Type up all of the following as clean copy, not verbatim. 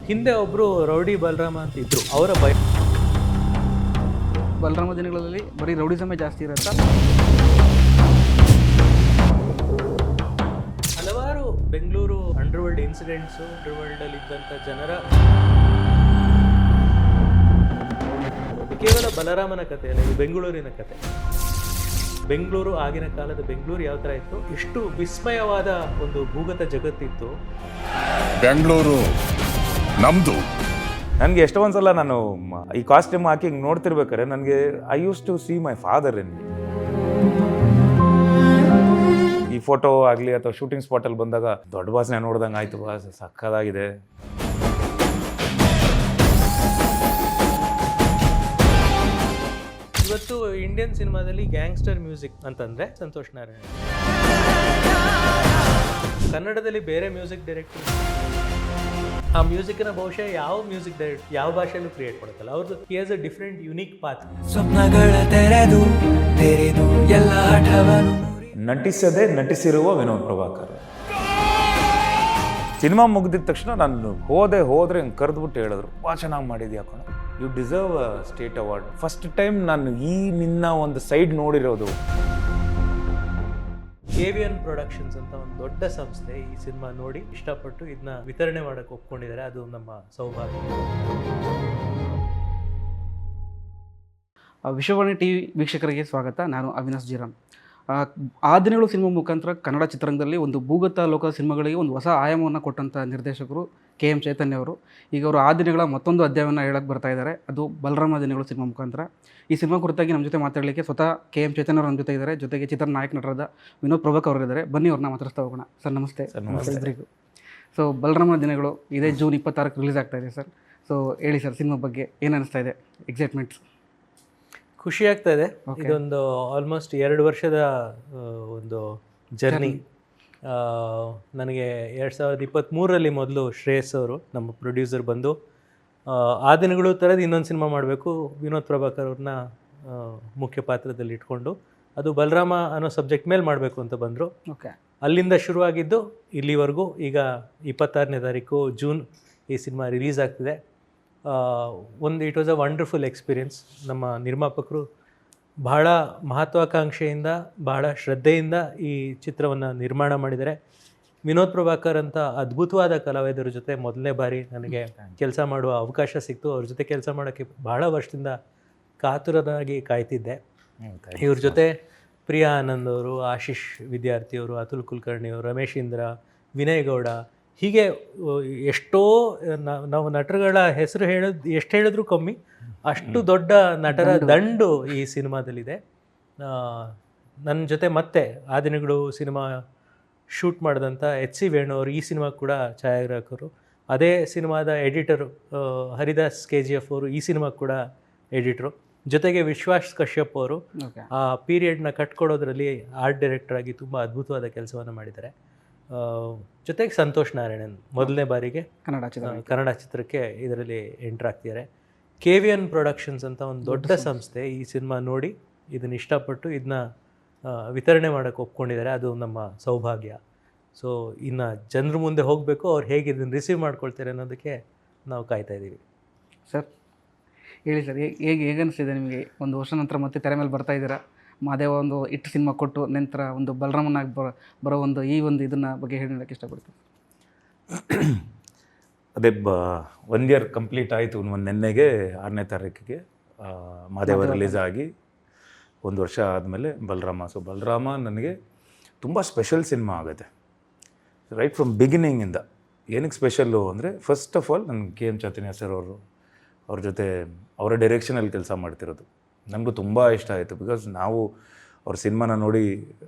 ಹಿಂದೆ ಒಬ್ಬರು ರೌಡಿ ಬಲರಾಮ ಅಂತ ಇದ್ರು. ಅವರ ಬಲರಾಮ ದಿನಗಳಲ್ಲಿ ಬರೀ ರೌಡಿಸಮೇ ಜಾಸ್ತಿ ಇರುತ್ತಾ? ಹಲವಾರು ಬೆಂಗಳೂರು ಅಂಡರ್ವರ್ಲ್ಡ್ ಇನ್ಸಿಡೆಂಟ್ಸು, ಅಂಡರ್ವರ್ಲ್ಡಲ್ಲಿ ಇದ್ದಂಥ ಜನರ ಕೇವಲ ಬಲರಾಮನ ಕಥೆ ಅಲ್ಲ, ಇದು ಬೆಂಗಳೂರಿನ ಕಥೆ. ಬೆಂಗಳೂರು, ಆಗಿನ ಕಾಲದ ಬೆಂಗಳೂರು ಯಾವ ಥರ ಇತ್ತು, ಎಷ್ಟು ವಿಸ್ಮಯವಾದ ಒಂದು ಭೂಗತ ಜಗತ್ತಿತ್ತು. ಬೆಂಗಳೂರು ನಮ್ದು. ನನಗೆ ಎಷ್ಟೊಂದು ಸಲ ನಾನು ಈ ಕಾಸ್ಟ್ಯೂಮ್ ಹಾಕಿ ಹಿಂಗೆ ನೋಡ್ತಿರ್ಬೇಕಾರೆ ನನಗೆ I use to see my father in ಈ ಫೋಟೋ ಆಗಲಿ ಅಥವಾ ಶೂಟಿಂಗ್ ಸ್ಪಾಟಲ್ಲಿ ಬಂದಾಗ ದೊಡ್ಡ ಬಾಸ್ನ ನೋಡ್ದಂಗೆ ಆಯ್ತು, ಬಾಸ್ ಸಕ್ಕದಾಗಿದೆ. ಇವತ್ತು ಇಂಡಿಯನ್ ಸಿನಿಮಾದಲ್ಲಿ ಗ್ಯಾಂಗ್ಸ್ಟರ್ ಮ್ಯೂಸಿಕ್ ಅಂತಂದರೆ ಸಂತೋಷ್ ನಾರಾಯಣ್. ಕನ್ನಡದಲ್ಲಿ ಬೇರೆ ಮ್ಯೂಸಿಕ್ ಡೈರೆಕ್ಟರ್ ಆ ಮ್ಯೂಸಿಕ್ನ ಬಹುಶಃ ಯಾವ ಮ್ಯೂಸಿಕ್ ಡೈರೆಕ್ಟರ್ ಯಾವ ಭಾಷೆಯಲ್ಲೂ ಕ್ರಿಯೇಟ್ ಮಾಡೋಕ್ಕಲ್ಲ. ಅವ್ರದ್ದು he has a different unique path. ಸ್ವಪ್ನಗಳ ತೆರೆದು ತೆರೆದು ಎಲ್ಲ ಆಟವನ್ನು ನಟಿಸದೆ ನಟಿಸಿರುವ ವಿನೋದ್ ಪ್ರಭಾಕರ್. ಸಿನಿಮಾ ಮುಗಿದಿದ ತಕ್ಷಣ ನಾನು ಹೋದ್ರೆ ಹಿಂಗೆ ಕರೆದ್ಬಿಟ್ಟು ಹೇಳಿದ್ರು, ಭಾಳ ಚೆನ್ನಾಗಿ ಮಾಡಿದ್ಯಾ ಕಣ, you deserve a state award. First time ನಾನು ಈ ನಿನ್ನ ಒಂದು ಸೈಡ್ ನೋಡಿರೋದು. KVN ಪ್ರೊಡಕ್ಷನ್ಸ್ ಅಂತ ಒಂದು ದೊಡ್ಡ ಸಂಸ್ಥೆ ಈ ಸಿನಿಮಾ ನೋಡಿ ಇಷ್ಟಪಟ್ಟು ಇದನ್ನ ವಿತರಣೆ ಮಾಡೋಕ್ಕೆ ಒಪ್ಕೊಂಡಿದ್ದಾರೆ. ಅದು ನಮ್ಮ ಸೌಭಾಗ್ಯ. ವಿಶ್ವವಾಣಿ ಟಿ ವಿ ವೀಕ್ಷಕರಿಗೆ ಸ್ವಾಗತ. ನಾನು ಅವಿನಾಶ್ ಜೀರಾಮ್. ಆ ದಿನಗಳು ಸಿನಿಮಾ ಮುಖಾಂತರ ಕನ್ನಡ ಚಿತ್ರರಂಗದಲ್ಲಿ ಒಂದು ಭೂಗತ ಲೋಕ ಸಿನಿಮಾಗಳಿಗೆ ಒಂದು ಹೊಸ ಆಯಾಮವನ್ನು ಕೊಟ್ಟಂಥ ನಿರ್ದೇಶಕರು KM ಚೈತನ್ಯ ಅವರು. ಈಗ ಅವರು ಆ ದಿನಗಳ ಮತ್ತೊಂದು ಅಧ್ಯಾಯವನ್ನು ಹೇಳಕ್ಕೆ ಬರ್ತಾ ಇದ್ದಾರೆ, ಅದು ಬಲರಾಮ ದಿನಗಳು ಸಿನಿಮಾ ಮುಖಾಂತರ. ಈ ಸಿನಿಮಾ ಕುರಿತಾಗಿ ನಮ್ಮ ಜೊತೆ ಮಾತಾಡಲಿಕ್ಕೆ ಸ್ವತಃ KM ಚೈತನ್ಯ ಅವರು ನಮ್ಮ ಜೊತೆ ಇದ್ದಾರೆ. ಜೊತೆಗೆ ಚಿತ್ರ ನಾಯಕ ನಟರಾದ ವಿನೋದ್ ಪ್ರಭಾಕರ್ ಅವರು ಇದ್ದಾರೆ. ಬನ್ನಿ ಅವ್ರನ್ನ ಮಾತಾಡ್ತಾ ಹೋಗೋಣ. ಸರ್ ನಮಸ್ತೆ. ಇಬ್ಬರಿಗೂ. ಸೊ ಬಲರಾಮ ದಿನಗಳು ಇದೇ ಜೂನ್ 26 ರಿಲೀಸ್ ಆಗ್ತಾ ಇದೆ ಸರ್. ಸೊ ಹೇಳಿ ಸರ್, ಸಿನಿಮಾ ಬಗ್ಗೆ ಏನು ಅನಿಸ್ತಾ ಇದೆ, ಎಕ್ಸೈಟ್ಮೆಂಟ್ಸ್? ಖುಷಿ ಆಗ್ತಾ ಇದೆ. ಇದೊಂದು ಆಲ್ಮೋಸ್ಟ್ 2 ವರ್ಷದ ಒಂದು ಜರ್ನಿ. ನನಗೆ 2023ರಲ್ಲಿ ಮೊದಲು ಶ್ರೇಯಸ್ ಅವರು ನಮ್ಮ ಪ್ರೊಡ್ಯೂಸರ್ ಬಂದು ಆ ದಿನಗಳು ಥರದ್ದು ಇನ್ನೊಂದು ಸಿನಿಮಾ ಮಾಡಬೇಕು, ವಿನೋದ್ ಪ್ರಭಾಕರ್ ಅವ್ರನ್ನ ಮುಖ್ಯ ಪಾತ್ರದಲ್ಲಿ ಇಟ್ಕೊಂಡು ಅದು ಬಲರಾಮ ಅನ್ನೋ ಸಬ್ಜೆಕ್ಟ್ ಮೇಲೆ ಮಾಡಬೇಕು ಅಂತ ಬಂದರು. ಓಕೆ. ಅಲ್ಲಿಂದ ಶುರುವಾಗಿದ್ದು ಇಲ್ಲಿವರೆಗೂ. ಈಗ 26ನೇ ತಾರೀಕು ಜೂನ್ ಈ ಸಿನಿಮಾ ರಿಲೀಸ್ ಆಗ್ತಿದೆ. It was a wonderful experience. ನಮ್ಮ ನಿರ್ಮಾಪಕರು ಬಹಳ ಮಹತ್ವಾಕಾಂಕ್ಷೆಯಿಂದ ಬಹಳ ಶ್ರದ್ಧೆಯಿಂದ ಈ ಚಿತ್ರವನ್ನು ನಿರ್ಮಾಣ ಮಾಡಿದ್ದಾರೆ. ವಿನೋದ್ ಪ್ರಭಾಕರ್ ಅಂತ ಅದ್ಭುತವಾದ ಕಲಾವಿದರ ಜೊತೆ ಮೊದಲನೇ ಬಾರಿ ನನಗೆ ಕೆಲಸ ಮಾಡುವ ಅವಕಾಶ ಸಿಕ್ತು. ಅವ್ರ ಜೊತೆ ಕೆಲಸ ಮಾಡೋಕ್ಕೆ ಬಹಳ ವರ್ಷದಿಂದ ಕಾತುರನಾಗಿ ಕಾಯ್ತಿದ್ದೆ. ಇವ್ರ ಜೊತೆ ಪ್ರಿಯಾ ಆನಂದ್ ಅವರು, ಆಶೀಶ್ ವಿದ್ಯಾರ್ಥಿಯವರು, ಅತುಲ್ ಕುಲಕರ್ಣಿ ಅವರು, ರಮೇಶ್ ಇಂದ್ರ, ವಿನಯ್ ಗೌಡ, ಹೀಗೆ ಎಷ್ಟೋ ನಾವು ನಟರುಗಳ ಹೆಸರು ಎಷ್ಟು ಹೇಳಿದ್ರೂ ಕಮ್ಮಿ, ಅಷ್ಟು ದೊಡ್ಡ ನಟರ ದಂಡು ಈ ಸಿನಿಮಾದಲ್ಲಿದೆ. ನನ್ನ ಜೊತೆ ಮತ್ತೆ ಆ ದಿನಗಳು ಸಿನಿಮಾ ಶೂಟ್ ಮಾಡಿದಂಥ HC ವೇಣು ಅವರು ಈ ಸಿನಿಮಾ ಕೂಡ ಛಾಯಾಗ್ರಾಹಕರು. ಅದೇ ಸಿನಿಮಾದ ಎಡಿಟರು ಹರಿದಾಸ್ KGF ಅವರು ಈ ಸಿನಿಮಾ ಕೂಡ ಎಡಿಟ್ರು. ಜೊತೆಗೆ ವಿಶ್ವಾಸ್ ಕಶ್ಯಪ್ ಅವರು ಆ ಪೀರಿಯಡ್ನ ಕಟ್ಕೊಡೋದ್ರಲ್ಲಿ ಆರ್ಟ್ ಡೈರೆಕ್ಟರ್ ಆಗಿ ತುಂಬ ಅದ್ಭುತವಾದ ಕೆಲಸವನ್ನು ಮಾಡಿದ್ದಾರೆ. ಜೊತೆಗೆ ಸಂತೋಷ್ ನಾರಾಯಣನ್ ಮೊದಲನೇ ಬಾರಿಗೆ ಕನ್ನಡ ಚಿತ್ರಕ್ಕೆ ಇದರಲ್ಲಿ ಎಂಟ್ರ್ ಆಗ್ತಿದ್ದಾರೆ. KVN ಪ್ರೊಡಕ್ಷನ್ಸ್ ಅಂತ ಒಂದು ದೊಡ್ಡ ಸಂಸ್ಥೆ ಈ ಸಿನಿಮಾ ನೋಡಿ ಇದನ್ನು ಇಷ್ಟಪಟ್ಟು ಇದನ್ನ ವಿತರಣೆ ಮಾಡೋಕ್ಕೆ ಒಪ್ಕೊಂಡಿದ್ದಾರೆ. ಅದು ನಮ್ಮ ಸೌಭಾಗ್ಯ. ಸೊ ಇನ್ನು ಜನರ ಮುಂದೆ ಹೋಗಬೇಕು, ಅವ್ರು ಹೇಗೆ ಇದನ್ನು ರಿಸೀವ್ ಮಾಡ್ಕೊಳ್ತಾರೆ ಅನ್ನೋದಕ್ಕೆ ನಾವು ಕಾಯ್ತಾ ಇದ್ದೀವಿ. ಸರ್ ಹೇಳಿ ಸರ್, ಹೇಗೆ ಅನಿಸ್ತಿದೆ ನಿಮಗೆ? ಒಂದು ವರ್ಷ ನಂತರ ಮತ್ತೆ ತೆರೆ ಮೇಲೆ ಬರ್ತಾ ಇದ್ದೀರಾ. ಮಾದೇವ ಒಂದು ಇಟ್ಟು ಸಿನಿಮಾ ಕೊಟ್ಟು ನಂತರ ಒಂದು ಬಲರಾಮನಾಗಿ ಬರೋ ಒಂದು ಈ ಒಂದು ಇದನ್ನ ಬಗ್ಗೆ ಹೇಳೋಕ್ಕೆ ಇಷ್ಟಪಡ್ತೀನಿ. ಅದೇ 1 ಇಯರ್ ಕಂಪ್ಲೀಟ್ ಆಯಿತು. ನೆನ್ನೆಗೆ 6ನೇ ತಾರೀಕಿಗೆ ಮಾದೇವ ರಿಲೀಸ್ ಆಗಿ 1 ವರ್ಷ ಆದಮೇಲೆ ಬಲರಾಮ. ಸೊ ಬಲರಾಮ ನನಗೆ ತುಂಬ ಸ್ಪೆಷಲ್ ಸಿನಿಮಾ ಆಗುತ್ತೆ. ರೈಟ್ ಫ್ರಮ್ ಬಿಗಿನಿಂಗಿಂದ. ಏನಕ್ಕೆ ಸ್ಪೆಷಲ್ಲು ಅಂದರೆ, ಫಸ್ಟ್ ಆಫ್ ಆಲ್ ನನಗೆ KM ಚೈತನ್ಯ ಸರ್ ಅವ್ರ ಜೊತೆ ಅವರ ಡೈರೆಕ್ಷನಲ್ಲಿ ಕೆಲಸ ಮಾಡ್ತಿರೋದು ನನಗೂ ತುಂಬ ಇಷ್ಟ ಆಯಿತು. ಬಿಕಾಸ್ ನಾವು ಅವ್ರ ಸಿನಿಮಾನ ನೋಡಿ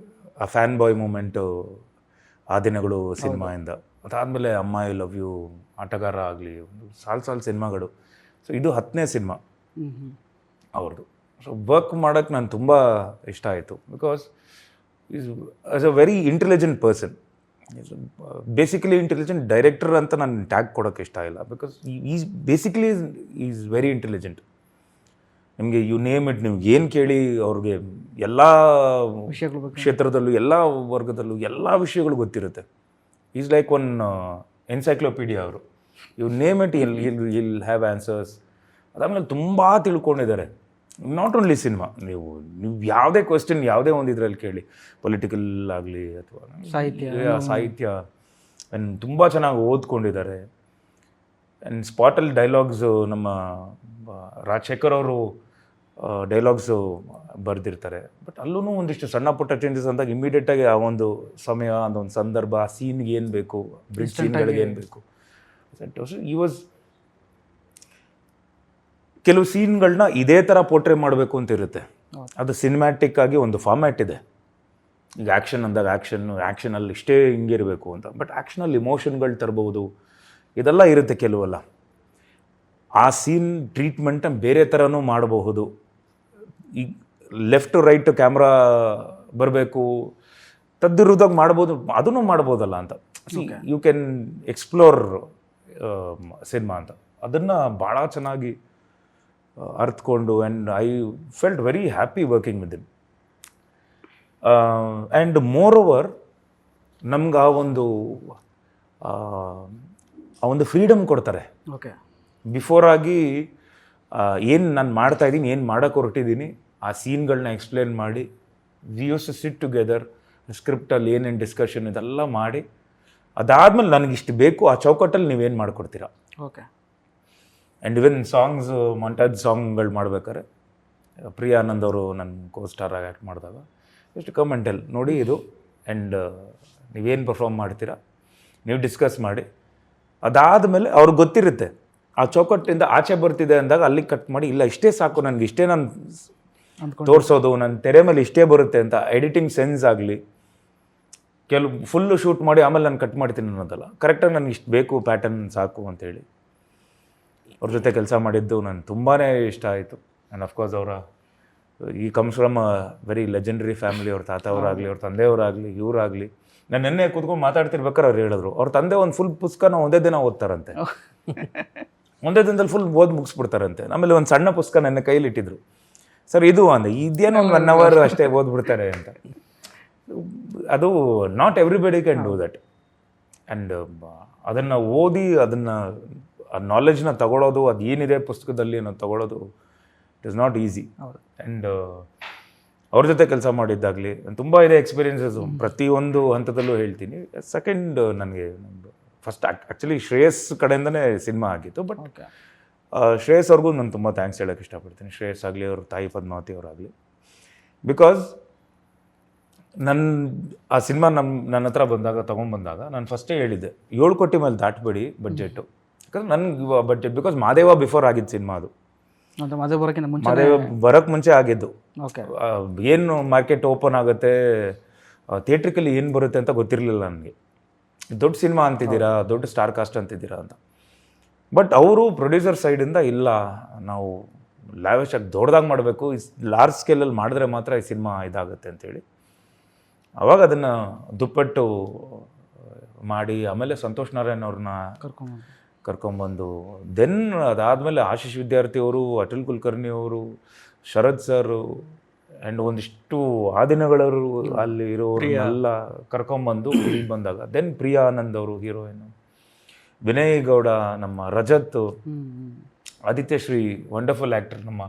ಆ ಫ್ಯಾನ್ ಬಾಯ್ ಮೂಮೆಂಟು ಆ ದಿನಗಳು ಸಿನಿಮಾಯಿಂದ, ಅದಾದಮೇಲೆ ಅಮ್ಮ ಐ ಲವ್ ಯು, ಆಟಗಾರ ಆಗಲಿ, ಒಂದು ಸಾಲು ಸಿನಿಮಾಗಳು. ಸೊ ಇದು 10ನೇ ಸಿನಿಮಾ ಅವ್ರದ್ದು. ಸೊ ವರ್ಕ್ ಮಾಡೋಕ್ಕೆ ನಾನು ತುಂಬ ಇಷ್ಟ ಆಯಿತು. Because as a very intelligent person, basically intelligent director ಅಂತ ನಾನು ಟ್ಯಾಗ್ ಕೊಡೋಕ್ಕೆ ಇಷ್ಟ ಇಲ್ಲ. Because is basically is very intelligent. ನಿಮಗೆ ಯು ನೇಮ್ ಇಟ್, ನಿಮ್ಗೆ ಏನು ಕೇಳಿ ಅವ್ರಿಗೆ ಎಲ್ಲ ಕ್ಷೇತ್ರದಲ್ಲೂ ಎಲ್ಲ ವರ್ಗದಲ್ಲೂ ಎಲ್ಲ ವಿಷಯಗಳು ಗೊತ್ತಿರುತ್ತೆ. ಈಸ್ ಲೈಕ್ ಒನ್ ಎನ್ಸೈಕ್ಲೋಪೀಡಿಯಾ ಅವರು. ಯು ನೇಮ್ ಇಟ್ ಇಲ್ ಹ್ಯಾವ್ ಆನ್ಸರ್ಸ್. ಅದಾದಮೇಲೆ ತುಂಬ ತಿಳ್ಕೊಂಡಿದ್ದಾರೆ. ನಾಟ್ ಓನ್ಲಿ ಸಿನಿಮಾ, ನೀವು ಯಾವುದೇ ಕ್ವೆಶ್ಚನ್ ಯಾವುದೇ ಒಂದು ಇದರಲ್ಲಿ ಕೇಳಿ, ಪೊಲಿಟಿಕಲ್ ಆಗಲಿ ಅಥವಾ ಸಾಹಿತ್ಯ ಆ್ಯಂಡ್ ತುಂಬ ಚೆನ್ನಾಗಿ ಓದ್ಕೊಂಡಿದ್ದಾರೆ. ಆ್ಯಂಡ್ ಸ್ಪಾಟಲ್ಲಿ ಡೈಲಾಗ್ಸು ನಮ್ಮ ರಾಜಶೇಖರ್ ಅವರು ಡೈಲಾಗ್ಸು ಬರೆದಿರ್ತಾರೆ. ಬಟ್ ಅಲ್ಲೂ ಒಂದಿಷ್ಟು ಸಣ್ಣ ಪುಟ್ಟ ಚೇಂಜಸ್ ಅಂದಾಗ ಇಮಿಡಿಯೇಟಾಗಿ ಆ ಒಂದು ಸಮಯ, ಅದೊಂದು ಸಂದರ್ಭ, ಆ ಸೀನ್ಗೆ ಏನು ಬೇಕು, ಬ್ರಿಡ್ಜ್ ಸೀನ್ಗಳಿಗೆ ಏನು ಬೇಕು, ಈ ವಾಸ್ ಕೆಲವು ಸೀನ್ಗಳನ್ನ ಇದೇ ಥರ ಪೋರ್ಟ್ರೇ ಮಾಡಬೇಕು ಅಂತ ಇರುತ್ತೆ. ಅದು ಸಿನಿಮ್ಯಾಟಿಕ್ ಆಗಿ ಒಂದು ಫಾರ್ಮ್ಯಾಟ್ ಇದೆ. ಈಗ ಆ್ಯಕ್ಷನ್ ಅಂದಾಗ ಆ್ಯಕ್ಷನಲ್ಲಿ ಇಷ್ಟೇ ಹಿಂಗಿರಬೇಕು ಅಂತ, ಬಟ್ ಆ್ಯಕ್ಷನಲ್ಲಿ ಇಮೋಷನ್ಗಳು ತರಬಹುದು, ಇದೆಲ್ಲ ಇರುತ್ತೆ ಕೆಲವೆಲ್ಲ. ಆ ಸೀನ್ ಟ್ರೀಟ್ಮೆಂಟ್ ಬೇರೆ ಥರನೂ ಮಾಡಬಹುದು. ಈಗ ಲೆಫ್ಟ್ ರೈಟ್ ಕ್ಯಾಮ್ರಾ ಬರಬೇಕು, ತದ್ವಿರುದ್ಧವಾಗಿ ಮಾಡ್ಬೋದು, ಅದನ್ನು ಮಾಡ್ಬೋದಲ್ಲ ಅಂತ. ಯು ಕ್ಯಾನ್ ಎಕ್ಸ್ಪ್ಲೋರ್ ಸಿನಿಮಾ ಅಂತ. ಅದನ್ನು ಭಾಳ ಚೆನ್ನಾಗಿ ಅರ್ಥಕೊಂಡು, and I felt very happy working with him. And moreover ನಮ್ಗೆ ಆ ಒಂದು ಫ್ರೀಡಮ್ ಕೊಡ್ತಾರೆ. ಓಕೆ, ಬಿಫೋರ್ ಆಗಿ ಏನು ನಾನು ಮಾಡ್ತಾಯಿದ್ದೀನಿ, ಏನು ಮಾಡೋಕ್ಕೆ ಹೊರಟಿದ್ದೀನಿ, ಆ ಸೀನ್ಗಳನ್ನ ಎಕ್ಸ್ಪ್ಲೇನ್ ಮಾಡಿ, we use to sit together, ಸ್ಕ್ರಿಪ್ಟಲ್ಲಿ ಏನೇನು ಡಿಸ್ಕಷನ್ ಇದೆಲ್ಲ ಮಾಡಿ, ಅದಾದಮೇಲೆ ನನಗಿಷ್ಟು ಬೇಕು, ಆ ಚೌಕಟ್ಟಲ್ಲಿ ನೀವೇನು ಮಾಡಿಕೊಡ್ತೀರಾ. ಓಕೆ. ಆ್ಯಂಡ್ ಇವನ್ ಸಾಂಗ್ಸ್, ಮೊಂಟಾಜ್ ಸಾಂಗ್ಗಳು ಮಾಡ್ಬೇಕಾದ್ರೆ ಪ್ರಿಯಾ ಆನಂದ್ ಅವರು ನನ್ನ ಕೋ-ಸ್ಟಾರ್ ಆಗಿ ಆ್ಯಕ್ಟ್ ಮಾಡಿದಾಗ ಎಷ್ಟು ಕಮೆಂಟಲ್ ನೋಡಿ ಇದು, ಆ್ಯಂಡ್ ನೀವೇನು ಪರ್ಫಾರ್ಮ್ ಮಾಡ್ತೀರಾ ನೀವು ಡಿಸ್ಕಸ್ ಮಾಡಿ. ಅದಾದಮೇಲೆ ಅವ್ರಿಗೆ ಗೊತ್ತಿರುತ್ತೆ ಆ ಚೌಕಟ್ಟಿಂದ ಆಚೆ ಬರ್ತಿದೆ ಅಂದಾಗ ಅಲ್ಲಿಗೆ ಕಟ್ ಮಾಡಿ, ಇಲ್ಲ ಇಷ್ಟೇ ಸಾಕು ನನಗೆ, ಇಷ್ಟೇ ನಾನು ತೋರಿಸೋದು, ನನ್ನ ತೆರೆ ಮೇಲೆ ಇಷ್ಟೇ ಬರುತ್ತೆ ಅಂತ. ಎಡಿಟಿಂಗ್ ಸೆನ್ಸ್ ಆಗಲಿ, ಕೆಲವು ಫುಲ್ಲು ಶೂಟ್ ಮಾಡಿ ಆಮೇಲೆ ನಾನು ಕಟ್ ಮಾಡ್ತೀನಿ ಅನ್ನೋದಲ್ಲ, ಕರೆಕ್ಟಾಗಿ ನನಗೆ ಇಷ್ಟು ಬೇಕು, ಪ್ಯಾಟರ್ನ್ ಸಾಕು ಅಂತೇಳಿ ಅವ್ರ ಜೊತೆ ಕೆಲಸ ಮಾಡಿದ್ದು ನನಗೆ ತುಂಬಾ ಇಷ್ಟ ಆಯಿತು. ಆ್ಯಂಡ್ ಅಫ್ಕೋರ್ಸ್ ಈ comes from very legendary family. ಅವ್ರ ತಾತ ಅವರಾಗಲಿ, ಅವ್ರ ತಂದೆಯವರಾಗಲಿ, ಇವರಾಗಲಿ. ನಾನು ನೆನ್ನೆ ಕೂತ್ಕೊಂಡು ಮಾತಾಡ್ತಿರ್ಬೇಕಾದ್ರೆ ಅವ್ರು ಹೇಳಿದ್ರು, ಅವ್ರ ತಂದೆ ಒಂದು ಫುಲ್ ಪುಸ್ತಕನ ಒಂದೇ ದಿನ ಓದ್ತಾರಂತೆ. ಒಂದೇ ದಿನದಲ್ಲಿ ಫುಲ್ ಓದಿ ಮುಗಿಸ್ಬಿಡ್ತಾರಂತೆ. ಆಮೇಲೆ ಒಂದು ಸಣ್ಣ ಪುಸ್ತಕ ನನ್ನ ಕೈಲಿ ಇಟ್ಟಿದ್ರು. ಸರ್ ಇದು ಅಂದೆ, ಇದೇನೋ 1 hour ಅಷ್ಟೇ ಓದ್ಬಿಡ್ತಾರೆ ಅಂತ. ಅದು not everybody can do that. And ಅದನ್ನು ಓದಿ ಅದನ್ನು ಆ ನಾಲೆಜ್ನ ತಗೊಳ್ಳೋದು, ಅದು ಏನಿದೆ ಪುಸ್ತಕದಲ್ಲಿ ಅನ್ನೋದು ತಗೊಳ್ಳೋದು, it is not easy. And ಅವ್ರ ಜೊತೆ ಕೆಲಸ ಮಾಡಿದ್ದಾಗಲಿ ತುಂಬ ಇದೆ ಎಕ್ಸ್ಪೀರಿಯನ್ಸಸ್ಸು, ಪ್ರತಿಯೊಂದು ಹಂತದಲ್ಲೂ ಹೇಳ್ತೀನಿ. ಸೆಕೆಂಡ್, ನನಗೆ ಫಸ್ಟ್ ಆ್ಯಕ್ಚುಲಿ ಶ್ರೇಯಸ್ ಕಡೆಯಿಂದನೇ ಸಿನಿಮಾ ಆಗಿತ್ತು. ಬಟ್ ಶ್ರೇಯಸ್ ಅವ್ರಿಗೂ ನಾನು ತುಂಬ ಥ್ಯಾಂಕ್ಸ್ ಹೇಳೋಕ್ಕೆ ಇಷ್ಟಪಡ್ತೀನಿ. ಶ್ರೇಯಸ್ ಆಗಲಿ, ಅವ್ರ ತಾಯಿ ಪದ್ಮಾವತಿ ಅವರಾಗಲಿ. ಬಿಕಾಸ್ ಆ ಸಿನಿಮಾ ನನ್ನ ಹತ್ರ ತೊಗೊಂಡ್ಬಂದಾಗ ನಾನು ಫಸ್ಟೇ ಹೇಳಿದ್ದೆ, 7 ಕೋಟಿ ಮೇಲೆ ದಾಟಬೇಡಿ ಬಡ್ಜೆಟು. ಯಾಕಂದ್ರೆ ನನಗೆ ಬಡ್ಜೆಟ್, ಬಿಕಾಸ್ ಮಾದೇವ ಬಿಫೋರ್ ಆಗಿದ್ದು ಸಿನಿಮಾ ಅದು. ಮಾದೇವ ಬರೋಕ್ಕೆ ಮುಂಚೆ ಆಗಿದ್ದು. ಏನು ಮಾರ್ಕೆಟ್ ಓಪನ್ ಆಗುತ್ತೆ, ಥಿಯೇಟ್ರಿಕಲ್ಲಿ ಏನು ಬರುತ್ತೆ ಅಂತ ಗೊತ್ತಿರಲಿಲ್ಲ ನನಗೆ. ದೊಡ್ಡ ಸಿನಿಮಾ ಅಂತಿದ್ದೀರಾ, ದೊಡ್ಡ ಸ್ಟಾರ್ ಕಾಸ್ಟ್ ಅಂತಿದ್ದೀರಾ ಅಂತ. ಬಟ್ ಅವರು ಪ್ರೊಡ್ಯೂಸರ್ ಸೈಡಿಂದ ಇಲ್ಲ, ನಾವು ಲ್ಯಾವಿಶ್ ಆಗಿ ದೊಡ್ಡದಾಗಿ ಮಾಡಬೇಕು, ಲಾರ್ಜ್ ಸ್ಕೇಲಲ್ಲಿ ಮಾಡಿದ್ರೆ ಮಾತ್ರ ಈ ಸಿನಿಮಾ ಇದಾಗುತ್ತೆ ಅಂತೇಳಿ ಅವಾಗ ಅದನ್ನು ದುಪ್ಪಟ್ಟು ಮಾಡಿ, ಆಮೇಲೆ ಸಂತೋಷ್ ನಾರಾಯಣ್ ಅವ್ರನ್ನ ಕರ್ಕೊಂಬಂದು, ದೆನ್ ಅದಾದಮೇಲೆ ಆಶೀಶ್ ವಿದ್ಯಾರ್ಥಿ ಅವರು, ಅಟಲ್ ಕುಲಕರ್ಣಿ ಅವರು, ಶರದ್ ಸರ್, ಆ್ಯಂಡ್ ಒಂದಿಷ್ಟು ಆ ದಿನಗಳವರು ಅಲ್ಲಿ ಇರೋರೆಲ್ಲ ಕರ್ಕೊಂಬಂದು ಇಲ್ಲಿ ಬಂದಾಗ, ದೆನ್ ಪ್ರಿಯಾ ಆನಂದ್ ಅವರು ಹೀರೋಯಿನ್, ವಿನಯ್ ಗೌಡ, ನಮ್ಮ ರಜತ್, ಆದಿತ್ಯ ಶ್ರೀ, ವಂಡರ್ಫುಲ್ ಆ್ಯಕ್ಟರ್, ನಮ್ಮ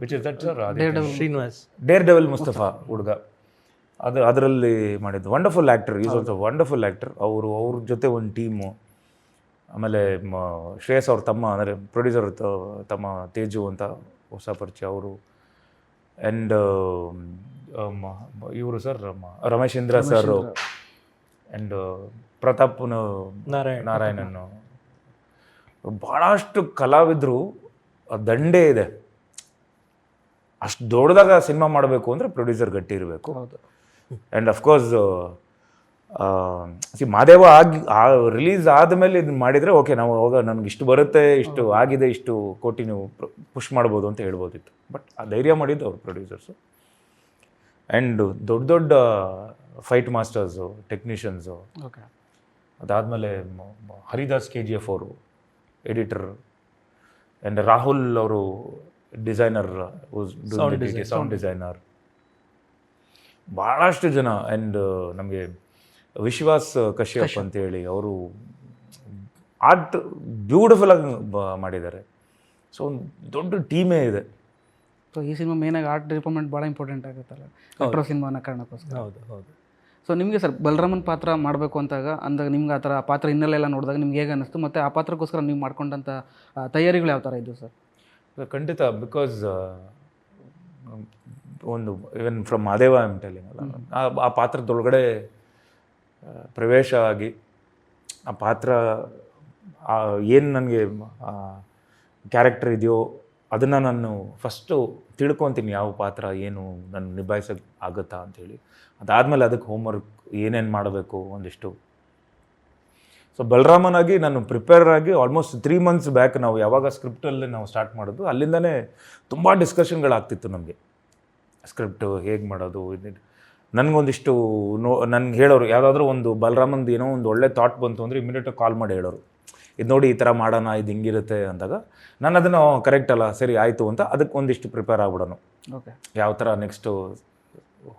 which is that sir, Srinivas, Deere devil Mustafa ಹುಡುಗ, ಅದರಲ್ಲಿ ಮಾಡಿದ್ದು wonderful actor, is also wonderful actor. ಅವ್ರ ಜೊತೆ ಒಂದು ಟೀಮು. ಆಮೇಲೆ ಶ್ರೇಯಸ್ ಅವ್ರ ತಮ್ಮ, ಅಂದರೆ ಪ್ರೊಡ್ಯೂಸರ್ ತಮ್ಮ ತೇಜು ಅಂತ ಹೊಸ ಪರಿಚಯ ಅವರು. ಆ್ಯಂಡ್ ಇವರು sir Rameshendra sir, and Pratap Narayanan, ಭಾಳಷ್ಟು ಕಲಾವಿದರು ದಂಡೇ ಇದೆ. ಅಷ್ಟು ದೊಡ್ಡದಾಗ ಸಿನಿಮಾ ಮಾಡಬೇಕು ಅಂದರೆ ಪ್ರೊಡ್ಯೂಸರ್ ಗಟ್ಟಿ ಇರಬೇಕು. ಆ್ಯಂಡ್ ಅಫ್ಕೋರ್ಸ್ ಮಾದೇವ ರಿಲೀಸ್ ಆದಮೇಲೆ ಇದನ್ನ ಮಾಡಿದರೆ ಓಕೆ, ನಾವು ಅವಾಗ ನನಗೆ ಇಷ್ಟು ಬರುತ್ತೆ, ಇಷ್ಟು ಆಗಿದೆ, ಇಷ್ಟು ಕೋಟಿ ನೀವು ಪುಷ್ ಮಾಡ್ಬೋದು ಅಂತ ಹೇಳ್ಬೋದಿತ್ತು. ಬಟ್ ಆ ಧೈರ್ಯ ಮಾಡಿದ್ದು ಅವ್ರು ಪ್ರೊಡ್ಯೂಸರ್ಸು. ಆ್ಯಂಡ್ ದೊಡ್ಡ ದೊಡ್ಡ ಫೈಟ್ ಮಾಸ್ಟರ್ಸು, ಟೆಕ್ನಿಷಿಯನ್ಸು. ಅದಾದಮೇಲೆ ಹರಿದಾಸ್ KGF ಅವರು ಎಡಿಟರ್, ಆ್ಯಂಡ್ ರಾಹುಲ್ ಅವರು ಡಿಸೈನರ್, ಸೌಂಡ್ ಡಿಸೈನರ್, ಭಾಳಷ್ಟು ಜನ. ಆ್ಯಂಡ್ ನಮಗೆ ವಿಶ್ವಾಸ್ ಕಶ್ಯಪ್ ಅಂತೇಳಿ ಅವರು ಆರ್ಟ್ ಬ್ಯೂಟಿಫುಲ್ಲಾಗಿ ಮಾಡಿದ್ದಾರೆ. ಸೊ ಒಂದು ದೊಡ್ಡ ಟೀಮೇ ಇದೆ. ಸೊ ಈ ಸಿನಿಮಾ ಮೇನಾಗಿ ಆರ್ಟ್ ಡಿಪಾರ್ಟ್ಮೆಂಟ್ ಭಾಳ ಇಂಪಾರ್ಟೆಂಟ್ ಆಗುತ್ತಲ್ಲ ಮೆಟ್ರೋ ಸಿನಿಮಾ ಅನ್ನೋ ಕಾರಣಕ್ಕೋಸ್ಕರ. ಹೌದು ಹೌದು. ಸೊ ನಿಮಗೆ ಸರ್ ಬಲರಾಮನ್ ಪಾತ್ರ ಮಾಡಬೇಕು ಅಂದಾಗ ನಿಮ್ಗೆ ಆ ಥರ ಆ ಪಾತ್ರ ಹಿನ್ನೆಲೆಲ್ಲ ನೋಡಿದಾಗ ನಿಮ್ಗೆ ಹೇಗೆ ಅನ್ನಿಸ್ತು, ಮತ್ತು ಆ ಪಾತ್ರಕ್ಕೋಸ್ಕರ ನೀವು ಮಾಡ್ಕೊಂಡಂಥ ತಯಾರಿಗಳು ಯಾವ ಥರ ಇದ್ದವು ಸರ್? ಖಂಡಿತ, ಬಿಕಾಸ್ ಒಂದು even from Madeva I am telling ಅಲ್ಲ, ಆ ಪಾತ್ರದೊಳಗಡೆ ಪ್ರವೇಶ ಆಗಿ ಆ ಪಾತ್ರ ಏನು ನನಗೆ ಕ್ಯಾರೆಕ್ಟರ್ ಇದೆಯೋ ಅದನ್ನು ನಾನು ಫಸ್ಟು ತಿಳ್ಕೊತೀನಿ, ಯಾವ ಪಾತ್ರ ಏನು ನಾನು ನಿಭಾಯಿಸೋಕ್ಕೆ ಆಗುತ್ತಾ ಅಂಥೇಳಿ. ಅದಾದಮೇಲೆ ಅದಕ್ಕೆ ಹೋಮ್ವರ್ಕ್ ಏನೇನು ಮಾಡಬೇಕು ಒಂದಿಷ್ಟು. ಸೊ ಬಲರಾಮನಾಗಿ ನಾನು ಪ್ರಿಪೇರ್ ಆಗಿ ಆಲ್ಮೋಸ್ಟ್ 3 months ಬ್ಯಾಕ್ ನಾವು ಯಾವಾಗ ಸ್ಕ್ರಿಪ್ಟಲ್ಲಿ ನಾವು ಸ್ಟಾರ್ಟ್ ಮಾಡೋದು ಅಲ್ಲಿಂದನೇ ತುಂಬ ಡಿಸ್ಕಷನ್ಗಳಾಗ್ತಿತ್ತು ನಮಗೆ. ಸ್ಕ್ರಿಪ್ಟು ಹೇಗೆ ಮಾಡೋದು, ನನಗೊಂದಿಷ್ಟು ನನ್ಗೆ ಹೇಳೋರು ಯಾವುದಾದ್ರೂ ಒಂದು ಬಲರಾಮಂದು ಏನೋ ಒಂದು ಒಳ್ಳೆ ಥಾಟ್ ಬಂತು ಅಂದರೆ ಇಮಿಡಿಯೇಟಾಗಿ ಕಾಲ್ ಮಾಡಿ ಹೇಳೋರು, ಇದು ನೋಡಿ ಈ ಥರ ಮಾಡೋಣ, ಇದು ಹಿಂಗಿರುತ್ತೆ ಅಂದಾಗ ನಾನು ಅದನ್ನು ಕರೆಕ್ಟ್ ಅಲ್ಲ ಸರಿ ಆಯಿತು ಅಂತ ಅದಕ್ಕೆ ಒಂದಿಷ್ಟು ಪ್ರಿಪೇರ್ ಆಗ್ಬಿಡೋನು. ಓಕೆ, ಯಾವ ಥರ ನೆಕ್ಸ್ಟು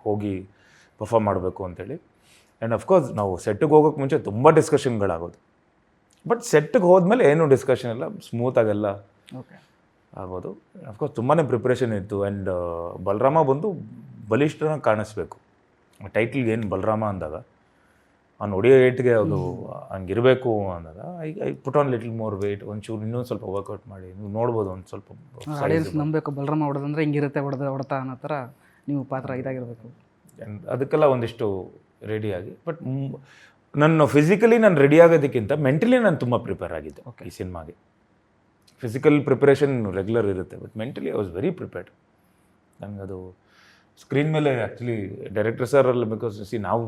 ಹೋಗಿ ಪರ್ಫಾರ್ಮ್ ಮಾಡಬೇಕು ಅಂತೇಳಿ. ಆ್ಯಂಡ್ ಅಫ್ಕೋರ್ಸ್ ನಾವು ಸೆಟ್ಟಿಗೆ ಹೋಗೋಕ್ಕೆ ಮುಂಚೆ ತುಂಬ ಡಿಸ್ಕಷನ್ಗಳಾಗೋದು, ಬಟ್ ಸೆಟ್ಟಿಗೆ ಹೋದ್ಮೇಲೆ ಏನೂ ಡಿಸ್ಕಷನ್ ಇಲ್ಲ, ಸ್ಮೂತಾಗೆಲ್ಲ ಓಕೆ ಆಗೋದು. ಅಫ್ಕೋರ್ಸ್ ತುಂಬಾ ಪ್ರಿಪ್ರೇಷನ್ ಇತ್ತು. ಆ್ಯಂಡ್ ಬಲರಾಮ ಬಂದು ಬಲಿಷ್ಠನ ಕಾಣಿಸ್ಬೇಕು. ಟೈಟ್ಲಿಗೆ ಏನು ಬಲರಾಮ ಅಂದಾಗ ಅವ್ನು ಹೊಡಿಯೋ ಏಟ್ಗೆ ಅದು ಹಂಗಿರಬೇಕು ಅಂದಾಗ I put on little more weight, ಒಂಚೂರು ಇನ್ನೊಂದು ಸ್ವಲ್ಪ ವರ್ಕೌಟ್ ಮಾಡಿ ನೀವು ನೋಡ್ಬೋದು ಒಂದು ಸ್ವಲ್ಪ ಆಡಿಯನ್ಸ್ ನಂಬಬೇಕು ಬಲರಾಮ ಹೊಡೆದಂದ್ರೆ ಹಿಂಗಿರುತ್ತೆ ಹೊಡೆತಾ ಅನ್ನೋ ಥರ ನೀವು ಪಾತ್ರ ಇದಾಗಿರಬೇಕು. ಅದಕ್ಕೆಲ್ಲ ಒಂದಿಷ್ಟು ರೆಡಿಯಾಗಿ. ಬಟ್ ನನ್ನ ಫಿಸಿಕಲಿ ನಾನು ರೆಡಿ ಆಗೋದಕ್ಕಿಂತ ಮೆಂಟಲಿ ನಾನು ತುಂಬ ಪ್ರಿಪೇರ್ ಆಗಿದ್ದೆ ಈ ಸಿನಿಮಾಗೆ. ಫಿಸಿಕಲ್ ಪ್ರಿಪ್ರೇಷನ್ ರೆಗ್ಯುಲರ್ ಇರುತ್ತೆ, but mentally I was very prepared. ನನಗೆ ಅದು ಸ್ಕ್ರೀನ್ ಮೇಲೆ ಆ್ಯಕ್ಚುಲಿ ಡೈರೆಕ್ಟರ್ ಸರ್ ಅಲ್ಲ, ಬಿಕಾಸ್ ನಾವು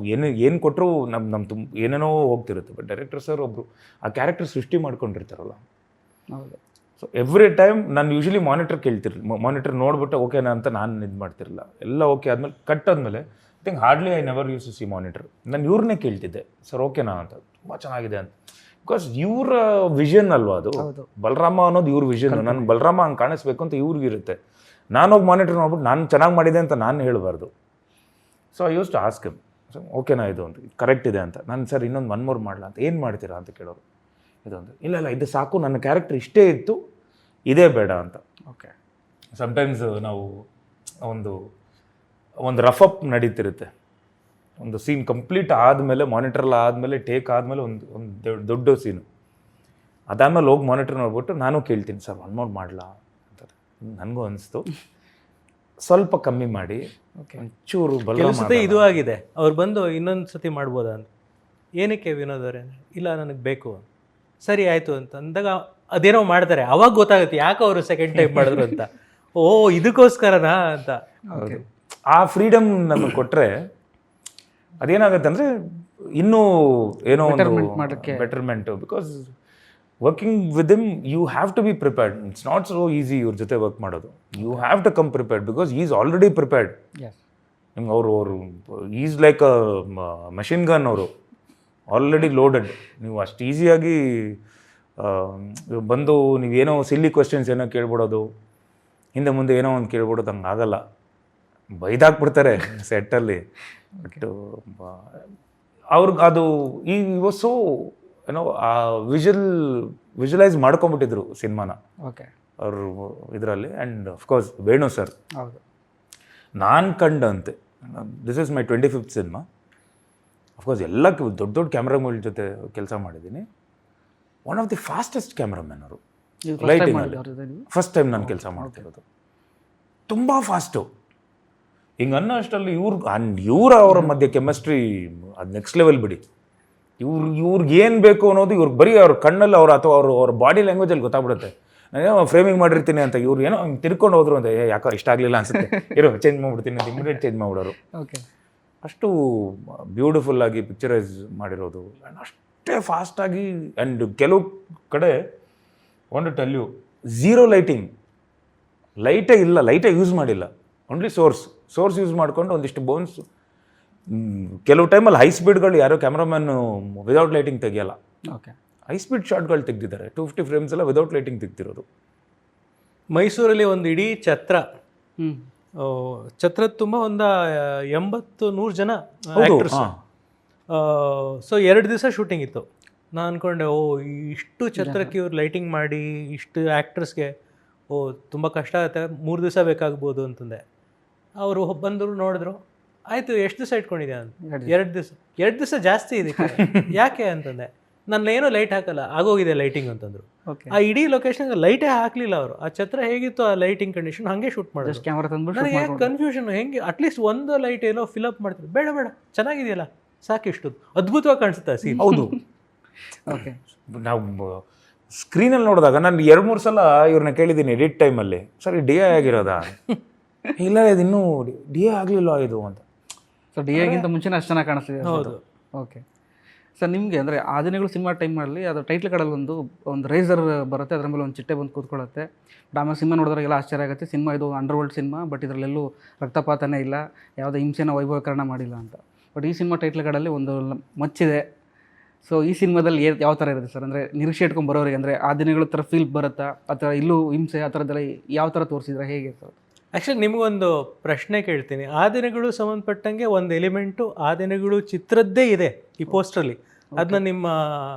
ಏನು ಕೊಟ್ಟರು ನಮ್ಮ ತುಂಬ ಏನೇನೋ ಹೋಗ್ತಿರುತ್ತೆ, ಬಟ್ ಡೈರೆಕ್ಟರ್ ಸರ್ ಒಬ್ಬರು ಆ ಕ್ಯಾರೆಕ್ಟರ್ ಸೃಷ್ಟಿ ಮಾಡ್ಕೊಂಡಿರ್ತಾರಲ್ಲ. ಹೌದು. ಸೊ ಎವ್ರಿ ಟೈಮ್ ನಾನು ಯೂಶ್ವಲಿ ಮಾನಿಟರ್ ಕೇಳ್ತಿರಲಿಲ್ಲ, ಮಾನಿಟರ್ ನೋಡ್ಬಿಟ್ಟು ಓಕೆನಾ ಅಂತ ನಾನು ಇದು ಮಾಡ್ತಿರಲಿಲ್ಲ. ಎಲ್ಲ ಓಕೆ ಆದಮೇಲೆ ಕಟ್ ಆದಮೇಲೆ I think hardly I never use to see monitor. ನಾನು ಇವ್ರನ್ನೇ ಕೇಳ್ತಿದ್ದೆ, ಸರ್ ಓಕೆನಾ ಅಂತ, ತುಂಬ ಚೆನ್ನಾಗಿದೆ ಅಂತ. ಬಿಕಾಸ್ ಇವ್ರ ವಿಷನ್ ಅಲ್ವಾ ಅದು, ಬಲರಾಮ ಅನ್ನೋದು ಇವ್ರ ವಿಷನ್. ನಾನು ಬಲರಾಮ ಹಂಗೆ ಕಾಣಿಸ್ಬೇಕು ಅಂತ ಇವ್ರಿಗಿರುತ್ತೆ. ನಾನೋಗಿ ಮಾನಿಟರ್ ನೋಡ್ಬಿಟ್ಟು ನಾನು ಚೆನ್ನಾಗಿ ಮಾಡಿದೆ ಅಂತ ನಾನು ಹೇಳಬಾರ್ದು. So I use to ask him, ಓಕೆನಾ ಇದು ಅಂತ, ಕರೆಕ್ಟ್ ಇದೆ ಅಂತ. ನಾನು ಸರ್ ಇನ್ನೊಂದು 1 more ಮಾಡಲ ಅಂತ, ಏನು ಮಾಡ್ತೀರಾ ಅಂತ ಕೇಳೋರು. ಇದು ಅಂತ, ಇಲ್ಲ ಇದು ಸಾಕು, ನನ್ನ ಕ್ಯಾರೆಕ್ಟರ್ ಇಷ್ಟೇ ಇತ್ತು, ಇದೇ ಬೇಡ ಅಂತ. ಓಕೆ, ಸಮ್ಟೈಮ್ಸ್ ನಾವು ಒಂದು ರಫ್ ಅಪ್ ನಡೀತಿರುತ್ತೆ. ಒಂದು ಸೀನ್ ಕಂಪ್ಲೀಟ್ ಆದಮೇಲೆ, ಮಾನಿಟ್ರೆಲ್ಲ ಆದಮೇಲೆ, ಟೇಕ್ ಆದಮೇಲೆ ಒಂದು ದೊಡ್ಡ ಸೀನು ಅದಾದಮೇಲೆ ಹೋಗಿ ಮಾನಿಟರ್ ನೋಡ್ಬಿಟ್ಟು ನಾನು ಕೇಳ್ತೀನಿ, ಸರ್ 1 more ಮಾಡಲಾ ಅಂತ. ನನಗೂ ಅನಿಸ್ತು ಸ್ವಲ್ಪ ಕಮ್ಮಿ ಮಾಡಿ, ಒಂಚೂರು ಕೆಲಸತೆ ಇದು ಆಗಿದೆ. ಅವ್ರು ಬಂದು ಇನ್ನೊಂದು ಸತಿ ಮಾಡ್ಬೋದಾ ಅಂತ, ಏನಕ್ಕೆ ವಿನೋದ್ ಅವರೇ, ಇಲ್ಲ ನನಗೆ ಬೇಕು, ಸರಿ ಆಯಿತು ಅಂತ ಅಂದಾಗ ಅದೇನೋ ಮಾಡ್ತಾರೆ. ಅವಾಗ ಗೊತ್ತಾಗುತ್ತೆ ಯಾಕೆ ಅವರು ಸೆಕೆಂಡ್ ಟೈಮ್ ಮಾಡಿದ್ರು ಅಂತ. ಓ ಇದಕ್ಕೋಸ್ಕರನಾ ಅಂತ. ಆ ಫ್ರೀಡಮ್ ನಮಗೆ ಕೊಟ್ಟರೆ ಅದೇನಾಗುತ್ತೆ ಅಂದರೆ ಇನ್ನೂ ಏನೋ ಒಂದು betterment. Because working with him you have to be prepared. It's not so easy ಇವ್ರ ಜೊತೆ ವರ್ಕ್ ಮಾಡೋದು. You have to come prepared because is already prepared. ನಿಮ್ಗೆ ಅವರು is like a machine gun. ಅವರು ಆಲ್ರೆಡಿ ಲೋಡೆಡ್. ನೀವು ಅಷ್ಟು ಈಸಿಯಾಗಿ ಬಂದು ನೀವೇನೋ ಸಿಲ್ಲಿ ಕ್ವೆಶ್ಚನ್ಸ್ ಏನೋ ಕೇಳ್ಬಿಡೋದು, ಹಿಂದೆ ಮುಂದೆ ಏನೋ ಒಂದು ಕೇಳ್ಬಿಡೋದು, ಹಂಗೆ ಆಗಲ್ಲ. ಬೈದಾಕ್ಬಿಡ್ತಾರೆ ಸೆಟ್ಟಲ್ಲಿ. ಬಟ್ ಅವ್ರಿಗೆ ಅದು ಈ ವಾಸ್ ಸೋ ಏನೋ ಆ ವಿಜುವಲೈಸ್ ಮಾಡ್ಕೊಂಬಿಟ್ಟಿದ್ರು ಸಿನಿಮಾನ. ಓಕೆ, ಅವರು ಇದರಲ್ಲಿ. ಆ್ಯಂಡ್ ಅಫ್ಕೋರ್ಸ್ ವೇಣು ಸರ್, ಹೌದು, ನಾನು ಕಂಡಂತೆ this is my 25th cinema. Of course ಎಲ್ಲ ದೊಡ್ಡ ಕ್ಯಾಮ್ರಾಗಳ ಜೊತೆ ಕೆಲಸ ಮಾಡಿದ್ದೀನಿ. One of the fastest cameraman ಅವರು ಲೈಟಿಂಗಲ್ಲಿ. ಫಸ್ಟ್ ಟೈಮ್ ನಾನು ಕೆಲಸ ಮಾಡ್ತಿರೋದು. ತುಂಬ ಫಾಸ್ಟು. ಹಿಂಗೆ ಅನ್ನೋ ಅಷ್ಟರಲ್ಲಿ ಇವ್ರು ಅವರ ಮಧ್ಯೆ ಕೆಮಿಸ್ಟ್ರಿ ಅದು ನೆಕ್ಸ್ಟ್ ಲೆವೆಲ್ ಬಿಡಿ. ಇವ್ರಿಗೆ ಏನು ಬೇಕು ಅನ್ನೋದು ಇವ್ರಿಗೆ ಬರೀ ಅವ್ರ ಕಣ್ಣಲ್ಲಿ ಅಥವಾ ಅವ್ರ ಬಾಡಿ ಲ್ಯಾಂಗ್ವೇಜಲ್ಲಿ ಗೊತ್ತಾಗ್ಬಿಡುತ್ತೆ. ನಾನೇನೋ ಫ್ರೇಮಿಂಗ್ ಮಾಡಿರ್ತೀನಿ ಅಂತ ಇವ್ರು ಏನೋ ಹಿಂಗೆ ತಿರ್ಕೊಂಡು ಹೋದ್ರು ಅಂತ, ಯಾಕೋ ಇಷ್ಟ ಆಗಲಿಲ್ಲ ಅನ್ಸುತ್ತೆ, ಚೇಂಜ್ ಮಾಡಿಬಿಡ್ತೀನಿ ಅಂತ ಇಮಿಡಿಯೇಟ್ ಚೇಂಜ್ ಮಾಡಿಬಿಡೋರು. ಓಕೆ, ಅಷ್ಟು ಬ್ಯೂಟಿಫುಲ್ಲಾಗಿ ಪಿಕ್ಚರೈಸ್ ಮಾಡಿರೋದು. ಆ್ಯಂಡ್ ಅಷ್ಟೇ ಫಾಸ್ಟಾಗಿ. ಆ್ಯಂಡ್ ಕೆಲವು ಕಡೆ want to tell you, zero ಲೈಟೇ ಇಲ್ಲ, ಲೈಟೇ ಯೂಸ್ ಮಾಡಿಲ್ಲ. ಓನ್ಲಿ ಸೋರ್ಸ್ ಯೂಸ್ ಮಾಡಿಕೊಂಡು ಒಂದಿಷ್ಟು ಬೋನ್ಸ್. ಕೆಲವು ಟೈಮಲ್ಲಿ ಹೈ ಸ್ಪೀಡ್ಗಳು ಯಾರೋ ಕ್ಯಾಮ್ರಾಮನ್ ವಿದೌಟ್ ಲೈಟಿಂಗ್ ತೆಗಿಯಲ್ಲ. ಓಕೆ, ಹೈ ಸ್ಪೀಡ್ ಶಾರ್ಟ್ಗಳು ತೆಗೆದಿದ್ದಾರೆ. 250 frames ಎಲ್ಲ ವಿದೌಟ್ ಲೈಟಿಂಗ್ ತೆಗ್ದಿರೋದು. ಮೈಸೂರಲ್ಲಿ ಒಂದು ಇಡೀ ಛತ್ರದ ತುಂಬ ಒಂದು 80-100 ಜನ ಆ್ಯಕ್ಟರ್ಸ್. ಸೊ 2 ದಿವಸ ಶೂಟಿಂಗ್ ಇತ್ತು. ನಾನು ಅಂದ್ಕೊಂಡೆ ಓ ಇಷ್ಟು ಛತ್ರಕ್ಕೆ ಇವ್ರು ಲೈಟಿಂಗ್ ಮಾಡಿ ಇಷ್ಟು ಆ್ಯಕ್ಟರ್ಸ್ಗೆ ಓ ತುಂಬ ಕಷ್ಟ ಆಗುತ್ತೆ, 3 ದಿವಸ ಬೇಕಾಗ್ಬೋದು ಅಂತಂದೆ. ಅವರು ಬಂದರು ನೋಡಿದ್ರು, ಆಯಿತು ಎಷ್ಟು ದಿವಸ ಇಟ್ಕೊಂಡಿದ್ಯಾ ಅಂತ. 2 ದಿವಸ ಜಾಸ್ತಿ ಇದೆ ಯಾಕೆ ಅಂತಂದೆ. ನಾನು ಏನೋ ಲೈಟ್ ಹಾಕಲ್ಲ, ಆಗೋಗಿದೆ ಲೈಟಿಂಗ್ ಅಂತಂದರು. ಆ ಇಡೀ ಲೊಕೇಶನ್ಗೆ ಲೈಟೇ ಹಾಕಲಿಲ್ಲ ಅವರು. ಆ ಛತ್ರ ಹೇಗಿತ್ತು ಆ ಲೈಟಿಂಗ್ ಕಂಡೀಷನ್ ಹಾಗೆ ಶೂಟ್ ಮಾಡಿದ್ರು. ಕ್ಯಾಮ್ರಾ ತಂದ್ಬಿಟ್ಟು ನನಗೆ ಕನ್ಫ್ಯೂಷನ್, ಹೆಂಗೆ ಅಟ್ಲೀಸ್ಟ್ ಒಂದು ಲೈಟ್ ಏನೋ ಫಿಲಪ್ ಮಾಡ್ತಾರೆ. ಬೇಡ ಚೆನ್ನಾಗಿದೆಯಲ್ಲ ಸಾಕಿಷ್ಟು ಅದ್ಭುತವಾಗಿ ಕಾಣಿಸುತ್ತೆ ಸೀನ್. ಹೌದು. ಓಕೆ, ನಾವು ಸ್ಕ್ರೀನಲ್ಲಿ ನೋಡಿದಾಗ ನಾನು 2-3 ಸಲ ಇವ್ರನ್ನ ಕೇಳಿದ್ದೀನಿ ಎಡಿಟ್ ಟೈಮಲ್ಲಿ, ಸರ್ ಡಿ ಎ ಆಗಿರೋದಾ? ಇಲ್ಲ ಇದು ಇನ್ನೂ ಡಿ ಎ ಆಗಲಿಲ್ಲ ಇದು ಅಂತ. ಸೊ ಡಿ ಎಗಿಂತ ಮುಂಚೆನೇ ಅಷ್ಟು ಚೆನ್ನಾಗಿ ಕಾಣಿಸ್ತಿದೆ. ಹೌದು. ಓಕೆ ಸರ್, ನಿಮಗೆ ಅಂದರೆ ಆದಿನಗಳು ಸಿನಿಮಾ ಟೈಮಲ್ಲಿ ಅದು ಟೈಟ್ಲ್ ಕಾರ್ಡಲ್ಲಿ ಒಂದು ರೇಸರ್ ಬರುತ್ತೆ, ಅದರ ಮೇಲೆ ಒಂದು ಚಿಟ್ಟೆ ಬಂದು ಕೂತ್ಕೊಳ್ಳುತ್ತೆ. ಆಮೇಲೆ ಸಿನಿಮಾ ನೋಡಿದ್ರೆಲ್ಲ ಆಶ್ಚರ್ಯ ಆಗುತ್ತೆ. ಸಿನಿಮಾ ಇದು ಅಂಡರ್ವರ್ಲ್ಡ್ ಸಿನಿಮಾ, ಬಟ್ ಇದರಲ್ಲೆಲ್ಲೂ ರಕ್ತಪಾತನೇ ಇಲ್ಲ, ಯಾವುದೇ ಹಿಂಸೆನ ವೈಭವೀಕರಣ ಮಾಡಿಲ್ಲ ಅಂತ. ಬಟ್ ಈ ಸಿನಿಮಾ ಟೈಟ್ಲ್ ಕಾರ್ಡಲ್ಲಿ ಒಂದು ಮಚ್ಚಿದೆ. ಸೊ ಈ ಸಿನಿಮಾದಲ್ಲಿ ಯಾವ ಥರ ಇರುತ್ತೆ ಸರ್? ಅಂದರೆ ನಿರೀಕ್ಷೆ ಇಟ್ಕೊಂಡು ಬರೋರಿಗೆ ಅಂದರೆ ಆ ದಿನಗಳ ಥರ ಫೀಲ್ ಬರುತ್ತಾ, ಆ ಥರ ಇಲ್ಲೂ ಹಿಂಸೆ ಆ ಥರದ್ದೆಲ್ಲ ಯಾವ ಥರ ತೋರಿಸಿದ್ರೆ ಹೇಗೆ ಸರ್? ಆ್ಯಕ್ಚುಲಿ ನಿಮಗೊಂದು ಪ್ರಶ್ನೆ ಕೇಳ್ತೀನಿ. ಆ ದಿನಗಳು ಸಂಬಂಧಪಟ್ಟಂಗೆ ಒಂದು ಎಲಿಮೆಂಟು ಆ ದಿನಗಳು ಚಿತ್ರದ್ದೇ ಇದೆ ಈ ಪೋಸ್ಟ್ರಲ್ಲಿ. ಅದನ್ನ ನಿಮ್ಮ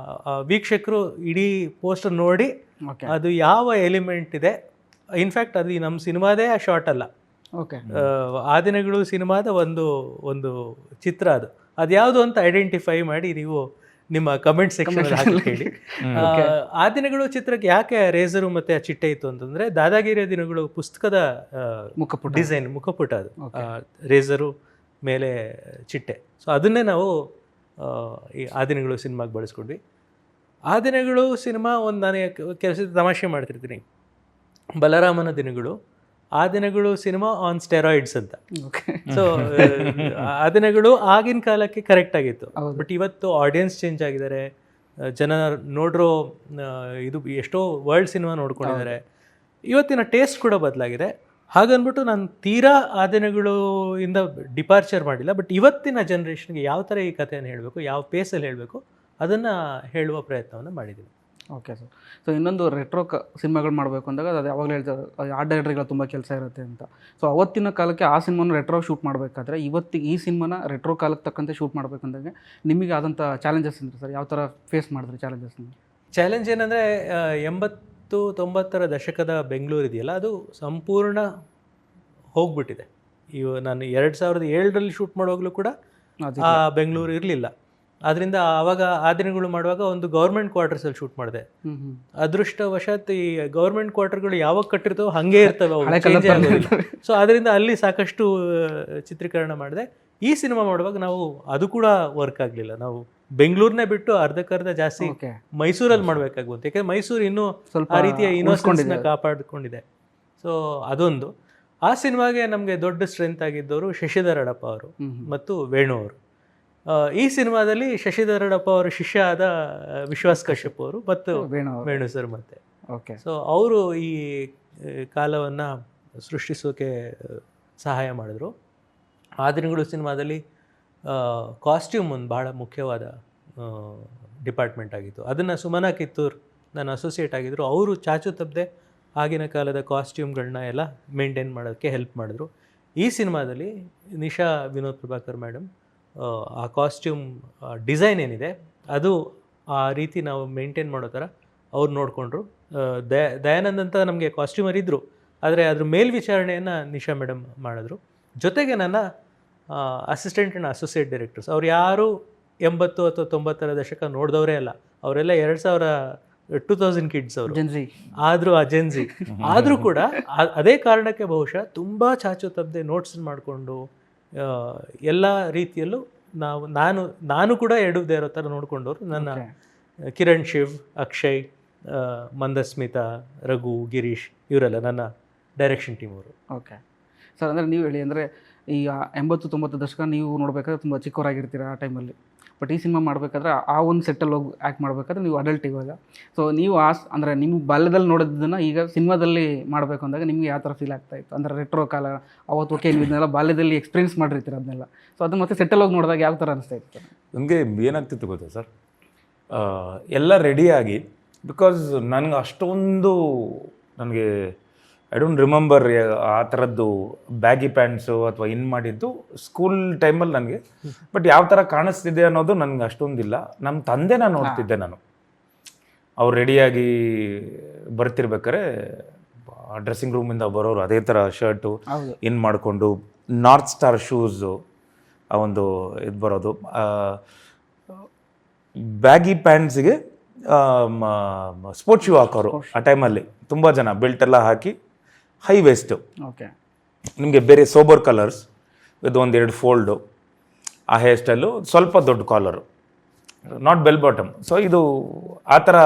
ವೀಕ್ಷಕರು ಇಡೀ ಪೋಸ್ಟರ್ ನೋಡಿ ಓಕೆ, ಅದು ಯಾವ ಎಲಿಮೆಂಟ್ ಇದೆ, ಇನ್ಫ್ಯಾಕ್ಟ್ ಅದು ನಮ್ಮ ಸಿನಿಮಾದೇ ಆ ಶಾರ್ಟ್ ಅಲ್ಲ, ಓಕೆ, ಆ ದಿನಗಳು ಸಿನಿಮಾದ ಒಂದು ಚಿತ್ರ ಅದು ಯಾವುದು ಅಂತ ಐಡೆಂಟಿಫೈ ಮಾಡಿ ನೀವು ನಿಮ್ಮ ಕಮೆಂಟ್ ಸೆಕ್ಷನ್ ಹಾಕಿ ಹೇಳಿ. ಆ ದಿನಗಳು ಚಿತ್ರಕ್ಕೆ ಯಾಕೆ ರೇಸರು ಮತ್ತು ಆ ಚಿಟ್ಟೆ ಇತ್ತು ಅಂತಂದರೆ, ದಾದಾಗಿರಿಯ ದಿನಗಳು ಪುಸ್ತಕದ ಡಿಸೈನ್ ಮುಖಪುಟ ಅದು, ರೇಸರು ಮೇಲೆ ಚಿಟ್ಟೆ. ಸೊ ಅದನ್ನೇ ನಾವು ಈ ಆ ದಿನಗಳು ಸಿನಿಮಾಗೆ ಬಳಸ್ಕೊಂಡ್ವಿ. ಆ ದಿನಗಳು ಸಿನಿಮಾ ಒಂದು ನಾನು ಕೆಲಸ ತಮಾಷೆ ಮಾಡ್ತಿರ್ತೀನಿ, ಬಲರಾಮನ ದಿನಗಳು ಆ ದಿನಗಳು ಸಿನಿಮಾ ಆನ್ ಸ್ಟೆರಾಯ್ಡ್ಸ್ ಅಂತ. ಸೊ ಆ ದಿನಗಳು ಆಗಿನ ಕಾಲಕ್ಕೆ ಕರೆಕ್ಟ್ ಆಗಿತ್ತು. ಬಟ್ ಇವತ್ತು ಆಡಿಯನ್ಸ್ ಚೇಂಜ್ ಆಗಿದ್ದಾರೆ, ಜನ ನೋಡ್ರೋ ಇದು ಎಷ್ಟೋ ವರ್ಲ್ಡ್ ಸಿನಿಮಾ ನೋಡ್ಕೊಂಡಿದ್ದಾರೆ, ಇವತ್ತಿನ ಟೇಸ್ಟ್ ಕೂಡ ಬದಲಾಗಿದೆ. ಹಾಗನ್ಬಿಟ್ಟು ನಾನು ತೀರಾ ಆ ದಿನಗಳು ಇಂದ ಡಿಪಾರ್ಚರ್ ಮಾಡಿಲ್ಲ. ಬಟ್ ಇವತ್ತಿನ ಜನ್ರೇಷನ್ಗೆ ಯಾವ ಥರ ಈ ಕಥೆಯನ್ನು ಹೇಳಬೇಕು, ಯಾವ ಪೇಸಲ್ಲಿ ಹೇಳಬೇಕು ಅದನ್ನು ಹೇಳುವ ಪ್ರಯತ್ನವನ್ನು ಮಾಡಿದ್ದೀನಿ. Okay sir. ಸೊ ಇನ್ನೊಂದು ರೆಟ್ರೋ ಸಿನಿಮಾಗಳು ಮಾಡಬೇಕು ಅಂದಾಗ ಅದು ಯಾವಾಗಲೂ ಹೇಳ್ತಾರೆ ಆರ್ಟ್ ಡೈರೆಕ್ಟರ್ಗಳು ತುಂಬ ಕೆಲಸ ಇರುತ್ತೆ ಅಂತ. ಸೊ ಅವತ್ತಿನ ಕಾಲಕ್ಕೆ ಆ ಸಿನಿಮಾನ ರೆಟ್ರೋ ಶೂಟ್ ಮಾಡಬೇಕಾದ್ರೆ ಇವತ್ತಿಗೆ ಈ ಸಿನಿಮಾನ ರೆಟ್ರೋ ಕಾಲಕ್ಕೆ ತಕ್ಕಂತೆ ಶೂಟ್ ಮಾಡಬೇಕಂದಾಗ ನಿಮಗೆ ಆದಂಥ ಚಾಲೆಂಜಸ್ ಅಂದರೆ ಸರ್ ಯಾವ ಥರ ಫೇಸ್ ಮಾಡಿದ್ರಿ ಚಾಲೆಂಜಸ್ನ? ಚಾಲೆಂಜ್ ಏನಂದರೆ 80-90ರ ದಶಕದ ಬೆಂಗಳೂರು ಇದೆಯಲ್ಲ, ಅದು ಸಂಪೂರ್ಣ ಹೋಗ್ಬಿಟ್ಟಿದೆ. ನಾನು 2007ರಲ್ಲಿ ಶೂಟ್ ಮಾಡುವಾಗಲೂ ಕೂಡ ಆ ಬೆಂಗಳೂರು ಇರಲಿಲ್ಲ. ಅದರಿಂದ ಆವಾಗ ಆ ದಿನಗಳು ಮಾಡುವಾಗ ಒಂದು ಗೌರ್ಮೆಂಟ್ ಕ್ವಾರ್ಟರ್ಸಲ್ಲಿ ಶೂಟ್ ಮಾಡಿದೆ. ಅದೃಷ್ಟವಶಾತ್ ಈ ಗೌರ್ಮೆಂಟ್ ಕ್ವಾರ್ಟರ್ಗಳು ಯಾವಾಗ ಕಟ್ಟಿರ್ತವೋ ಹಾಗೇ ಇರ್ತವೆ, ಸೊ ಅದರಿಂದ ಅಲ್ಲಿ ಸಾಕಷ್ಟು ಚಿತ್ರೀಕರಣ ಮಾಡಿದೆ. ಈ ಸಿನಿಮಾ ಮಾಡುವಾಗ ನಾವು ಅದು ಕೂಡ ವರ್ಕ್ ಆಗಲಿಲ್ಲ. ನಾವು ಬೆಂಗಳೂರನ್ನೇ ಬಿಟ್ಟು ಅರ್ಧಕ್ಕರ್ಧ ಜಾಸ್ತಿ ಮೈಸೂರಲ್ಲಿ ಮಾಡಬೇಕಾಗುತ್ತೆ. ಯಾಕೆಂದರೆ ಮೈಸೂರು ಇನ್ನೂ ಸ್ವಲ್ಪ ಆ ರೀತಿಯ ಇನ್ನೋಸೆನ್ಸ್ನ ಕಾಪಾಡಿಕೊಂಡಿದೆ. ಸೊ ಅದೊಂದು. ಆ ಸಿನಿಮಾಗೆ ನಮಗೆ ದೊಡ್ಡ ಸ್ಟ್ರೆಂತ್ ಆಗಿದ್ದವರು ಶಶಿಧರ್ ಅಡಪ ಅವರು ಮತ್ತು ವೇಣು ಅವರು. ಈ ಸಿನಿಮಾದಲ್ಲಿ ಶಶಿಧರ್ ಅಡಪ ಅವರ ಶಿಷ್ಯ ಆದ ವಿಶ್ವಾಸ್ ಕಶ್ಯಪ್ ಅವರು ಮತ್ತು ವೇಣು ಸರ್ ಮತ್ತೆ. ಓಕೆ. ಸೊ ಅವರು ಈ ಕಾಲವನ್ನು ಸೃಷ್ಟಿಸೋಕೆ ಸಹಾಯ ಮಾಡಿದ್ರು. ಆ ದಿನಗಳು ಸಿನಿಮಾದಲ್ಲಿ ಕಾಸ್ಟ್ಯೂಮ್ ಒಂದು ಭಾಳ ಮುಖ್ಯವಾದ ಡಿಪಾರ್ಟ್ಮೆಂಟ್ ಆಗಿತ್ತು. ಅದನ್ನು ಸುಮನಾ ಕಿತ್ತೂರ್ ನಾನು ಅಸೋಸಿಯೇಟ್ ಆಗಿದ್ದರು. ಅವರು ಚಾಚು ತಪ್ಪದೆ ಆಗಿನ ಕಾಲದ ಕಾಸ್ಟ್ಯೂಮ್ಗಳನ್ನ ಎಲ್ಲ ಮೇಂಟೈನ್ ಮಾಡೋಕ್ಕೆ ಹೆಲ್ಪ್ ಮಾಡಿದ್ರು. ಈ ಸಿನಿಮಾದಲ್ಲಿ ನಿಶಾ ವಿನೋದ್ ಪ್ರಭಾಕರ್ ಮೇಡಮ್ ಆ ಕಾಸ್ಟ್ಯೂಮ್ ಡಿಸೈನ್ ಏನಿದೆ ಅದು ಆ ರೀತಿ ನಾವು ಮೇಂಟೈನ್ ಮಾಡೋ ಥರ ಅವ್ರು ನೋಡಿಕೊಂಡ್ರು. ದಯಾನಂದ್ ಅಂತ ನಮಗೆ ಕಾಸ್ಟ್ಯೂಮರ್ ಇದ್ದರು, ಆದರೆ ಅದ್ರ ಮೇಲ್ವಿಚಾರಣೆಯನ್ನು ನಿಶಾ ಮೇಡಮ್ ಮಾಡಿದ್ರು. ಜೊತೆಗೆ ನನ್ನ ಅಸಿಸ್ಟೆಂಟ್ ಆ್ಯಂಡ್ ಅಸೋಸಿಯೇಟ್ ಡೈರೆಕ್ಟರ್ಸ್ ಅವ್ರು ಯಾರು 80 ಅಥವಾ 90ರ ದಶಕ ನೋಡಿದವರೇ ಅಲ್ಲ. ಅವರೆಲ್ಲ 2000 ಕಿಡ್ಸ್ ಅವರು. ಆದರೂ ಆ ಜೆನ್ಸಿ ಆದರೂ ಕೂಡ ಅದೇ ಕಾರಣಕ್ಕೆ ಬಹುಶಃ ತುಂಬ ಚಾಚು ತಪ್ಪದೆ ನೋಟ್ಸ್ ಮಾಡಿಕೊಂಡು ಎಲ್ಲ ರೀತಿಯಲ್ಲೂ ನಾನು ಕೂಡ ಎಡುವುದೇ ಇರೋ ಥರ ನೋಡಿಕೊಂಡವರು ನನ್ನ ಕಿರಣ್ ಶಿವ್, ಅಕ್ಷಯ್, ಮಂದಸ್ಮಿತಾ, ರಘು, ಗಿರೀಶ್ ಇವರೆಲ್ಲ ನನ್ನ ಡೈರೆಕ್ಷನ್ ಟೀಮ್ ಅವರು. ಓಕೆ ಸರ್, ಅಂದರೆ ನೀವು ಹೇಳಿ ಅಂದರೆ ಈಗ 80-90 ದಶಕ ನೀವು ನೋಡಬೇಕಾದ್ರೆ ತುಂಬ ಚಿಕ್ಕವರಾಗಿರ್ತೀರ ಆ ಟೈಮಲ್ಲಿ. ಬಟ್ ಈ ಸಿನಿಮಾ ಮಾಡಬೇಕಾದ್ರೆ ಆ ಒಂದು ಸೆಟ್ಟಲ್ಲಿ ಹೋಗಿ ಆ್ಯಕ್ಟ್ ಮಾಡಬೇಕಾದ್ರೆ ನೀವು ಅಡಲ್ಟ್ ಇವಾಗ. ಸೊ ನೀವು ಅಂದರೆ ನಿಮ್ಮ ಬಾಲ್ಯದಲ್ಲಿ ನೋಡೋದನ್ನು ಈಗ ಸಿನಿಮಾದಲ್ಲಿ ಮಾಡಬೇಕು ಅಂದಾಗ ನಿಮಗೆ ಯಾವ ಥರ ಫೀಲ್ ಆಗ್ತಾಯಿತ್ತು? ಅಂದರೆ ರೆಟ್ರೋ ಕಾಲ ಅವತ್ತು ಓಕೆ ನೀವು ಇದನ್ನೆಲ್ಲ ಬಾಲ್ಯದಲ್ಲಿ ಎಕ್ಸ್ಪೀರಿಯನ್ಸ್ ಮಾಡಿರ್ತೀರ ಅದನ್ನೆಲ್ಲ. ಸೊ ಅದನ್ನು ಮತ್ತೆ ಸೆಟ್ಟಲ್ಲಿ ಹೋಗಿ ನೋಡಿದಾಗ ಯಾವ ಥರ ಅನಿಸ್ತಾ ಇತ್ತು? ನನಗೆ ಏನಾಗ್ತಿತ್ತು ಗೊತ್ತಾ ಸರ್, ಎಲ್ಲ ರೆಡಿಯಾಗಿ, ಬಿಕಾಸ್ ನನಗೆ ಅಷ್ಟೊಂದು ನನಗೆ ಐ ಡೋಂಟ್ ರಿಮೆಂಬರ್ ಆ ಥರದ್ದು ಬ್ಯಾಗಿ ಪ್ಯಾಂಟ್ಸು ಅಥವಾ ಇನ್ ಮಾಡಿದ್ದು ಸ್ಕೂಲ್ ಟೈಮಲ್ಲಿ ನನಗೆ. ಬಟ್ ಯಾವ ಥರ ಕಾಣಿಸ್ತಿದೆ ಅನ್ನೋದು ನನಗೆ ಅಷ್ಟೊಂದಿಲ್ಲ. ನಮ್ಮ ತಂದೆನ ನೋಡ್ತಿದ್ದೆ ನಾನು. ಅವ್ರು ರೆಡಿಯಾಗಿ ಬರ್ತಿರ್ಬೇಕಾರೆ ಡ್ರೆಸ್ಸಿಂಗ್ ರೂಮಿಂದ ಬರೋರು ಅದೇ ಥರ ಶರ್ಟು ಇನ್ ಮಾಡಿಕೊಂಡು ನಾರ್ತ್ ಸ್ಟಾರ್ ಶೂಸು ಆ ಒಂದು ಇದು ಬರೋದು, ಬ್ಯಾಗಿ ಪ್ಯಾಂಟ್ಸಿಗೆ ಸ್ಪೋರ್ಟ್ಸ್ ಶೂ ಹಾಕೋರು ಆ ಟೈಮಲ್ಲಿ. ತುಂಬ ಜನ ಬೆಲ್ಟ್ ಎಲ್ಲ ಹಾಕಿ ಹೈ ವೇಸ್ಟು, ಓಕೆ, ನಿಮಗೆ ಬೇರೆ ಸೋಬರ್ ಕಲರ್ಸ್ ಇದು ಒಂದೆರಡು ಫೋಲ್ಡು, ಆ ಹೇರ್ ಸ್ಟೈಲು, ಸ್ವಲ್ಪ ದೊಡ್ಡ collar, not bell bottom. So ಇದು ಆ ಥರ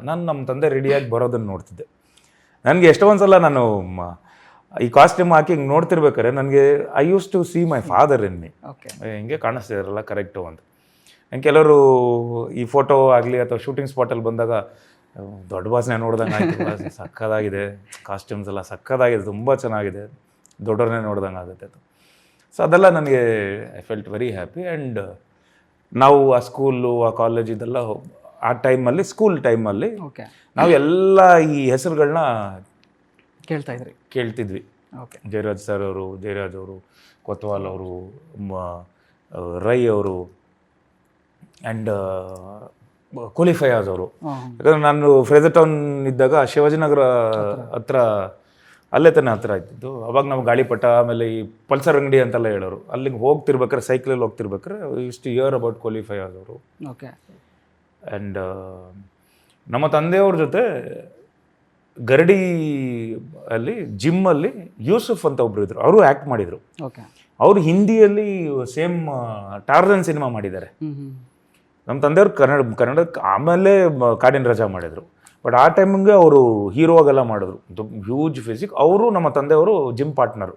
ನಾನು ನಮ್ಮ ತಂದೆ ರೆಡಿಯಾಗಿ ಬರೋದನ್ನು ನೋಡ್ತಿದ್ದೆ. ನನಗೆ ಎಷ್ಟೊಂದು ಸಲ ನಾನು ಈ ಕಾಸ್ಟ್ಯೂಮ್ ಹಾಕಿ ಹಿಂಗೆ ನೋಡ್ತಿರ್ಬೇಕಾರೆ ನನಗೆ I use to see my father in me. ಹಿಂಗೆ ಕಾಣಿಸ್ತಿದಾರಲ್ಲ ಕರೆಕ್ಟು ಅಂತ. ನಂಗೆ ಕೆಲವರು ಈ ಫೋಟೋ ಆಗಲಿ ಅಥವಾ ಶೂಟಿಂಗ್ ಸ್ಪಾಟಲ್ಲಿ ಬಂದಾಗ ದೊಡ್ಡ ಬಾಸ್ನೇ ನೋಡ್ದಂಗೆ ಆಯ್ತು, ಸಕ್ಕದಾಗಿದೆ, ಕಾಸ್ಟ್ಯೂಮ್ಸ್ ಎಲ್ಲ ಸಕ್ಕದಾಗಿದೆ, ತುಂಬ ಚೆನ್ನಾಗಿದೆ, ದೊಡ್ಡವ್ರನ್ನೇ ನೋಡ್ದಂಗೆ ಆಗುತ್ತೆ ಅದು. ಸೊ ಅದೆಲ್ಲ ನನಗೆ I felt very happy. And ನಾವು ಆ ಸ್ಕೂಲು ಆ ಕಾಲೇಜ್ ಇದೆಲ್ಲ ಆ ಟೈಮಲ್ಲಿ, ಸ್ಕೂಲ್ ಟೈಮಲ್ಲಿ ನಾವು ಎಲ್ಲ ಈ ಹೆಸರುಗಳನ್ನ ಕೇಳ್ತಿದ್ವಿ. ಜಯರಾಜ್ ಸರ್ ಅವರು, ಜಯರಾಜ್ ಅವರು, ಕೊತ್ವಾಲ್ ಅವರು, ರೈ ಅವರು, ಆ್ಯಂಡ್ ಕೂಲಿ ಫಯಾಜ್ ಅವರು. ಯಾಕಂದರೆ ನಾನು ಫ್ರೇಜರ್ ಟೌನ್ ಇದ್ದಾಗ ಶಿವಾಜಿನಗರ ಹತ್ರ ಅಲ್ಲೇ ತಾನೇ ಹತ್ರ ಇದ್ದಿದ್ದು. ಅವಾಗ ನಾವು ಗಾಳಿಪಟ ಆಮೇಲೆ ಈ ಪಲ್ಸರ್ ಅಂಗಡಿ ಅಂತೆಲ್ಲ ಹೇಳೋರು. ಅಲ್ಲಿಗೆ ಹೋಗ್ತಿರ್ಬೇಕಾರೆ, ಸೈಕಲಲ್ಲಿ ಹೋಗ್ತಿರ್ಬೇಕಾರೆ ಇಷ್ಟು ಇಯರ್ ಅಬೌಟ್ ಕೂಲಿ ಫಯಾಜ್ ಅವರು. ಆ್ಯಂಡ್ ನಮ್ಮ ತಂದೆಯವ್ರ ಜೊತೆ ಗರಡಿ ಅಲ್ಲಿ ಜಿಮ್ಮಲ್ಲಿ ಯೂಸುಫ್ ಅಂತ ಒಬ್ರು ಇದ್ರು, ಅವರು ಆ್ಯಕ್ಟ್ ಮಾಡಿದರು. ಅವರು ಹಿಂದಿಯಲ್ಲಿ ಸೇಮ್ ಟಾರ್ಜನ್ ಸಿನಿಮಾ ಮಾಡಿದ್ದಾರೆ. ನಮ್ಮ ತಂದೆಯವ್ರು ಕನ್ನಡಕ್ಕೆ ಆಮೇಲೆ ಕಾಡಿನ ರಜಾ ಮಾಡಿದರು. ಬಟ್ ಆ ಟೈಮಿಗೆ ಅವರು ಹೀರೋಗೆಲ್ಲ ಮಾಡಿದ್ರು, ಹ್ಯೂಜ್ ಫಿಸಿಕ್. ಅವರು ನಮ್ಮ ತಂದೆಯವರು ಜಿಮ್ ಪಾರ್ಟ್ನರು.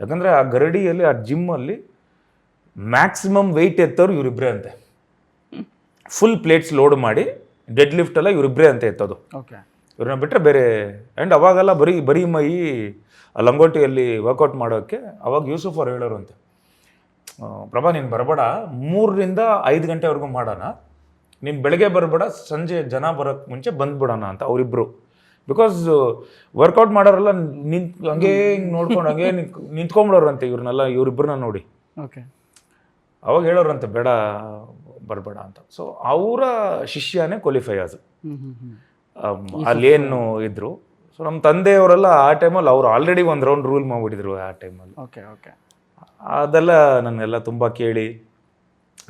ಯಾಕಂದರೆ ಆ ಗರಡಿಯಲ್ಲಿ ಆ ಜಿಮ್ಮಲ್ಲಿ ಮ್ಯಾಕ್ಸಿಮಮ್ ವೆಯ್ಟ್ ಎತ್ತೋರು ಇವರಿಬ್ಬರೇ ಅಂತೆ. ಫುಲ್ ಪ್ಲೇಟ್ಸ್ ಲೋಡ್ ಮಾಡಿ ಡೆಡ್ ಲಿಫ್ಟ್ ಎಲ್ಲ ಇವರಿಬ್ಬರೇ ಅಂತ ಎತ್ತೋದು. ಇವ್ರನ್ನ ಬಿಟ್ಟರೆ ಬೇರೆ. ಆ್ಯಂಡ್ ಅವಾಗೆಲ್ಲ ಬರೀ ಮೈ ಲಂಗೋಟಿಯಲ್ಲಿ ವರ್ಕೌಟ್ ಮಾಡೋಕ್ಕೆ ಅವಾಗ ಯೂಸುಫ್ ಅವ್ರು ಹೇಳೋರು ಅಂತೆ, ಪ್ರಭಾ ನೀನು ಬರಬೇಡ, 3 ರಿಂದ 5 ಗಂಟೆವರೆಗೂ ಮಾಡೋಣ, ನೀನು ಬೆಳಗ್ಗೆ ಬರಬೇಡ, ಸಂಜೆ ಜನ ಬರೋಕ್ಕೆ ಮುಂಚೆ ಬಂದ್ಬಿಡೋಣ ಅಂತ ಅವರಿಬ್ಬರು. ಬಿಕಾಸ್ ವರ್ಕೌಟ್ ಮಾಡೋರೆಲ್ಲ ಹಂಗೇ ಹಿಂಗೆ ನೋಡ್ಕೊಂಡು ಹಂಗೇ ನಿಂತ್ಕೊಂಬಿಡೋರಂತೆ ಇವ್ರನ್ನೆಲ್ಲ, ಇವರಿಬ್ಬರನ್ನ ನೋಡಿ. ಅವಾಗ ಹೇಳೋರಂತೆ ಬೇಡ ಬರಬೇಡ ಅಂತ. ಸೊ ಅವರ ಶಿಷ್ಯನೇ ಕೂಲಿ ಫಯಾಜ್ ಅಲ್ಲೇನು ಇದ್ರು. ಸೊ ನಮ್ಮ ತಂದೆಯವರೆಲ್ಲ ಆ ಟೈಮಲ್ಲಿ ಅವರು ಆಲ್ರೆಡಿ ಒಂದು ರೌಂಡ್ ರೂಲ್ ಮಾಡಿಬಿಟ್ಟಿದ್ರು ಆ ಟೈಮಲ್ಲಿ. ಅದೆಲ್ಲ ನನಗೆಲ್ಲ ತುಂಬ ಕೇಳಿ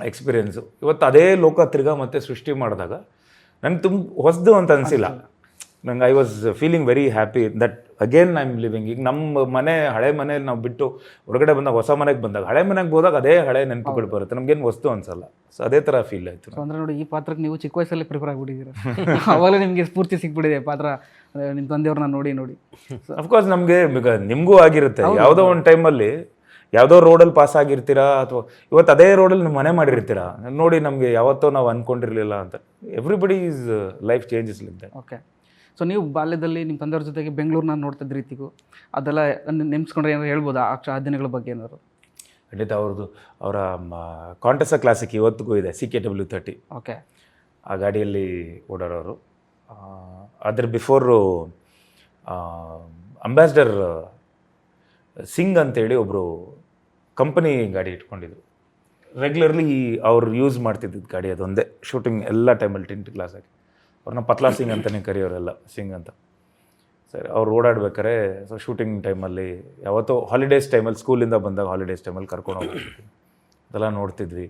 ಎಕ್ಸ್ಪೀರಿಯೆನ್ಸು. ಇವತ್ತು ಅದೇ ಲೋಕ ತಿರ್ಗಾ ಮತ್ತೆ ಸೃಷ್ಟಿ ಮಾಡಿದಾಗ ನನಗೆ ತುಂಬ ಹೊಸದು ಅಂತ ಅನಿಸಿಲ್ಲ. ನಂಗೆ I was feeling very happy that again I am living. ಈಗ ನಮ್ಮ ಮನೆ, ಹಳೆ ಮನೇಲಿ ನಾವು ಬಿಟ್ಟು ಹೊರಗಡೆ ಬಂದಾಗ, ಹೊಸ ಮನೆಗೆ ಬಂದಾಗ, ಹಳೆ ಮನೆಗೆ ಹೋದಾಗ ಅದೇ ಹಳೆ ನೆನಪುಗಳು ಬರುತ್ತೆ, ನಮ್ಗೇನು ವಸ್ತು ಅನ್ಸಲ್ಲ. ಸೊ ಅದೇ ಥರ ಫೀಲ್ ಆಯಿತು. ಅಂದರೆ ನೋಡಿ, ಈ ಪಾತ್ರಕ್ಕೆ ನೀವು ಚಿಕ್ಕ ವಯಸ್ಸಲ್ಲಿ ಪ್ರಿಪೇರ್ ಆಗಿಬಿಟ್ಟಿದ್ದೀರ. ಅವಾಗಲೇ ನಿಮಗೆ ಸ್ಫೂರ್ತಿ ಸಿಕ್ಬಿಟ್ಟಿದೆ ಪಾತ್ರ ನಿಮ್ಮ ತಂದೆಯವ್ರನ್ನ ನೋಡಿ. ಅಫ್ಕೋರ್ಸ್ ನಮಗೆ ನಿಮಗೂ ಆಗಿರುತ್ತೆ, ಯಾವುದೋ ಒಂದು ಟೈಮಲ್ಲಿ ಯಾವುದೋ ರೋಡಲ್ಲಿ ಪಾಸ್ ಆಗಿರ್ತೀರಾ, ಅಥವಾ ಇವತ್ತು ಅದೇ ರೋಡಲ್ಲಿ ನೀವು ಮನೆ ಮಾಡಿರ್ತೀರಾ ನೋಡಿ, ನಮಗೆ ಯಾವತ್ತೋ ನಾವು ಅಂದ್ಕೊಂಡಿರಲಿಲ್ಲ ಅಂತ. Everybody is life changes like that. Okay. So ನೀವು ಬಾಲ್ಯದಲ್ಲಿ ನಿಮ್ಮ ತಂದೆಯವ್ರ ಜೊತೆಗೆ ಬೆಂಗಳೂರನ್ನ ನೋಡ್ತಿದ್ದ ರೀತಿಗೂ ಅದೆಲ್ಲ ನೆನೆಸ್ಕೊಂಡ್ರೆ ಏನಾದ್ರು ಹೇಳ್ಬೋದಾ ಆ ದಿನಗಳ ಬಗ್ಗೆ ಏನಾದ್ರು? ಖಂಡಿತ. ಅವರ ಕಾಂಟೆಸ್ಟ ಕ್ಲಾಸಿಕ್ ಇವತ್ತಿಗೂ ಇದೆ, CKW30. ಓಕೆ. ಆ ಗಾಡಿಯಲ್ಲಿ ಓಡಾಡೋರು. ಅದ್ರ ಬಿಫೋರು ಅಂಬಾಸಿಡರ್ ಸಿಂಗ್ ಅಂತೇಳಿ ಒಬ್ಬರು ಕಂಪನಿ ಗಾಡಿ ಇಟ್ಕೊಂಡಿದ್ರು. ರೆಗ್ಯುಲರ್ಲಿ ಅವ್ರು ಯೂಸ್ ಮಾಡ್ತಿದ್ದಿದ್ದು ಗಾಡಿ ಅದೊಂದೇ, ಶೂಟಿಂಗ್ ಎಲ್ಲ ಟೈಮಲ್ಲಿ 10th ಕ್ಲಾಸ್ ಆಗಿ. ಅವ್ರನ್ನ ಪತ್ಲಾ ಸಿಂಗ್ ಅಂತಲೇ ಕರೆಯೋರೆಲ್ಲ, ಸಿಂಗ್ ಅಂತ. ಸರಿ, ಅವ್ರು ಓಡಾಡ್ಬೇಕಾರೆ ಸೊ ಶೂಟಿಂಗ್ ಟೈಮಲ್ಲಿ ಯಾವತ್ತೋ ಹಾಲಿಡೇಸ್ ಟೈಮಲ್ಲಿ, ಸ್ಕೂಲಿಂದ ಬಂದಾಗ ಹಾಲಿಡೇಸ್ ಟೈಮಲ್ಲಿ ಕರ್ಕೊಂಡು ಹೋಗ್ತಿದ್ವಿ, ಅದೆಲ್ಲ ನೋಡ್ತಿದ್ವಿ.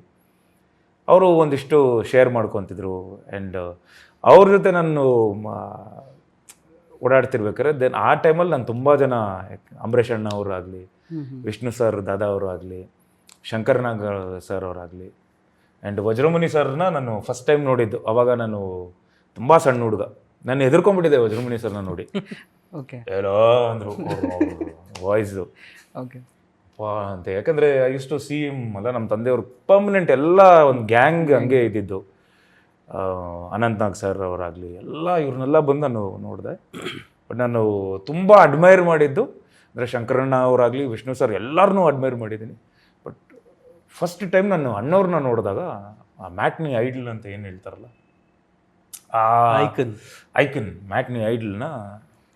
ಅವರು ಒಂದಿಷ್ಟು ಶೇರ್ ಮಾಡ್ಕೊತಿದ್ರು. ಆ್ಯಂಡ್ ಅವ್ರ ಜೊತೆ ನಾನು ಓಡಾಡ್ತಿರ್ಬೇಕಾರೆ ದೆನ್ ಆ ಟೈಮಲ್ಲಿ ನಾನು ತುಂಬ ಜನ, ಅಂಬರೀಷ್ ಅಣ್ಣ ಅವರಾಗಲಿ, ವಿಷ್ಣು ಸರ್ ದಾದಾ ಅವರು ಆಗಲಿ, ಶಂಕರ್ನಾಗ್ ಸರ್ ಅವರಾಗಲಿ, ಆ್ಯಂಡ್ ವಜ್ರಮುನಿ ಸರ್ನ ನಾನು ಫಸ್ಟ್ ಟೈಮ್ ನೋಡಿದ್ದು. ಅವಾಗ ನಾನು ತುಂಬ ಸಣ್ಣ ಹುಡುಗ, ನಾನು ಹೆದರ್ಕೊಂಡ್ಬಿಟ್ಟಿದ್ದೆ ವಜ್ರಮುನಿ ಸರ್ನ ನೋಡಿ. ಓಕೆ. ಎಲ್ಲೋ ಅಂದರು ವಾಯ್ಸು ಓಕೆ ಅಂತ. ಯಾಕಂದರೆ ಇಷ್ಟು ಅಲ್ಲ, ನಮ್ಮ ತಂದೆಯವರು ಪರ್ಮನೆಂಟ್ ಎಲ್ಲ ಒಂದು ಗ್ಯಾಂಗ್ ಹಂಗೆ ಇದ್ದಿದ್ದು. ಅನಂತ್ನಾಗ್ ಸರ್ ಅವರಾಗಲಿ ಎಲ್ಲ, ಇವ್ರನ್ನೆಲ್ಲ ಬಂದು ನಾನು ನೋಡಿದೆ. ಬಟ್ ನಾನು ತುಂಬ ಅಡ್ಮೈರ್ ಮಾಡಿದ್ದು ಅಂದರೆ ಶಂಕರಣ್ಣ ಅವರಾಗಲಿ, ವಿಷ್ಣು ಸರ್, ಎಲ್ಲರನ್ನೂ ಅಡ್ಮೈರ್ ಮಾಡಿದ್ದೀನಿ. ಬಟ್ ಫಸ್ಟ್ ಟೈಮ್ ನಾನು ಅಣ್ಣವ್ರನ್ನ ನೋಡಿದಾಗ ಆ ಮ್ಯಾಟ್ನಿ ಐಡಲ್ ಅಂತ ಏನು ಹೇಳ್ತಾರಲ್ಲ, ಐಕನ್ ಮ್ಯಾಟ್ನಿ ಐಡಲ್ನ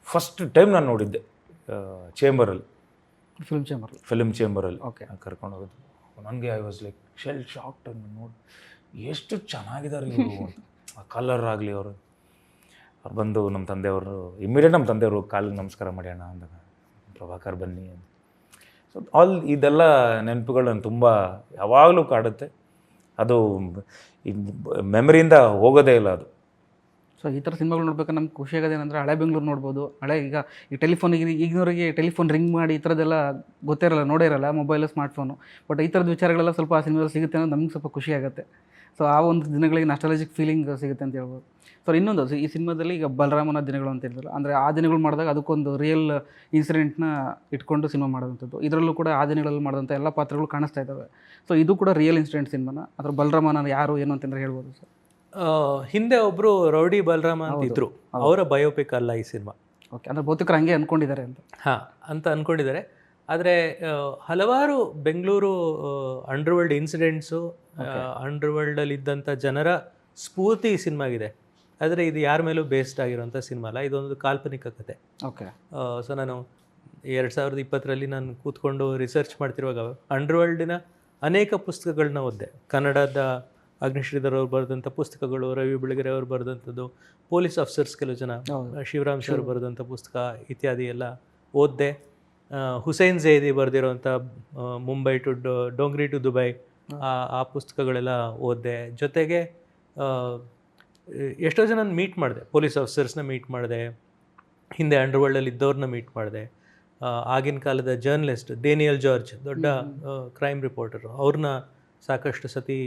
ಫಸ್ಟ್ ಟೈಮ್ ನಾನು ನೋಡಿದ್ದೆ. ಚೇಂಬರಲ್ಲಿ, ಫಿಲ್ಮ್ ಚೇಂಬರಲ್ಲಿ. ಫಿಲ್ಮ್ ಕರ್ಕೊಂಡು ಹೋಗೋದು. ನನಗೆ ಐ ವಾಸ್ ಲೈಕ್ ಶಾಕ್ಡ್ ನೋಡಿ ಎಷ್ಟು ಚೆನ್ನಾಗಿದ್ದಾರೆ ಇವರು ಅಂತ. ಆ ಕಲರ್ ಆಗಲಿ ಅವ್ರು ಬಂದು ನಮ್ಮ ತಂದೆಯವರು ಇಮ್ಮಿಡಿಯೇಟ್ ನಮ್ಮ ತಂದೆಯವರು ಕಾಲಿಗೆ ನಮಸ್ಕಾರ ಮಾಡ್ಯಾಣ ಅಂದಾಗ ಪ್ರಭಾಕರ್ ಬನ್ನಿ ಅಂತ. ಸೊ ಇದೆಲ್ಲ ನೆನಪುಗಳು ನಾನು ತುಂಬ ಯಾವಾಗಲೂ ಕಾಡುತ್ತೆ. ಅದು ಮೆಮರಿಯಿಂದ ಹೋಗೋದೇ ಇಲ್ಲ ಅದು. ಸೊ ಈ ಥರ ಸಿನಿಮಾಗಳು ನೋಡ್ಬೇಕಾದ್ರೆ ನಮ್ಗೆ ಖುಷಿ ಆಗೋದೇನೆಂದರೆ ಹಳೆ ಬೆಂಗಳೂರು ನೋಡ್ಬೋದು. ಈ ಟೆಲಿಫೋನಿಗೆ ಈಗಿನವರಿಗೆ ಟೆಲಿಫೋನ್ ರಿಂಗ್ ಮಾಡಿ ಈ ಥರದ್ದೆಲ್ಲ ಗೊತ್ತೇ ಇರಲ್ಲ, ನೋಡೇ ಇರಲ್ಲ, ಮೊಬೈಲು ಸ್ಮಾರ್ಟ್ಫೋನು. ಬಟ್ ಈ ಥರದ ವಿಚಾರಗಳೆಲ್ಲ ಸ್ವಲ್ಪ ಆ ಸಿನಿಮಾದಲ್ಲಿ ಸಿಗುತ್ತೆ ಅನ್ನೋದು ನಮ್ಗೆ ಸ್ವಲ್ಪ ಖುಷಿ ಆಗುತ್ತೆ. ಸೊ ಆ ಒಂದು ದಿನಗಳಿಗೆ ನಾಸ್ಟಾಲಜಿಕ್ ಫೀಲಿಂಗ್ ಸಿಗುತ್ತೆ ಅಂತ ಹೇಳ್ಬೋದು. ಸೊ ಇನ್ನೊಂದು ಈ ಸಿನಿಮಾದಲ್ಲಿ ಈಗ ಬಲರಾಮನ ದಿನಗಳು ಅಂತ ಹೇಳಿದ್ರು, ಅಂದರೆ ಆ ದಿನಗಳು ಮಾಡಿದಾಗ ಅದಕ್ಕೊಂದು ರಿಯಲ್ ಇನ್ಸಿಡೆಂಟ್ನ ಇಟ್ಕೊಂಡು ಸಿನಿಮಾ ಮಾಡೋದಂಥದ್ದು. ಇದರಲ್ಲೂ ಕೂಡ ಆ ದಿನಗಳಲ್ಲಿ ಮಾಡಿದಂಥ ಎಲ್ಲ ಪಾತ್ರಗಳು ಕಾಣಿಸ್ತಾ ಇದ್ದಾವೆ. ಸೊ ಇದು ಕೂಡ ರಿಯಲ್ ಇನ್ಸಿಡೆಂಟ್ ಸಿನಿಮಾನ. ಅದರ ಬಲರಾಮನ ಯಾರು ಏನು ಅಂತಂದ್ರೆ ಹೇಳ್ಬೋದು ಸರ್? ಹಿಂದೆ ಒಬ್ಬರು ರೌಡಿ ಬಲರಾಮ ಅಂತ ಇದ್ರು, ಅವರ ಬಯೋಪಿಕ್ ಅಲ್ಲ ಈ ಸಿನಿಮಾ. ಓಕೆ, ಅಂದರೆ ಬಹುತೇಕರು ಹಂಗೆ ಅಂದ್ಕೊಂಡಿದ್ದಾರೆ ಅಂತ. ಹಾಂ ಅಂತ ಅಂದ್ಕೊಂಡಿದ್ದಾರೆ. ಆದರೆ ಹಲವಾರು ಬೆಂಗಳೂರು ಅಂಡರ್ವರ್ಲ್ಡ್ ಇನ್ಸಿಡೆಂಟ್ಸು, ಅಂಡರ್ವರ್ಲ್ಡಲ್ಲಿ ಇದ್ದಂಥ ಜನರ ಸ್ಫೂರ್ತಿ ಈ ಸಿನಿಮಾಗಿದೆ. ಆದರೆ ಇದು ಯಾರ ಮೇಲೂ ಬೇಸ್ಡ್ ಆಗಿರೋಂಥ ಸಿನಿಮಾ ಅಲ್ಲ, ಇದೊಂದು ಕಾಲ್ಪನಿಕ ಕತೆ. ಓಕೆ. ಸೊ ನಾನು 2020 ನಾನು ಕೂತ್ಕೊಂಡು ರಿಸರ್ಚ್ ಮಾಡ್ತಿರುವಾಗ ಅಂಡರ್ವರ್ಲ್ಡಿನ ಅನೇಕ ಪುಸ್ತಕಗಳನ್ನ ಓದಿದೆ. ಕನ್ನಡದ ಅಗ್ನಿಶ್ರೀಧರ್ ಅವರು ಬರೆದಂಥ ಪುಸ್ತಕಗಳು, ರವಿ ಬೆಳಗೆರೆ ಅವರು ಬರೆದಂಥದ್ದು, ಪೊಲೀಸ್ ಆಫೀಸರ್ಸ್ ಕೆಲವು ಜನ, ಶಿವರಾಮ್ ಸರ್ ಬರೆದಂಥ ಪುಸ್ತಕ ಇತ್ಯಾದಿ ಎಲ್ಲ ಓದಿದೆ. ಹುಸೇನ್ ಝೈದಿ ಬರೆದಿರೋಂಥ Mumbai to Dongri to Dubai ಆ ಪುಸ್ತಕಗಳೆಲ್ಲ ಓದಿದೆ. ಜೊತೆಗೆ ಎಷ್ಟೋ ಜನ ಮೀಟ್ ಮಾಡಿದೆ, ಪೊಲೀಸ್ ಆಫೀಸರ್ಸ್ನ ಮೀಟ್ ಮಾಡಿದೆ, ಹಿಂದೆ ಅಂಡರ್ವರ್ಲ್ಡಲ್ಲಿ ಇದ್ದವ್ರನ್ನ ಮೀಟ್ ಮಾಡಿದೆ. ಆಗಿನ ಕಾಲದ ಜರ್ನಲಿಸ್ಟ್ ಡೇನಿಯಲ್ ಜಾರ್ಜ್, ದೊಡ್ಡ ಕ್ರೈಮ್ ರಿಪೋರ್ಟರು, ಅವ್ರನ್ನ ಸಾಕಷ್ಟು ಸತಿ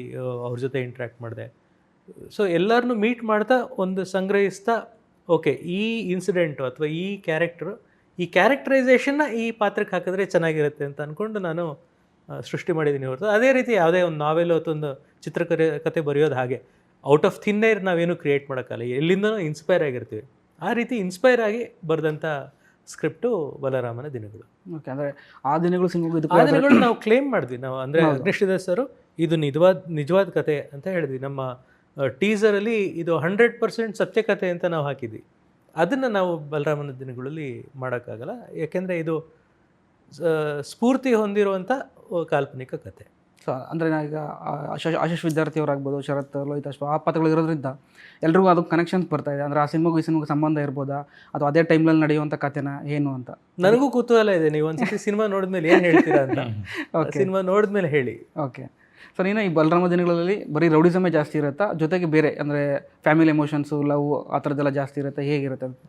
ಅವ್ರ ಜೊತೆ ಇಂಟ್ರ್ಯಾಕ್ಟ್ ಮಾಡಿದೆ. ಸೊ ಎಲ್ಲರನ್ನೂ ಮೀಟ್ ಮಾಡ್ತಾ ಒಂದು ಸಂಗ್ರಹಿಸ್ತಾ, ಓಕೆ ಈ ಇನ್ಸಿಡೆಂಟು ಅಥವಾ ಈ ಕ್ಯಾರೆಕ್ಟರು, ಈ ಕ್ಯಾರೆಕ್ಟರೈಸೇಷನ್ನ ಈ ಪಾತ್ರಕ್ಕೆ ಹಾಕಿದ್ರೆ ಚೆನ್ನಾಗಿರುತ್ತೆ ಅಂತ ಅಂದ್ಕೊಂಡು ನಾನು ಸೃಷ್ಟಿ ಮಾಡಿದ್ದೀನಿ ಹೊರತು ಅದೇ ರೀತಿ ಯಾವುದೇ ಒಂದು ನಾವೆಲ್ ಅಥವಾ ಒಂದು ಕತೆ ಬರೆಯೋದು ಹಾಗೆ ಔಟ್ ಆಫ್ ಥಿನ್ ಏರ್ ನಾವೇನು ಕ್ರಿಯೇಟ್ ಮಾಡೋಕ್ಕಲ್ಲ, ಎಲ್ಲಿಂದನೂ ಇನ್ಸ್ಪೈರ್ ಆಗಿರ್ತೀವಿ. ಆ ರೀತಿ ಇನ್ಸ್ಪೈರ್ ಆಗಿ ಬರೆದಂಥ ಸ್ಕ್ರಿಪ್ಟು ಬಲರಾಮನ ದಿನಗಳು. ಓಕೆ, ಅಂದರೆ ಆ ದಿನಗಳು ಸಿನಿಮಾ ಆ ದಿನಗಳು ನಾವು ಕ್ಲೇಮ್ ಮಾಡಿದ್ವಿ. ನಾವು ಅಂದರೆ ಅಗ್ನಿಶ್ರೀಧರ್ ಸರು ಇದು ನಿಜವಾದ ಕತೆ ಅಂತ ಹೇಳಿದ್ವಿ. ನಮ್ಮ ಟೀಸರಲ್ಲಿ ಇದು 100% ಸತ್ಯ ಕತೆ ಅಂತ ನಾವು ಹಾಕಿದ್ವಿ. ಅದನ್ನು ನಾವು ಬಲರಾಮನ ದಿನಗಳಲ್ಲಿ ಮಾಡೋಕ್ಕಾಗಲ್ಲ, ಯಾಕೆಂದರೆ ಇದು ಸ್ಫೂರ್ತಿ ಹೊಂದಿರುವಂಥ ಕಾಲ್ಪನಿಕ ಕತೆ. ಸೊ ಅಂದರೆ ಈಗ ಆಶೀಶ್ ವಿದ್ಯಾರ್ಥಿಯವರಾಗ್ಬೋದು, ಶರತ್, ಲೋಹಿತ್ ಅಶ್ವ, ಆ ಪಾತ್ರಗಳು ಇರೋದ್ರಿಂದ ಎಲ್ರಿಗೂ ಅದಕ್ಕೆ ಕನೆಕ್ಷನ್ಸ್ ಬರ್ತಾ ಇದೆ. ಅಂದರೆ ಆ ಸಿನಿಮಾಗೂ ಈ ಸಿನಿಮಾಗೂ ಸಂಬಂಧ ಇರ್ಬೋದಾ ಅಥವಾ ಅದೇ ಟೈಮ್ನಲ್ಲಿ ನಡೆಯುವಂಥ ಕಥೆನ ಏನು ಅಂತ ನನಗೂ ಕುತೂಹಲ ಇದೆ. ನೀವು ಒಂದ್ಸತಿ ಸಿನಿಮಾ ನೋಡಿದ್ಮೇಲೆ ಏನು ಹೇಳ್ತೀರಾ ಅಂತ. ಸಿನಿಮಾ ನೋಡಿದ್ಮೇಲೆ ಹೇಳಿ. ಓಕೆ. ಸೊ ನೀನು ಈ ಬಲರಾಮ ದಿನಗಳಲ್ಲಿ ಬರೀ ರೌಡಿಸಮೇ ಜಾಸ್ತಿ ಇರುತ್ತಾ, ಜೊತೆಗೆ ಬೇರೆ ಅಂದರೆ ಫ್ಯಾಮಿಲಿ ಎಮೋಷನ್ಸು, ಲವ್ ಆ ಥರದ್ದೆಲ್ಲ ಜಾಸ್ತಿ ಇರುತ್ತೆ, ಹೇಗಿರುತ್ತೆ ಅಂತ?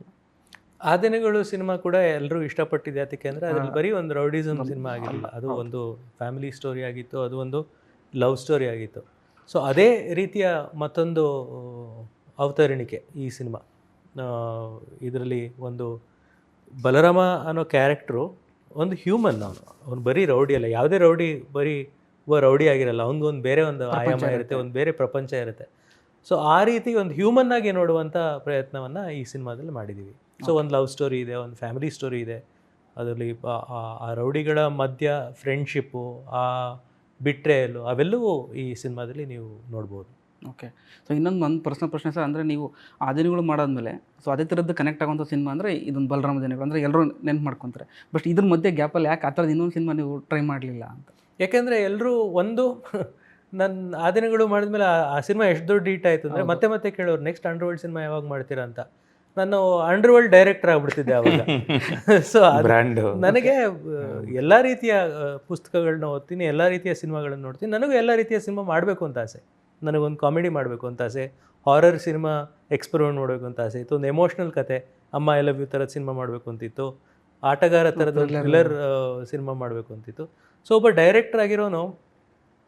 ಆ ದಿನಗಳು ಸಿನಿಮಾ ಕೂಡ ಎಲ್ಲರೂ ಇಷ್ಟಪಟ್ಟಿದೆ. ಅದಕ್ಕೆ ಅಂದರೆ ಅದ್ರಲ್ಲಿ ಬರೀ ಒಂದು ರೌಡಿಸಮ್ ಸಿನಿಮಾ ಆಗಿರಲಿಲ್ಲ, ಅದು ಒಂದು ಫ್ಯಾಮಿಲಿ ಸ್ಟೋರಿ ಆಗಿತ್ತು, ಅದು ಒಂದು ಲವ್ ಸ್ಟೋರಿ ಆಗಿತ್ತು. ಸೊ ಅದೇ ರೀತಿಯ ಮತ್ತೊಂದು ಅವತರಣಿಕೆ ಈ ಸಿನಿಮಾ. ಇದರಲ್ಲಿ ಒಂದು ಬಲರಾಮ ಅನ್ನೋ ಕ್ಯಾರೆಕ್ಟ್ರು ಒಂದು ಹ್ಯೂಮನ್. ಅವನು ಬರೀ ರೌಡಿ ಅಲ್ಲ, ಯಾವುದೇ ರೌಡಿ ಬರೀ ರೌಡಿ ಆಗಿರಲ್ಲ, ಅವನಿಗೊಂದು ಬೇರೆ ಒಂದು ಆಯಾಮ ಇರುತ್ತೆ, ಒಂದು ಬೇರೆ ಪ್ರಪಂಚ ಇರುತ್ತೆ. ಸೊ ಆ ರೀತಿ ಒಂದು ಹ್ಯೂಮನ್ ಆಗಿ ನೋಡುವಂಥ ಪ್ರಯತ್ನವನ್ನು ಈ ಸಿನಿಮಾದಲ್ಲಿ ಮಾಡಿದ್ದೀವಿ. ಸೊ ಒಂದು ಲವ್ ಸ್ಟೋರಿ ಇದೆ, ಒಂದು ಫ್ಯಾಮಿಲಿ ಸ್ಟೋರಿ ಇದೆ, ಅದರಲ್ಲಿ ಆ ರೌಡಿಗಳ ಮಧ್ಯ ಫ್ರೆಂಡ್ಶಿಪ್ಪು, ಆ ಬಿಟ್ರೇಯಲು, ಅವೆಲ್ಲವೂ ಈ ಸಿನಿಮಾದಲ್ಲಿ ನೀವು ನೋಡ್ಬೋದು. ಓಕೆ. ಸೊ ಒಂದು ಪರ್ಸನಲ್ ಪ್ರಶ್ನೆ ಸರ್, ಅಂದರೆ ನೀವು ಆ ದಿನಗಳು ಮಾಡಾದ್ಮೇಲೆ ಸೊ ಅದೇ ಥರದ್ದು ಕನೆಕ್ಟ್ ಆಗುವಂಥ ಸಿನಿಮಾ ಅಂದರೆ ಇದೊಂದು ಬಲರಾಮ ದಿನಗಳು, ಅಂದರೆ ಎಲ್ಲರೂ ನೆನ್ಪು ಮಾಡ್ಕೊತಾರೆ. ಬಟ್ ಇದ್ರ ಮಧ್ಯೆ ಗ್ಯಾಪಲ್ಲಿ ಯಾಕೆ ಆ ಥರದ್ದು ಇನ್ನೊಂದು ಸಿನಿಮಾ ನೀವು ಟ್ರೈ ಮಾಡಲಿಲ್ಲ ಅಂತ? ಯಾಕೆಂದರೆ ಎಲ್ಲರೂ ನನ್ನ ಆ ದಿನಗಳು ಮಾಡಿದ್ಮೇಲೆ ಆ ಸಿನಿಮಾ ಎಷ್ಟು ದೊಡ್ಡ ಹಿಟ್ ಆಯಿತು ಅಂದರೆ ಮತ್ತೆ ಕೇಳೋರು ನೆಕ್ಸ್ಟ್ ಅಂಡರ್ವರ್ಲ್ಡ್ ಸಿನಿಮಾ ಯಾವಾಗ ಮಾಡ್ತೀರಾ ಅಂತ. ನಾನು ಅಂಡರ್ವರ್ಲ್ಡ್ ಡೈರೆಕ್ಟರ್ ಆಗ್ಬಿಡ್ತಿದ್ದೆ ಆವಾಗ. ಸೊ ನನಗೆ ಎಲ್ಲ ರೀತಿಯ ಪುಸ್ತಕಗಳನ್ನ ಓದ್ತೀನಿ, ಎಲ್ಲ ರೀತಿಯ ಸಿನಿಮಾಗಳನ್ನ ನೋಡ್ತೀನಿ. ನನಗೂ ಎಲ್ಲ ರೀತಿಯ ಸಿನಿಮಾ ಮಾಡಬೇಕು ಅಂತ ಆಸೆ. ನನಗೊಂದು ಕಾಮಿಡಿ ಮಾಡಬೇಕು ಅಂತ ಆಸೆ, ಹಾರರ್ ಸಿನಿಮಾ ಎಕ್ಸ್ಪೆರಿಮೆಂಟ್ ಮಾಡಬೇಕು ಅಂತ ಆಸೆ ಇತ್ತು, ಒಂದು ಎಮೋಷ್ನಲ್ ಕತೆ ಅಮ್ಮ ಐ ಲವ್ ಯು ಥರದ ಸಿನಿಮಾ ಮಾಡಬೇಕು ಅಂತಿತ್ತು, ಆಟಗಾರ ಥರದ ಒಂದು ಥ್ರಿಲ್ಲರ್ ಸಿನಿಮಾ ಮಾಡಬೇಕು ಅಂತಿತ್ತು. ಸೊ ಒಬ್ಬ ಡೈರೆಕ್ಟರ್ ಆಗಿರೋನು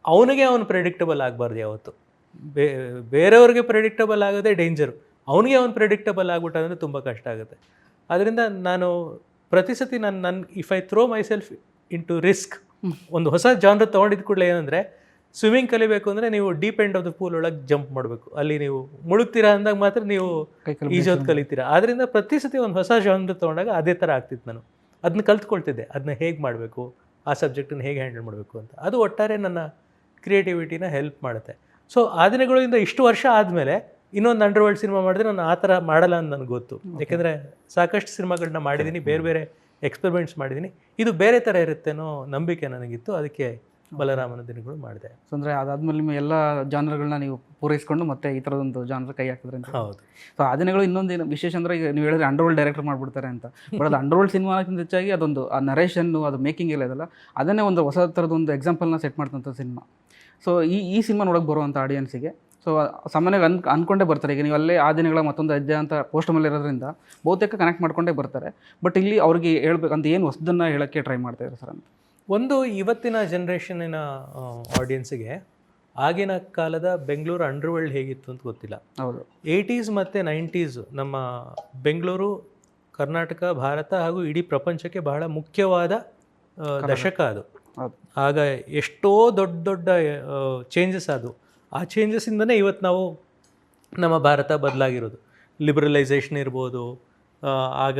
ಅವನಿಗೆ ಅವನು ಪ್ರೆಡಿಕ್ಟಬಲ್ ಆಗಬಾರ್ದು ಯಾವತ್ತು. ಬೇರೆಯವ್ರಿಗೆ ಪ್ರೆಡಿಕ್ಟಬಲ್ ಆಗೋದೇ ಡೇಂಜರು. ಅವನಿಗೆ ಅವ್ನು ಪ್ರೆಡಿಕ್ಟಬಲ್ ಆಗ್ಬಿಟ್ಟ ಅಂದರೆ ತುಂಬ ಕಷ್ಟ ಆಗುತ್ತೆ. ಅದರಿಂದ ನಾನು ಪ್ರತಿ ಸತಿ ನನ್ನ if I throw myself into risk, ಒಂದು ಹೊಸ ಜಾನ್ರ್ ತೊಗೊಂಡಿದ್ದ ಕೂಡಲೇ ಏನಂದರೆ, ಸ್ವಿಮ್ಮಿಂಗ್ ಕಲಿಬೇಕು ಅಂದರೆ ನೀವು deep end of the pool ಒಳಗೆ ಜಂಪ್ ಮಾಡಬೇಕು. ಅಲ್ಲಿ ನೀವು ಮುಳುಗ್ತೀರಾ ಅಂದಾಗ ಮಾತ್ರ ನೀವು ಈಜೋದು ಕಲಿತೀರಾ. ಆದ್ದರಿಂದ ಪ್ರತಿ ಸತಿ ಒಂದು ಹೊಸ ಜಾನ್ರ್ ತೊಗೊಂಡಾಗ ಅದೇ ಥರ ಆಗ್ತಿತ್ತು. ನಾನು ಅದನ್ನ ಕಲ್ತ್ಕೊಳ್ತಿದ್ದೆ, ಅದನ್ನ ಹೇಗೆ ಮಾಡಬೇಕು, ಆ ಸಬ್ಜೆಕ್ಟನ್ನು ಹೇಗೆ ಹ್ಯಾಂಡಲ್ ಮಾಡಬೇಕು ಅಂತ. ಅದು ಒಟ್ಟಾರೆ ನನ್ನ ಕ್ರಿಯೇಟಿವಿಟಿನ ಹೆಲ್ಪ್ ಮಾಡುತ್ತೆ. ಸೊ ಆ ದಿನಗಳಿಂದ ಇಷ್ಟು ವರ್ಷ ಆದಮೇಲೆ ಇನ್ನೊಂದು ಅಂಡರ್ವರ್ಲ್ಡ್ ಸಿನಿಮಾ ಮಾಡಿದ್ರೆ ನಾನು ಆ ಥರ ಮಾಡಲ್ಲ ಅಂತ ನನಗೆ ಗೊತ್ತು. ಯಾಕೆಂದರೆ ಸಾಕಷ್ಟು ಸಿನಿಮಾಗಳನ್ನ ಮಾಡಿದ್ದೀನಿ, ಬೇರೆ ಬೇರೆ ಎಕ್ಸ್ಪೆರಿಮೆಂಟ್ಸ್ ಮಾಡಿದ್ದೀನಿ. ಇದು ಬೇರೆ ಥರ ಇರುತ್ತೇನೋ ನಂಬಿಕೆ ನನಗಿತ್ತು, ಅದಕ್ಕೆ ಬಲರಾಮನ ದಿನಗಳು ಮಾಡಿದೆ. ಸೊ ಅಂದರೆ ಅದಾದ್ಮೇಲೆ ನಿಮ್ಮ ಎಲ್ಲ ಜಾನರ್ಗಳನ್ನ ನೀವು ಪೂರೈಸ್ಕೊಂಡು ಮತ್ತೆ ಈ ಥರದೊಂದು ಜಾನರ್ ಕೈ ಹಾಕಿದ್ರೆ ಅಂತ. ಹೌದು. ಸೊ ಆ ದಿನಗಳು ಇನ್ನೊಂದೇನು ವಿಶೇಷ ಅಂದರೆ, ಈಗ ನೀವು ಹೇಳಿದ್ರೆ ಅಂಡರ್ವರ್ಲ್ಡ್ ಡೈರೆಕ್ಟರ್ ಮಾಡಿಬಿಡ್ತಾರೆ ಅಂತ, ಬಟ್ ಅದು ಅಂಡರ್ವರ್ಲ್ಡ್ ಸಿನಿಮಾಕ್ಕಿಂತ ಹೆಚ್ಚಾಗಿ ಅದೊಂದು ಆ ನರೇಷನ್ನು, ಅದು ಮೇಕಿಂಗ್ ಎಲ್ಲ ಇದೆಲ್ಲ, ಅದನ್ನೇ ಒಂದು ಹೊಸ ಥರದೊಂದು ಎಕ್ಸಾಂಪಲ್ನ ಸೆಟ್ ಮಾಡ್ತಂಥ ಸಿನಿಮಾ. ಸೊ ಈ ಸಿನಿಮಾ ನೋಡೋಕೆ ಬರುವಂಥ ಆಡಿಯನ್ಸಿಗೆ ಸೊ ಸಾಮಾನ್ಯವಾಗಿ ಅಂದ್ಕೊಂಡೇ ಬರ್ತಾರೆ. ಈಗ ನೀವು ಅಲ್ಲೇ ಆ ದಿನಗಳ ಮತ್ತೊಂದು ಹೆಜ್ಜೆ ಅಂತ ಪೋಸ್ಟ್ ಮೇಲೆ ಇರೋದ್ರಿಂದ ಬಹುತೇಕ ಕನೆಕ್ಟ್ ಮಾಡ್ಕೊಂಡೇ ಬರ್ತಾರೆ. ಬಟ್ ಇಲ್ಲಿ ಅವ್ರಿಗೆ ಹೇಳ್ಬೇಕಂತ ಏನು ಹೊಸದನ್ನು ಹೇಳೋಕ್ಕೆ ಟ್ರೈ ಮಾಡ್ತಾಯಿದ್ದಾರೆ ಸರ್ ಅಂತ. ಒಂದು ಇವತ್ತಿನ ಜನ್ರೇಷನ್ನಿನ ಆಡಿಯನ್ಸಿಗೆ ಆಗಿನ ಕಾಲದ ಬೆಂಗಳೂರು ಅಂಡರ್ವರ್ಲ್ಡ್ ಹೇಗಿತ್ತು ಅಂತ ಗೊತ್ತಿಲ್ಲ. ಹೌದು. 80s ಮತ್ತು 90s ನಮ್ಮ ಬೆಂಗಳೂರು, ಕರ್ನಾಟಕ, ಭಾರತ ಹಾಗೂ ಇಡೀ ಪ್ರಪಂಚಕ್ಕೆ ಬಹಳ ಮುಖ್ಯವಾದ ದಶಕ ಅದು. ಹೌದು. ಆಗ ಎಷ್ಟೋ ದೊಡ್ಡ ದೊಡ್ಡ ಚೇಂಜಸ್ ಅದು. ಆ ಚೇಂಜಸ್ಸಿಂದನೇ ಇವತ್ತು ನಾವು ನಮ್ಮ ಭಾರತ ಬದಲಾಗಿರೋದು. ಲಿಬ್ರಲೈಸೇಷನ್ ಇರ್ಬೋದು, ಆಗ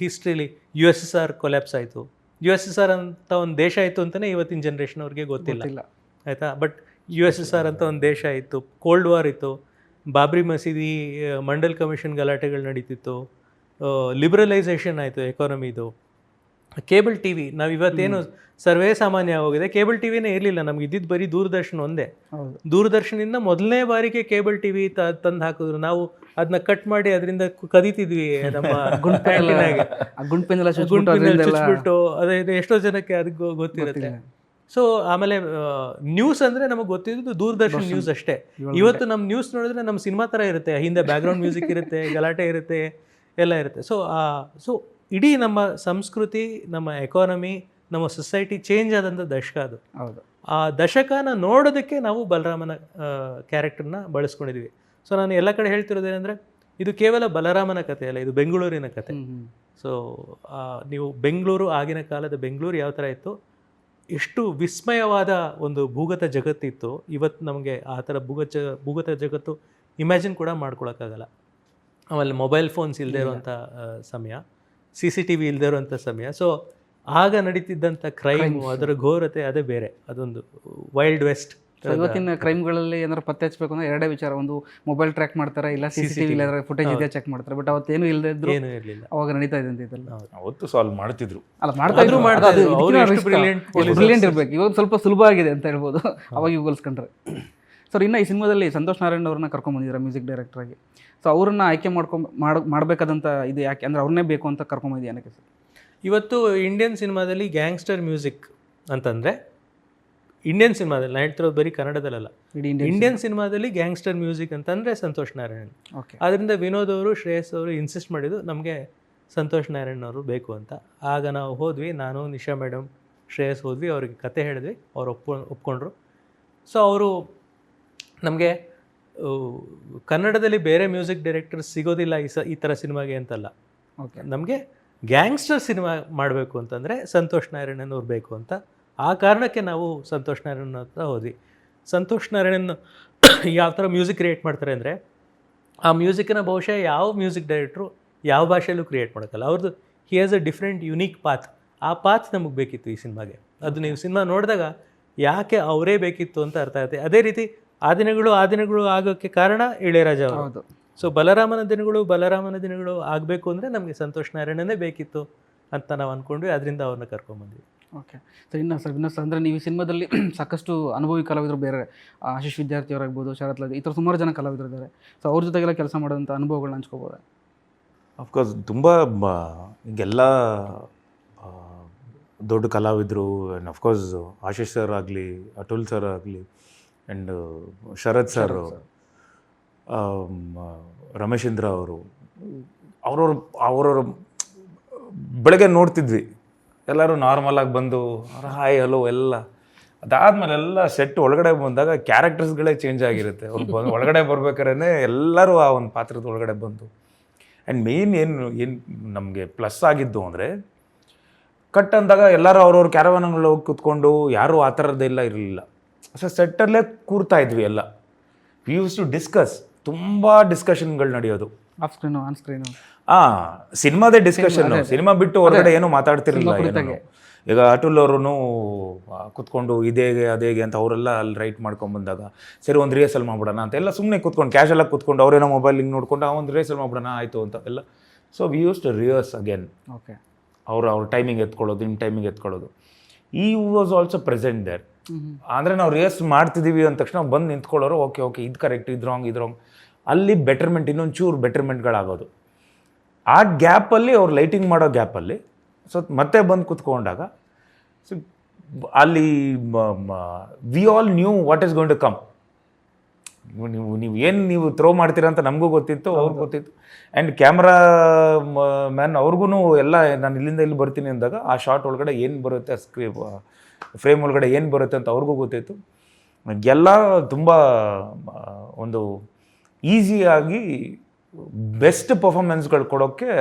ಹಿಸ್ಟ್ರಿಲಿ USSR ಕೊಲ್ಯಾಪ್ಸ್ ಆಯಿತು. USSR ಅಂತ ಒಂದು ದೇಶ ಆಯಿತು ಅಂತಲೇ ಇವತ್ತಿನ ಜನ್ರೇಷನ್ ಅವ್ರಿಗೆ ಗೊತ್ತಿಲ್ಲ, ಆಯಿತಾ. ಬಟ್ USSR ಅಂತ ಒಂದು ದೇಶ ಇತ್ತು, ಕೋಲ್ಡ್ ವಾರ್ ಇತ್ತು, ಬಾಬ್ರಿ ಮಸೀದಿ, ಮಂಡಲ್ ಕಮಿಷನ್ ಗಲಾಟೆಗಳು ನಡೀತಿತ್ತು, ಲಿಬ್ರಲೈಸೇಷನ್ ಆಯಿತು ಎಕಾನಮಿದು. ಕೇಬಲ್ ಟಿ ವಿ, ನಾವು ಇವತ್ತೇನು ಸರ್ವೇ ಸಾಮಾನ್ಯ ಆಗೋಗಿದೆ, ಕೇಬಲ್ ಟಿ ವಿನೇ ಇರಲಿಲ್ಲ ನಮ್ಗೆ, ಇದ್ದಿದ್ದು ಬರೀ ದೂರದರ್ಶನ ಒಂದೇ. ದೂರದರ್ಶನದಿಂದ ಮೊದಲನೇ ಬಾರಿಗೆ ಕೇಬಲ್ ಟಿ ವಿ ತಂದು ಹಾಕಿದ್ರು. ನಾವು ಅದನ್ನ ಕಟ್ ಮಾಡಿ ಅದರಿಂದ ಕದೀತಿದ್ವಿ ನಮ್ಮ ಗುಂಡ್ಪಿನಲ್ಲಿ ಚುಚ್ಬಿಟ್ಟು. ಅದೇ ಎಷ್ಟೋ ಜನಕ್ಕೆ ಅದಕ್ಕೆ ಗೊತ್ತಿರುತ್ತೆ. ಸೊ ಆಮೇಲೆ ನ್ಯೂಸ್ ಅಂದರೆ ನಮಗೆ ಗೊತ್ತಿದ್ದು ದೂರದರ್ಶನ ನ್ಯೂಸ್ ಅಷ್ಟೇ. ಇವತ್ತು ನಮ್ಮ ನ್ಯೂಸ್ ನೋಡಿದ್ರೆ ನಮ್ಮ ಸಿನಿಮಾ ಥರ ಇರುತ್ತೆ, ಹಿಂದೆ ಬ್ಯಾಕ್ಗ್ರೌಂಡ್ ಮ್ಯೂಸಿಕ್ ಇರುತ್ತೆ, ಗಲಾಟೆ ಇರುತ್ತೆ, ಎಲ್ಲ ಇರುತ್ತೆ. ಸೊ ಇಡೀ ನಮ್ಮ ಸಂಸ್ಕೃತಿ, ನಮ್ಮ ಎಕಾನಮಿ, ನಮ್ಮ ಸೊಸೈಟಿ ಚೇಂಜ್ ಆದಂಥ ದಶಕ ಅದು. ಹೌದು. ಆ ದಶಕನ ನೋಡೋದಕ್ಕೆ ನಾವು ಬಲರಾಮನ ಕ್ಯಾರೆಕ್ಟರ್ನ ಬಳಸ್ಕೊಂಡಿದ್ವಿ. ಸೊ ನಾನು ಎಲ್ಲ ಕಡೆ ಹೇಳ್ತಿರೋದೇನೆಂದರೆ, ಇದು ಕೇವಲ ಬಲರಾಮನ ಕಥೆ ಅಲ್ಲ, ಇದು ಬೆಂಗಳೂರಿನ ಕಥೆ. ಸೊ ನೀವು ಬೆಂಗಳೂರು, ಆಗಿನ ಕಾಲದ ಬೆಂಗಳೂರು ಯಾವ ಥರ ಇತ್ತು, ಎಷ್ಟು ವಿಸ್ಮಯವಾದ ಒಂದು ಭೂಗತ ಜಗತ್ತಿತ್ತು. ಇವತ್ತು ನಮಗೆ ಆ ಥರ ಭೂಗತ ಜಗತ್ತು ಇಮ್ಯಾಜಿನ್ ಕೂಡ ಮಾಡ್ಕೊಳಕ್ಕಾಗಲ್ಲ. ಆಮೇಲೆ ಮೊಬೈಲ್ ಫೋನ್ಸ್ ಇಲ್ಲದೆ ಇರುವಂಥ ಸಮಯ, CCTV ಇಲ್ಲದೆ ಇರುವಂಥ ಸಮಯ. ಸೊ ಆಗ ನಡೀತಿದ್ದಂಥ ಕ್ರೈಮು, ಅದರ ಘೋರತೆ ಅದೇ ಬೇರೆ, ಅದೊಂದು ವೈಲ್ಡ್ ವೆಸ್ಟ್. ಇವತ್ತಿನ ಕ್ರೈಮ್ಗಳಲ್ಲಿ ಏನಾದ್ರು ಪತ್ತೆ ಹಚ್ಚಬೇಕು ಅಂದ್ರೆ ಎರಡೇ ವಿಚಾರ, ಒಂದು ಮೊಬೈಲ್ ಟ್ರ್ಯಾಕ್ ಮಾಡ್ತಾರೆ, ಇಲ್ಲ CCTV ಫುಟೇಜ್ ಇದೆ ಚೆಕ್ ಮಾಡ್ತಾರೆ. ಬಟ್ ಅವತ್ತೇನು ಇಲ್ಲದೆ ಇದ್ರು, ಏನೂ ಇರಲಿಲ್ಲ, ಅವಾಗ ನಡೀತಾ ಇದೆ ಅಂತ ಇದೆಲ್ಲ. ಅವತ್ತು ಸಾಲ್ವ್ ಮಾಡ್ತಿದ್ರು, ಅಲ್ಲ ಬ್ರಿಲಿಯಂಟ್ ಇರಬೇಕು. ಇವಾಗ ಸ್ವಲ್ಪ ಸುಲಭ ಆಗಿದೆ ಅಂತ ಹೇಳ್ಬೋದು ಅವಾಗ ಹೋಲಿಸ್ಕೊಂಡ್ರೆ. ಸರ್, ಇನ್ನು ಈ ಸಿನಿಮಾದಲ್ಲಿ ಸಂತೋಷ್ ನಾರಾಯಣ್ ಅವ್ರನ್ನ ಕರ್ಕೊಂಡ್ಬಂದಿದ್ದಾರೆ ಮ್ಯೂಸಿಕ್ ಡೈರೆಕ್ಟರ್ ಆಗಿ. ಸೊ ಅವ್ರನ್ನ ಆಯ್ಕೆ ಮಾಡಬೇಕಾದಂಥ ಇದು ಯಾಕೆ ಅಂದರೆ ಅವ್ರನ್ನೇ ಬೇಕು ಅಂತ ಕರ್ಕೊಂಬಂದಿದ್ದು ಏನಕ್ಕೆ ಸರ್? ಇವತ್ತು ಇಂಡಿಯನ್ ಸಿನಿಮಾದಲ್ಲಿ ಗ್ಯಾಂಗ್ಸ್ಟರ್ ಮ್ಯೂಸಿಕ್ ಅಂತಂದರೆ, ಇಂಡಿಯನ್ ಸಿನಿಮಾದಲ್ಲಿ ನಾನು ಹೇಳ್ತಿರೋದು ಬರೀ ಕನ್ನಡದಲ್ಲ, ಇಂಡಿಯನ್ ಸಿನಿಮಾದಲ್ಲಿ ಗ್ಯಾಂಗ್ಸ್ಟರ್ ಮ್ಯೂಸಿಕ್ ಅಂತಂದರೆ ಸಂತೋಷ್ ನಾರಾಯಣ್. ಆದ್ದರಿಂದ ವಿನೋದ್ ಅವರು, ಶ್ರೇಯಸ್ ಅವರು ಇನ್ಸಿಸ್ಟ್ ಮಾಡಿದ್ದು ನಮಗೆ ಸಂತೋಷ್ ನಾರಾಯಣ್ ಅವರು ಬೇಕು ಅಂತ. ಆಗ ನಾವು ಹೋದ್ವಿ, ನಾನು, ನಿಶಾ ಮೇಡಮ್, ಶ್ರೇಯಸ್ ಹೋದ್ವಿ, ಅವ್ರಿಗೆ ಕತೆ ಹೇಳಿದ್ವಿ, ಅವ್ರು ಒಪ್ಕೊಂಡ್ರು. ಸೊ ಅವರು ನಮಗೆ ಕನ್ನಡದಲ್ಲಿ ಬೇರೆ ಮ್ಯೂಸಿಕ್ ಡೈರೆಕ್ಟರ್ಸ್ ಸಿಗೋದಿಲ್ಲ ಈ ಥರ ಸಿನಿಮಾಗೆ ಅಂತಲ್ಲ, ನಮಗೆ ಗ್ಯಾಂಗ್ಸ್ಟರ್ ಸಿನಿಮಾ ಮಾಡಬೇಕು ಅಂತಂದರೆ ಸಂತೋಷ್ ನಾರಾಯಣನ್ ಅವ್ರು ಬೇಕು ಅಂತ. ಆ ಕಾರಣಕ್ಕೆ ನಾವು ಸಂತೋಷ್ ನಾರಾಯಣನ್ ಹತ್ರ ಹೋದ್ವಿ. ಸಂತೋಷ್ ನಾರಾಯಣನ್ ಯಾವ ಥರ ಮ್ಯೂಸಿಕ್ ಕ್ರಿಯೇಟ್ ಮಾಡ್ತಾರೆ ಅಂದರೆ, ಆ ಮ್ಯೂಸಿಕನ್ನ ಬಹುಶಃ ಯಾವ ಮ್ಯೂಸಿಕ್ ಡೈರೆಕ್ಟ್ರು ಯಾವ ಭಾಷೆಯಲ್ಲೂ ಕ್ರಿಯೇಟ್ ಮಾಡೋಕ್ಕಲ್ಲ. ಅವ್ರದ್ದು he has a different unique path. ಆ ಪಾತ್ ನಮಗೆ ಬೇಕಿತ್ತು ಈ ಸಿನಿಮಾಗೆ. ಅದು ನೀವು ಸಿನಿಮಾ ನೋಡಿದಾಗ ಯಾಕೆ ಅವರೇ ಬೇಕಿತ್ತು ಅಂತ ಅರ್ಥ ಆಗುತ್ತೆ. ಅದೇ ರೀತಿ ಆ ದಿನಗಳು ಆಗೋಕ್ಕೆ ಕಾರಣ ಇಳೆಯರಾಜ ಅವರು. ಸೊ ಬಲರಾಮನ ದಿನಗಳು ಆಗಬೇಕು ಅಂದರೆ ನಮಗೆ ಸಂತೋಷ್ ನಾರಾಯಣನೇ ಬೇಕಿತ್ತು ಅಂತ ನಾವು ಅಂದ್ಕೊಂಡ್ವಿ. ಅದರಿಂದ ಅವ್ರನ್ನ ಕರ್ಕೊಂಡ್ಬಂದ್ವಿ. ಓಕೆ ಸರ್, ಇನ್ನು ಸರ್ ಅಂದರೆ ನೀವು ಈ ಸಿನಿಮಾದಲ್ಲಿ ಸಾಕಷ್ಟು ಅನುಭವಿ ಕಲಾವಿದರು, ಬೇರೆ ಆಶೀಶ್ ವಿದ್ಯಾರ್ಥಿ ಅವರಾಗ್ಬೋದು, ಶರತ್ ಲದ್, ಈ ಥರ ಸುಮಾರು ಜನ ಕಲಾವಿದರು ಇದ್ದಾರೆ. ಸೊ ಅವ್ರ ಜೊತೆಗೆಲ್ಲ ಕೆಲಸ ಮಾಡೋದಂಥ ಅನುಭವಗಳನ್ನ ಹಂಚ್ಕೋಬೋದಾ? ಅಫ್ಕೋರ್ಸ್ ತುಂಬ ಈಗೆಲ್ಲ ದೊಡ್ಡ ಕಲಾವಿದರು, ಆ್ಯಂಡ್ ಅಫ್ಕೋರ್ಸ್ ಆಶೀಶ್ ಸರ್ ಆಗಲಿ, ಅಟುಲ್ ಸರ್ ಆಗಲಿ, ಆ್ಯಂಡ್ ಶರತ್ ಸರ್, ರಮೇಶೇಂದ್ರ ಅವರು, ಅವ್ರವ್ರ ಬೆಳಗ್ಗೆ ನೋಡ್ತಿದ್ವಿ, ಎಲ್ಲರೂ ನಾರ್ಮಲಾಗಿ ಬಂದು ಹಾಯ್ ಹಲೋ ಎಲ್ಲ. ಅದಾದಮೇಲೆ ಎಲ್ಲ ಸೆಟ್ ಒಳಗಡೆ ಬಂದಾಗ ಕ್ಯಾರೆಕ್ಟರ್ಸ್ಗಳೇ ಚೇಂಜ್ ಆಗಿರುತ್ತೆ. ಅವ್ರು ಒಳಗಡೆ ಬರ್ಬೇಕಾದ್ರೆ ಎಲ್ಲರೂ ಆ ಒಂದು ಪಾತ್ರದ ಒಳಗಡೆ ಬಂದು. ಆ್ಯಂಡ್ ಮೇನ್ ಏನು ನಮಗೆ ಪ್ಲಸ್ ಆಗಿದ್ದು ಅಂದರೆ, ಕಟ್ ಅಂದಾಗ ಎಲ್ಲರೂ ಅವ್ರವ್ರ ಕ್ಯಾರವಾನ್ಗಳು ಹೋಗಿ ಕೂತ್ಕೊಂಡು ಯಾರೂ ಆ ಥರದ್ದೆಲ್ಲ ಇರಲಿಲ್ಲ. ಸೊ ಸೆಟ್ಟಲ್ಲೇ ಕೂರ್ತಾ ಇದ್ವಿ ಎಲ್ಲ. ವಿ ಯೂಸ್ ಟು ಡಿಸ್ಕಸ್, ತುಂಬ ಡಿಸ್ಕಷನ್ಗಳು ನಡೆಯೋದು. ಆಫ್ ಸ್ಕ್ರೀನು, ಆನ್ ಸ್ಕ್ರೀನು, ಸಿನಿಮಾದೇ ಡಿಸ್ಕಷನ್. ಸಿನಿಮಾ ಬಿಟ್ಟು ಹೊರಗಡೆ ಏನೂ ಮಾತಾಡ್ತಿರಲಿಲ್ಲ. ಈಗ ಅಟುಲ್ ಅವರು ಕುತ್ಕೊಂಡು ಇದೇಗೆ ಅದೇಗೆ ಅಂತ ಅವರೆಲ್ಲ ಅಲ್ಲಿ ರೈಟ್ ಮಾಡ್ಕೊಂಡ್ಬಂದಾಗ, ಸರಿ ಒಂದು ರಿಹರ್ಸಲ್ ಮಾಡ್ಬಿಡೋಣ ಅಂತ ಎಲ್ಲ ಸುಮ್ಮನೆ ಕೂತ್ಕೊಂಡು ಕ್ಯಾಶುವಲಾಗಿ ಕೂತ್ಕೊಂಡು ಅವರೇನೋ ಮೊಬೈಲ್ ಹಿಂಗೆ ನೋಡ್ಕೊಂಡು ಒಂದು ರಿಹರ್ಸಲ್ ಮಾಡ್ಬಿಡೋಣ ಆಯಿತು ಅಂತ ಎಲ್ಲ. So we use to rehearse again. Okay. ಅವ್ರ ಟೈಮಿಂಗ್ ಎತ್ಕೊಳ್ಳೋದು, ನಿಮ್ಮ ಟೈಮಿಂಗ್ ಎತ್ಕೊಳ್ಳೋದು. ಈ ವಾಸ್ ಆಲ್ಸೋ ಪ್ರೆಸೆಂಟ್ ದೇರ್. ಅಂದರೆ ನಾವು ರಿಹರ್ಸ್ ಮಾಡ್ತಿದ್ದೀವಿ ಅಂದ ತಕ್ಷಣ ಬಂದು ನಿಂತ್ಕೊಳ್ಳೋರು, ಓಕೆ ಇದು ಕರೆಕ್ಟ್, ಇದು ರಾಂಗ್. ಅಲ್ಲಿ ಬೆಟರ್ಮೆಂಟ್, ಇನ್ನೊಂದು ಚೂರು ಬೆಟರ್ಮೆಂಟ್ಗಳಾಗೋದು. ಆ ಗ್ಯಾಪಲ್ಲಿ ಅವ್ರು ಲೈಟಿಂಗ್ ಮಾಡೋ ಗ್ಯಾಪಲ್ಲಿ ಮತ್ತೆ ಬಂದು ಕೂತ್ಕೊಂಡಾಗ ಸೊ ಅಲ್ಲಿ we all knew what is going to come. ನೀವು ಥ್ರೋ ಮಾಡ್ತೀರಾ ಅಂತ ನಮಗೂ ಗೊತ್ತಿತ್ತು, ಅವ್ರಿಗೂ ಗೊತ್ತಿತ್ತು. ಆ್ಯಂಡ್ ಕ್ಯಾಮ್ರಾ ಮ್ಯಾನ್ ಅವ್ರಿಗೂ ಎಲ್ಲ ನಾನು ಇಲ್ಲಿಂದ ಇಲ್ಲಿ ಬರ್ತೀನಿ ಅಂದಾಗ ಆ ಶಾರ್ಟ್ ಒಳಗಡೆ ಏನು ಬರುತ್ತೆ, ಫ್ರೇಮ್ ಒಳಗಡೆ ಏನು ಬರುತ್ತೆ ಅಂತ ಅವ್ರಿಗೂ ಗೊತ್ತಿತ್ತು. ಎಲ್ಲ ತುಂಬ ಒಂದು ಈಸಿಯಾಗಿ ಬೆಸ್ಟ್ ಪರ್ಫಾರ್ಮೆನ್ಸ್ಗಳು ಕೊಡೋಕ್ಕೆ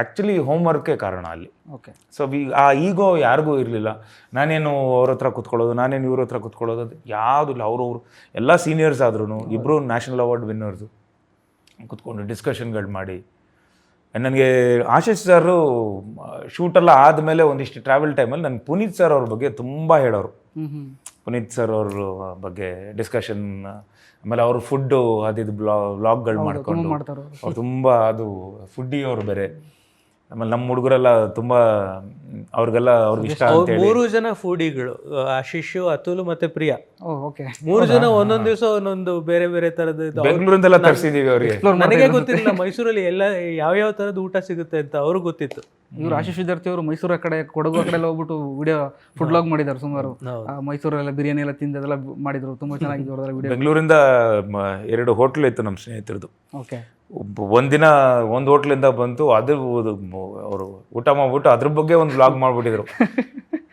ಆ್ಯಕ್ಚುಲಿ ಹೋಮ್ವರ್ಕೇ ಕಾರಣ ಅಲ್ಲಿ. ಓಕೆ. ಸೊ ಆ ಈಗೋ ಯಾರಿಗೂ ಇರಲಿಲ್ಲ. ನಾನೇನು ಅವ್ರ ಹತ್ರ ಕೂತ್ಕೊಳ್ಳೋದು, ನಾನೇನು ಇವ್ರ ಹತ್ರ ಕೂತ್ಕೊಳ್ಳೋದು, ಅದು ಯಾವುದೂ ಇಲ್ಲ. ಅವರು ಎಲ್ಲ ಸೀನಿಯರ್ಸ್ ಆದ್ರೂ, ಇಬ್ಬರು ನ್ಯಾಷನಲ್ ಅವಾರ್ಡ್ ವಿನ್ನರ್ಸು ಕೂತ್ಕೊಂಡು ಡಿಸ್ಕಷನ್ಗಳು ಮಾಡಿ. ನನಗೆ ಆಶೀಶ್ ಸರು ಶೂಟೆಲ್ಲ ಆದಮೇಲೆ ಒಂದಿಷ್ಟು ಟ್ರಾವೆಲ್ ಟೈಮಲ್ಲಿ ನನಗೆ ಪುನೀತ್ ಸರ್ ಅವ್ರ ಬಗ್ಗೆ ತುಂಬ ಹೇಳೋರು. ಪುನೀತ್ ಸರ್ ಅವ್ರ ಬಗ್ಗೆ ಡಿಸ್ಕಷನ್, ಆಮೇಲೆ ಅವರು ಫುಡ್ಡು ಅದಿದ್ದು ವ್ಲಾಗ್ಗಳು ಮಾಡ್ಕೊಂಡು ಅವ್ರು ತುಂಬ ಅದು ಫುಡ್ಡಿ ಅವರು ಬೇರೆ. ಆಮೇಲೆ ನಮ್ಮ ಹುಡುಗರೆಲ್ಲ ತುಂಬ ಅವ್ರಿಗೆಲ್ಲ ಅವ್ರಿಗೆ ಇಷ್ಟ ಅಂತ ಹೇಳಿ 3 ಜನ ಫುಡಿಗಳು, ಆಶೀಶ್, ಅತುಲ್ ಮತ್ತೆ ಪ್ರಿಯಾ. ಓಕೆ. 3 ಜನ ಒಂದೊಂದು ದಿವಸ ಒಂದೊಂದು ಬೇರೆ ಬೇರೆ ತರದ್ದು. ಬೆಂಗಳೂರಿಂದೆಲ್ಲ ತರಿಸಿದೀವಿ ಅವ್ರಿಗೆ. ನನಗೆ ಗೊತ್ತಿರಲಿಲ್ಲ ಮೈಸೂರಲ್ಲಿ ಎಲ್ಲ ಯಾವ ತರದ್ದು ಊಟ ಸಿಗುತ್ತೆ ಅಂತ. ಅವ್ರಿಗೆ ಗೊತ್ತಿತ್ತು. ಇವರು ಆಶೀಶ್ ವಿದ್ಯಾರ್ಥಿ ಅವರು ಮೈಸೂರ ಕಡೆ, ಕೊಡಗು ಕಡೆ ಎಲ್ಲ ಹೋಗ್ಬಿಟ್ಟು ವಿಡಿಯೋ ಫುಡ್ ವ್ಲಾಗ್ ಮಾಡಿದ್ದಾರೆ ಸುಮಾರು. ಮೈಸೂರೆಲ್ಲ ಬಿರಿಯಾನಿ ಎಲ್ಲ ತಿಂದೆಲ್ಲ ಮಾಡಿದ್ರು, ತುಂಬಾ ಚೆನ್ನಾಗಿದ್ದು ವಿಡಿಯೋ. ಬೆಂಗಳೂರಿಂದ 2 ಹೋಟ್ಲ್ ಇತ್ತು ನಮ್ಮ ಸ್ನೇಹಿತರದು. ಓಕೆ. ಒಂದಿನ ಒಂದು ಹೋಟ್ಲಿಂದ ಬಂತು, ಅದು ಅವರು ಊಟ ಮಾಡ್ಬಿಟ್ಟು ಅದ್ರ ಬಗ್ಗೆ ಒಂದು ವ್ಲಾಗ್ ಮಾಡ್ಬಿಟ್ಟಿದ್ರು.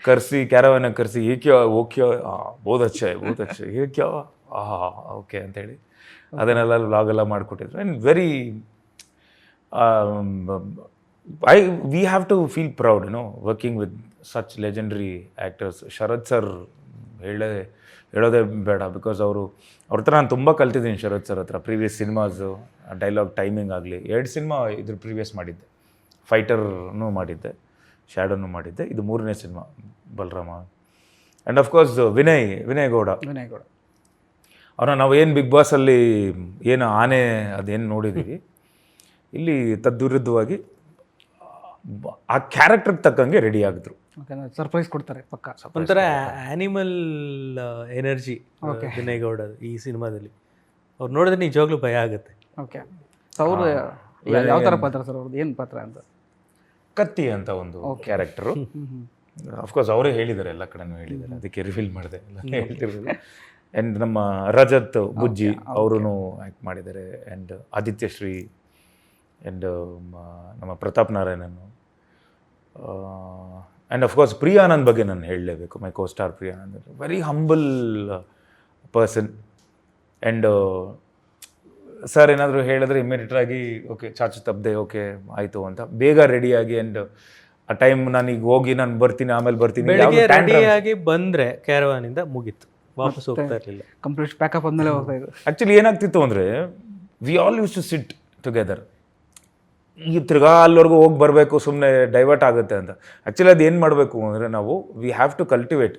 ಕರ್ಸಿ ಕ್ಯಾರವನ್ನ ಕರ್ಸಿ ಏಕ್ಯಾ ಓಕೆ ಬಹುತ್ ಅಚ್ಚ ಏಕ್ಯಾ ಓಕೆ ಅಂತೇಳಿ ಅದನ್ನೆಲ್ಲ ವ್ಲಾಗ್ ಎಲ್ಲ ಮಾಡಿಕೊಟ್ಟಿದ್ರು. And very we have to feel proud, working with such legendary actors. Sharath sir ಹೇಳೋದೇ ಬೇಡ, ಬಿಕಾಸ್ ಅವ್ರ ಹತ್ರ ನಾನು ತುಂಬ ಕಲ್ತಿದ್ದೀನಿ. ಶರತ್ ಸರ್ ಹತ್ರ ಪ್ರೀವಿಯಸ್ ಸಿನಿಮಾಸು, ಡೈಲಾಗ್ ಟೈಮಿಂಗ್ ಆಗಲಿ. 2 ಸಿನಿಮಾ ಇದ್ರ ಪ್ರೀವಿಯಸ್ ಮಾಡಿದ್ದೆ. ಫೈಟರ್ನೂ ಮಾಡಿದ್ದೆ, ಶ್ಯಾಡೋನು ಮಾಡಿದ್ದೆ. ಇದು 3ನೇ cinema Balarama. And of course Vinay Gowda ಅವ್ರನ್ನ ನಾವು ಏನು ಬಿಗ್ ಬಾಸಲ್ಲಿ ಏನು ಆನೆ ಅದೇನು ನೋಡಿದ್ದೀವಿ, ಇಲ್ಲಿ ತದ್ವಿರುದ್ಧವಾಗಿ ಆ ಕ್ಯಾರೆಕ್ಟರ್ಗೆ ತಕ್ಕಂಗೆ ರೆಡಿ ಆಗಿದ್ರು. ಸರ್ಪ್ರೈಸ್ ಕೊಡ್ತಾರೆ ಪಕ್ಕ. ಒಂಥರ ಆನಿಮಲ್ ಎನರ್ಜಿ ವಿನಯ್ ಗೌಡ ಈ ಸಿನಿಮಾದಲ್ಲಿ. ಅವ್ರು ನೋಡಿದ್ರೆ ನಿಜವಾಗ್ಲೂ ಭಯ ಆಗುತ್ತೆ. ಓಕೆ. ಅವರು ಯಾವ ಥರ ಪಾತ್ರ ಸರ್ ಅವ್ರದ್ದು, ಏನು ಪಾತ್ರ ಅಂತ? ಕತ್ತಿ ಅಂತ ಒಂದು ಕ್ಯಾರೆಕ್ಟರು. ಅಫ್ಕೋರ್ಸ್ ಅವರೇ ಹೇಳಿದ್ದಾರೆ, ಎಲ್ಲ ಕಡೆನೂ ಹೇಳಿದ್ದಾರೆ, ಅದಕ್ಕೆ ರಿವೀಲ್ ಮಾಡಿದೆ ಎಲ್ಲ ಹೇಳ್ತಿರೋದು. ಆ್ಯಂಡ್ ನಮ್ಮ ರಜತ್ ಬುಜ್ಜಿ ಅವರು ಆ್ಯಕ್ಟ್ ಮಾಡಿದ್ದಾರೆ. ಆ್ಯಂಡ್ ಆದಿತ್ಯ ಶ್ರೀ ಆ್ಯಂಡ್ ನಮ್ಮ ಪ್ರತಾಪ್ ನಾರಾಯಣನು. ಆ್ಯಂಡ್ ಅಫ್ಕೋರ್ಸ್ ಪ್ರಿಯಾನಂದ್ ಬಗ್ಗೆ ನಾನು ಹೇಳಲೇಬೇಕು. My co star Priyanand very humble person. And sir ಏನಾದರೂ ಹೇಳಿದ್ರೆ ಇಮಿಡಿಯೇಟಾಗಿ ಓಕೆ ಚಾಚು ತಪ್ಪದೆ ಓಕೆ ಆಯಿತು ಅಂತ ಬೇಗ ರೆಡಿಯಾಗಿ. ಆ್ಯಂಡ್ ಆ ಟೈಮ್ ನಾನೀಗ ಹೋಗಿ ನಾನು ಬರ್ತೀನಿ, ಆಮೇಲೆ ಬರ್ತೀನಿ, ಬೆಳಿಗ್ಗೆ ರೆಡಿಯಾಗಿ ಬಂದರೆ ಕ್ಯಾರವಾನಿಂದ ಮುಗೀತು, ವಾಪಸ್ ಹೋಗ್ತಾ ಇರಲಿಲ್ಲ. ಕಂಪ್ಲೀಟ್ ಪ್ಯಾಕಪ್ ಆದಮೇಲೆ ಹೋಗ್ತಾ ಇದ್ರು. ಆ್ಯಕ್ಚುಲಿ ಏನಾಗ್ತಿತ್ತು ಅಂದರೆ we all use to sit together. ಈ ತಿರ್ಗಾ ಅಲ್ಲಿವರೆಗೂ ಹೋಗಿ ಬರಬೇಕು, ಸುಮ್ಮನೆ ಡೈವರ್ಟ್ ಆಗುತ್ತೆ ಅಂತ. ಆ್ಯಕ್ಚುಲಿ ಅದು ಏನು ಮಾಡಬೇಕು ಅಂದರೆ ನಾವು ವಿ ಹ್ಯಾವ್ ಟು ಕಲ್ಟಿವೇಟ್.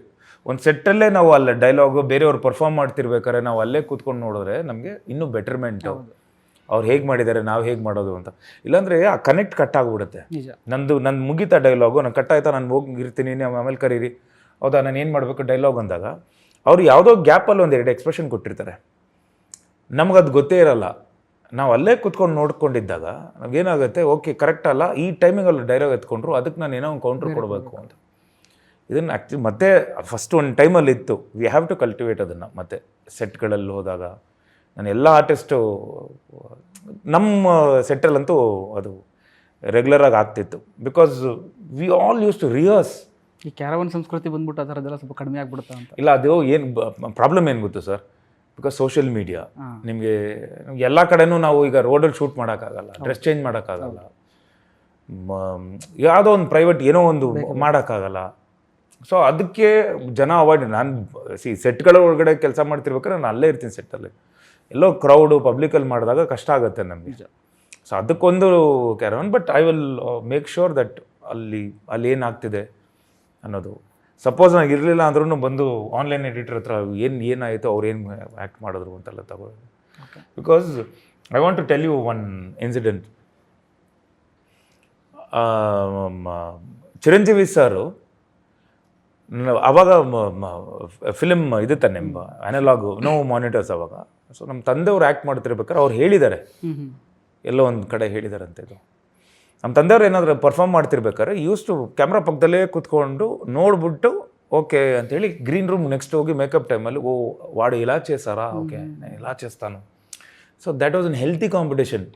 ಒಂದು ಸೆಟ್ಟಲ್ಲೇ ನಾವು ಅಲ್ಲೇ ಡೈಲಾಗು ಬೇರೆಯವ್ರು ಪರ್ಫಾರ್ಮ್ ಮಾಡ್ತಿರ್ಬೇಕಾದ್ರೆ ನಾವು ಅಲ್ಲೇ ಕೂತ್ಕೊಂಡು ನೋಡಿದ್ರೆ ನಮಗೆ ಇನ್ನೂ ಬೆಟರ್ಮೆಂಟು. ಅವ್ರು ಹೇಗೆ ಮಾಡಿದ್ದಾರೆ, ನಾವು ಹೇಗೆ ಮಾಡೋದು ಅಂತ. ಇಲ್ಲಾಂದರೆ ಆ ಕನೆಕ್ಟ್ ಕಟ್ ಆಗಿಬಿಡುತ್ತೆ. ನನ್ನ ಮುಗೀತಾ ಡೈಲಾಗು, ನಾನು ಕಟ್ ಆಯ್ತಾ, ನಾನು ಹೋಗಿ ಇರ್ತೀನಿ, ನೀವು ಆಮೇಲೆ ಕರೀರಿ, ಹೌದಾ ನಾನು ಏನು ಮಾಡಬೇಕು ಡೈಲಾಗ್ ಅಂದಾಗ ಅವ್ರು ಯಾವುದೋ ಗ್ಯಾಪಲ್ಲಿ 1-2 ಎಕ್ಸ್ಪ್ರೆಷನ್ ಕೊಟ್ಟಿರ್ತಾರೆ, ನಮಗದು ಗೊತ್ತೇ ಇರಲ್ಲ. ನಾವು ಅಲ್ಲೇ ಕೂತ್ಕೊಂಡು ನೋಡ್ಕೊಂಡಿದ್ದಾಗ ನಾವೇನಾಗುತ್ತೆ, ಓಕೆ ಕರೆಕ್ಟ್ ಅಲ್ಲ, ಈ ಟೈಮಿಂಗಲ್ಲಿ ಡೈಲಾಗ್ ಎತ್ಕೊಂಡ್ರು, ಅದಕ್ಕೆ ನಾನು ಏನೋ ಒಂದು ಕೌಂಟ್ರ್ ಕೊಡಬೇಕು ಅಂತ. ಇದನ್ನು ಆ್ಯಕ್ಚುಲಿ ಮತ್ತೆ ಫಸ್ಟ್ ಒಂದು ಟೈಮಲ್ಲಿ ಇತ್ತು. ವಿ ಹ್ಯಾವ್ ಟು ಕಲ್ಟಿವೇಟ್ ಅದನ್ನು. ಮತ್ತು ಸೆಟ್ಗಳಲ್ಲಿ ಹೋದಾಗ ನಾನು ಎಲ್ಲ ಆರ್ಟಿಸ್ಟು ನಮ್ಮ ಸೆಟ್ಟಲ್ಲಂತೂ ಅದು ರೆಗ್ಯುಲರಾಗಿ ಆಗ್ತಿತ್ತು. Because we all use to rehearse. ಈ ಕ್ಯಾರವನ್ ಸಂಸ್ಕೃತಿ ಬಂದ್ಬಿಟ್ಟು ಆ ಥರದ್ದೆಲ್ಲ ಸ್ವಲ್ಪ ಕಡಿಮೆ ಆಗ್ಬಿಡುತ್ತಾ ಅಂತ. ಇಲ್ಲ, ಅದು ಏನು ಪ್ರಾಬ್ಲಮ್ ಏನು ಗೊತ್ತು ಸರ್, ಬಿಕಾಸ್ ಸೋಷಿಯಲ್ ಮೀಡಿಯಾ ನಿಮಗೆ ಎಲ್ಲ ಕಡೆನೂ ನಾವು ಈಗ ರೋಡಲ್ಲಿ ಶೂಟ್ ಮಾಡೋಕ್ಕಾಗಲ್ಲ, ಡ್ರೆಸ್ ಚೇಂಜ್ ಮಾಡೋಕ್ಕಾಗಲ್ಲ, ಯಾವುದೋ ಒಂದು ಪ್ರೈವೇಟ್ ಏನೋ ಒಂದು ಮಾಡೋಕ್ಕಾಗಲ್ಲ. ಸೊ ಅದಕ್ಕೆ ಜನ ಅವಾಯ್ಡ್. ನಾನು ಸೆಟ್ಗಳ ಒಳಗಡೆ ಕೆಲಸ ಮಾಡ್ತಿರ್ಬೇಕಾದ್ರೆ ನಾನು ಅಲ್ಲೇ ಇರ್ತೀನಿ ಸೆಟ್ಟಲ್ಲಿ. ಎಲ್ಲೋ ಕ್ರೌಡು ಪಬ್ಲಿಕಲ್ಲಿ ಮಾಡಿದಾಗ ಕಷ್ಟ ಆಗುತ್ತೆ ನಮಗೆ. ಸೊ ಅದಕ್ಕೊಂದು caravan. But I will make sure that ಅಲ್ಲಿ ಏನಾಗ್ತಿದೆ ಅನ್ನೋದು. ಸಪೋಸ್ ನನಗೆ ಇರಲಿಲ್ಲ ಅಂದ್ರೂ ಬಂದು ಆನ್ಲೈನ್ ಎಡಿಟರ್ ಹತ್ರ ಏನಾಯಿತು, ಅವ್ರು ಏನು ಆ್ಯಕ್ಟ್ ಮಾಡಿದ್ರು ಅಂತೆಲ್ಲ ತಗೊಳ್ಳೋದು. Because I want to tell you one incident. Chiranjeevi sir ಅವಾಗ ಫಿಲಿಮ್ ಇದು ತಾನೆ ಅನಲಾಗು ನೋ ಮಾನಿಟರ್ಸ್ ಅವಾಗ. ಸೊ ನಮ್ಮ ತಂದೆಯವ್ರು ಆ್ಯಕ್ಟ್ ಮಾಡ್ತಿರ್ಬೇಕಾದ್ರೆ ಅವ್ರು ಹೇಳಿದ್ದಾರೆ, ಎಲ್ಲೋ ಒಂದು ಕಡೆ ಹೇಳಿದಾರಂತೆ ಇದು. ನಮ್ಮ ತಂದೆಯವ್ರು ಏನಾದರೂ ಪರ್ಫಾರ್ಮ್ ಮಾಡ್ತಿರ್ಬೇಕಾದ್ರೆ ಯೂಸ್ಟು ಕ್ಯಾಮ್ರಾ ಪಕ್ಕದಲ್ಲೇ ಕೂತ್ಕೊಂಡು ನೋಡ್ಬಿಟ್ಟು ఓకే ಅಂತೇಳಿ ಗ್ರೀನ್ ರೂಮ್ ನೆಕ್ಸ್ಟ್ ಹೋಗಿ ಮೇಕಪ್ ಟೈಮಲ್ಲಿ వాడు ఇలా చేస్తారా ఓకే నేను ఇలా చేస్తాను. So that was an healthy competition.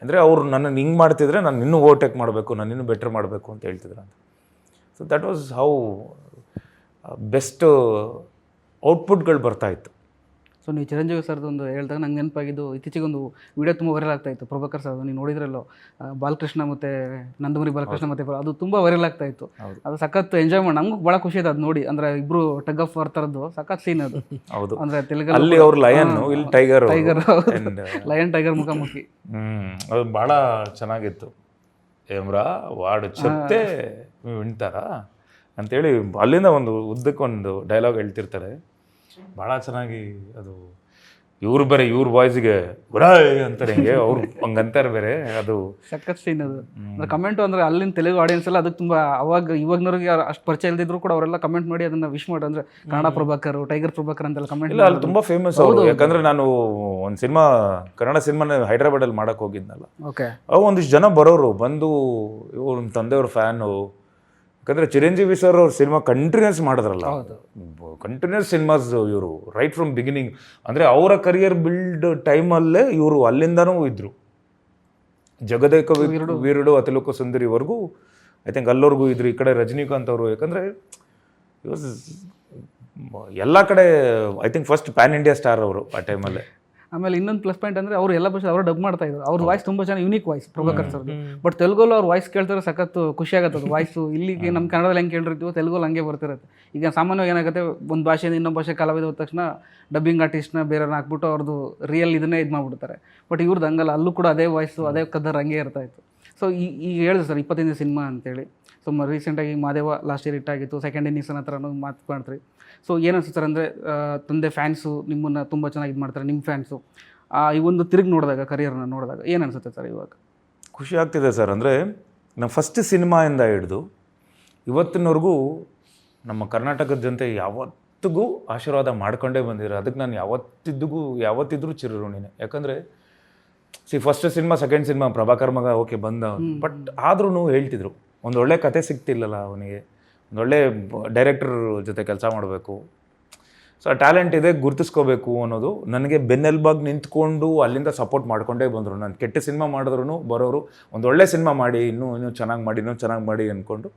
ಅಂದರೆ ಅವ್ರು ನನ್ನನ್ನು ಹಿಂಗೆ ಮಾಡ್ತಿದ್ರೆ ನಾನು ಇನ್ನೂ ಓವರ್ಟೇಕ್ ಮಾಡಬೇಕು, ನಾನು ಇನ್ನೂ ಬೆಟರ್ ಮಾಡಬೇಕು ಅಂತ ಹೇಳ್ತಿದ್ರು ಅಂತ. So that was how best ಔಟ್ಪುಟ್ಗಳು ಬರ್ತಾಯಿತ್ತು. ಸೊ ನೀವು ಚಿರಂಜೀವಿ ಸರ್ದು ಒಂದು ಹೇಳಿದಾಗ ನಂಗೆ ನೆನಪಾಗಿದ್ದು, ಇತ್ತೀಚೆಗೆ ಒಂದು ವಿಡಿಯೋ ತುಂಬ ವೈರಲ್ ಆಗ್ತಾಯಿತ್ತು ಪ್ರಭಾಕರ್ ಸರ್, ನೀವು ನೋಡಿದ್ರಲ್ಲೋ ಬಾಲಕೃಷ್ಣ ಮತ್ತು ನಂದಮುರಿ ಬಾಲಕೃಷ್ಣ ಮತ್ತು ಅದು ತುಂಬ ವೈರಲ್ ಆಗ್ತಾಯಿತ್ತು. ಅದು ಸಖತ್ ಎಂಜಾಯ್ ಮಾಡಿ ನಮಗೂ ಭಾಳ ಖುಷಿ ಆಯ್ತು ಅದು ನೋಡಿ. ಅಂದರೆ ಇಬ್ಬರು ಟಗ್ ಆಫ್ ವಾರ್ ಥರದ್ದು ಸಖತ್ ಸೀನ್ ಅದು. ಹೌದು, ಅಂದರೆ ತೆಲುಗಲ್ಲಿ ಅಲ್ಲಿ ಅವ್ರು ಲಯನ್, ಇಲ್ಲಿ ಟೈಗರ್, ಲಯನ್ ಟೈಗರ್ ಮುಖಾಮುಖಿ. ಅದು ಭಾಳ ಚೆನ್ನಾಗಿತ್ತು. ಏಮ್ರಾ ವಾಡು ಚೆಪ್ತೆ ವಿಣ್ತಾರಾ ಅಂತೇಳಿ ಅಲ್ಲಿಂದ ಒಂದು ಉದ್ದಕ್ಕೊಂದು ಡೈಲಾಗ್ ಹೇಳ್ತಿರ್ತಾರೆ. ಭಾಳ ಚೆನ್ನಾಗಿ ಅದು. ಇವ್ರು ಬೇರೆ ಇವ್ರ ವಾಯ್ಸ್ಗೆ ಗುರಾಯ್ ಅಂತಾರೆ, ಹಿಂಗೆ ಅವ್ರು ಹಂಗಂತಾರೆ ಬೇರೆ. ಅದು ಸಖತ್ ಸೀನ್ ಅದು. ಅಂದ್ರೆ ಕಮೆಂಟು ಅಂದರೆ ಅಲ್ಲಿನ ತೆಲುಗು ಆಡಿಯನ್ಸ್ ಎಲ್ಲ ಅದಕ್ಕೆ ತುಂಬ ಇವಾಗ್ನವ್ರಿಗೆ ಅಷ್ಟು ಪರಿಚಯ ಇಲ್ದಿದ್ರು ಕೂಡ ಅವರೆಲ್ಲ ಕಮೆಂಟ್ ಮಾಡಿ ಅದನ್ನ ವಿಶ್ ಮಾಡಿ, ಅಂದರೆ ಕನ್ನಡ ಪ್ರಭಾಕರ್, ಟೈಗರ್ ಪ್ರಭಾಕರ್ ಅಂತೆಲ್ಲ ಕಮೆಂಟ್. ಇಲ್ಲ, ಅಲ್ಲಿ ತುಂಬ ಫೇಮಸ್ ಅವರು. ಯಾಕಂದ್ರೆ ನಾನು ಒಂದು ಸಿನಿಮಾ, ಕನ್ನಡ ಸಿನಿಮಾನ ಹೈದ್ರಾಬಾದಲ್ಲಿ ಮಾಡಕ್ಕೆ ಹೋಗಿದ್ನಲ್ಲ. ಓಕೆ. ಅವಾಗ ಒಂದಿಷ್ಟು ಜನ ಬರೋರು ಬಂದು, ಇವ್ರು ನಮ್ಮ ತಂದೆಯವ್ರ ಫ್ಯಾನು. ಯಾಕಂದರೆ ಚಿರಂಜೀವಿ ಸರ್ ಅವ್ರ ಸಿನಿಮಾ ಕಂಟಿನ್ಯೂಸ್ ಮಾಡಿದ್ರಲ್ಲ, ಕಂಟಿನ್ಯೂಸ್ ಸಿನಿಮಾಸ್ ಇವರು ರೈಟ್ ಫ್ರಮ್ ಬಿಗಿನಿಂಗ್. ಅಂದರೆ ಅವರ ಕರಿಯರ್ ಬಿಲ್ಡ್ ಟೈಮಲ್ಲೇ ಇವರು ಅಲ್ಲಿಂದನೂ ಇದ್ದರು. ಜಗದೇಕ ವೀರುಡು ಅತಿಲೋಕ ಸುಂದರಿವರೆಗೂ ಐ ಥಿಂಕ್ ಅಲ್ಲವರೆಗೂ ಇದ್ರು. ಈ ಕಡೆ ರಜನಿಕಾಂತ್ ಅವರು, ಯಾಕಂದರೆ ಎಲ್ಲ ಕಡೆ I think first PAN India star ಅವರು ಆ ಟೈಮಲ್ಲೇ. ಆಮೇಲೆ ಇನ್ನೊಂದು ಪ್ಲಸ್ ಪಾಯಿಂಟ್ ಅಂದರೆ ಅವರು ಎಲ್ಲ ಭಾಷೆ ಅವರು ಡಬ್ ಮಾಡ್ತಾ ಇದ್ರು. ಅವ್ರ ವಾಯ್ಸ್ ತುಂಬ ಚೆನ್ನಾಗಿ ಯೂನಿಕ್ ವಾಯ್ಸ್ ಪ್ರಭಾಕರ್ ಸರ್ದು. ಬಟ್ ತೆಲುಗಲ್ಲೂ ಅವ್ರ ವಾಯ್ಸ್ ಕೇಳ್ತಾರೆ ಸಖತ್ತು ಖುಷಿ ಆಗುತ್ತೆ. ಅದು ವಾಯ್ಸು ಇಲ್ಲಿಗೆ ನಮ್ಮ ಕನ್ನಡದಲ್ಲಿ ಹೆಂಗೆ ಕೇಳಿರ್ತೀವೋ ತೆಲುಗಲ್ಲಿ ಹಂಗೆ ಬರ್ತಿರುತ್ತೆ. ಈಗ ಸಾಮಾನ್ಯವಾಗಿ ಏನಾಗುತ್ತೆ, ಒಂದು ಭಾಷೆಯಿಂದ ಇನ್ನೊಂದು ಭಾಷೆ ಕಲಾವಿದ ಹೋದ ತಕ್ಷಣ ಡಬ್ಬಿಂಗ್ ಆರ್ಟಿಸ್ಟ್ನ ಬೇರೆಯವ್ರನ್ನ ಹಾಕ್ಬಿಟ್ಟು ಅವ್ರದ್ದು ರಿಯಲ್ ಇದನ್ನೇ ಇದು ಮಾಡಿಬಿಡ್ತಾರೆ. ಬಟ್ ಇವ್ರದ್ದು ಹಂಗಲ್ಲ, ಅಲ್ಲೂ ಕೂಡ ಅದೇ ವಾಯ್ಸು ಅದೇ ಕದರ್ ಹಂಗೆ ಇರ್ತಾಯಿತ್ತು. ಸೊ ಈಗ ಹೇಳಿದೆ ಸರ್ 25 ಸಿನಿಮಾ ಅಂತೇಳಿ. ಸೊ ರೀಸೆಂಟಾಗಿ ಮಾದೇವ ಲಾಸ್ಟ್ ಇಯರ್ ಹಿಟ್ಟಾಗಿತ್ತು, ಸೆಕೆಂಡ್ ಇನ್ನಿಂಗ್ಸ್ ಹತ್ರ ಮಾತು ಮಾಡ್ತೀರಿ. ಸೊ ಏನು ಅನ್ಸುತ್ತಾರೆ ಅಂದರೆ, ತಂದೆ ಫ್ಯಾನ್ಸು ನಿಮ್ಮನ್ನು ತುಂಬ ಚೆನ್ನಾಗಿ ಇದು ಮಾಡ್ತಾರೆ, ನಿಮ್ಮ ಫ್ಯಾನ್ಸು ಈ ಒಂದು ತಿರುಗಿ ನೋಡಿದಾಗ, ಕರಿಯರ್ನ ನೋಡಿದಾಗ ಏನು ಅನಿಸುತ್ತೆ ಸರ್ ಇವಾಗ? ಖುಷಿ ಆಗ್ತಿದೆ ಸರ್. ಅಂದರೆ ನಮ್ಮ ಫಸ್ಟ್ ಸಿನಿಮಾಯಿಂದ ಹಿಡಿದು ಇವತ್ತಿನವರೆಗೂ ನಮ್ಮ ಕರ್ನಾಟಕದ ಜನತೆ ಯಾವತ್ತಿಗೂ ಆಶೀರ್ವಾದ ಮಾಡ್ಕೊಂಡೇ ಬಂದಿರೋ. ಅದಕ್ಕೆ ನಾನು ಯಾವತ್ತಿದ್ರೂ ಚಿರಋಣಿನೇ. ಯಾಕಂದರೆ first cinema, second cinema Prabhakar ಮಗ ಓಕೆ ಬಂದ, ಬಟ್ ಆದ್ರೂ ಹೇಳ್ತಿದ್ರು ಒಂದು ಒಳ್ಳೆ ಕತೆ ಸಿಗ್ತಿಲ್ಲಲ್ಲ ಅವನಿಗೆ, ಒಂದೊಳ್ಳೆ ಡೈರೆಕ್ಟರ್ ಜೊತೆ ಕೆಲಸ ಮಾಡಬೇಕು, ಸೊ ಟ್ಯಾಲೆಂಟ್ ಇದೆ, ಗುರುತಿಸ್ಕೋಬೇಕು ಅನ್ನೋದು ನನಗೆ ಬೆನ್ನೆಲ್ಬಾಗಿ ನಿಂತ್ಕೊಂಡು ಅಲ್ಲಿಂದ ಸಪೋರ್ಟ್ ಮಾಡ್ಕೊಂಡೇ ಬಂದರು. ನಾನು ಕೆಟ್ಟ ಸಿನಿಮಾ ಮಾಡಿದ್ರು ಬರೋರು ಒಂದೊಳ್ಳೆ ಸಿನಿಮಾ ಮಾಡಿ, ಇನ್ನೂ ಚೆನ್ನಾಗಿ ಮಾಡಿ ಅಂದ್ಕೊಂಡು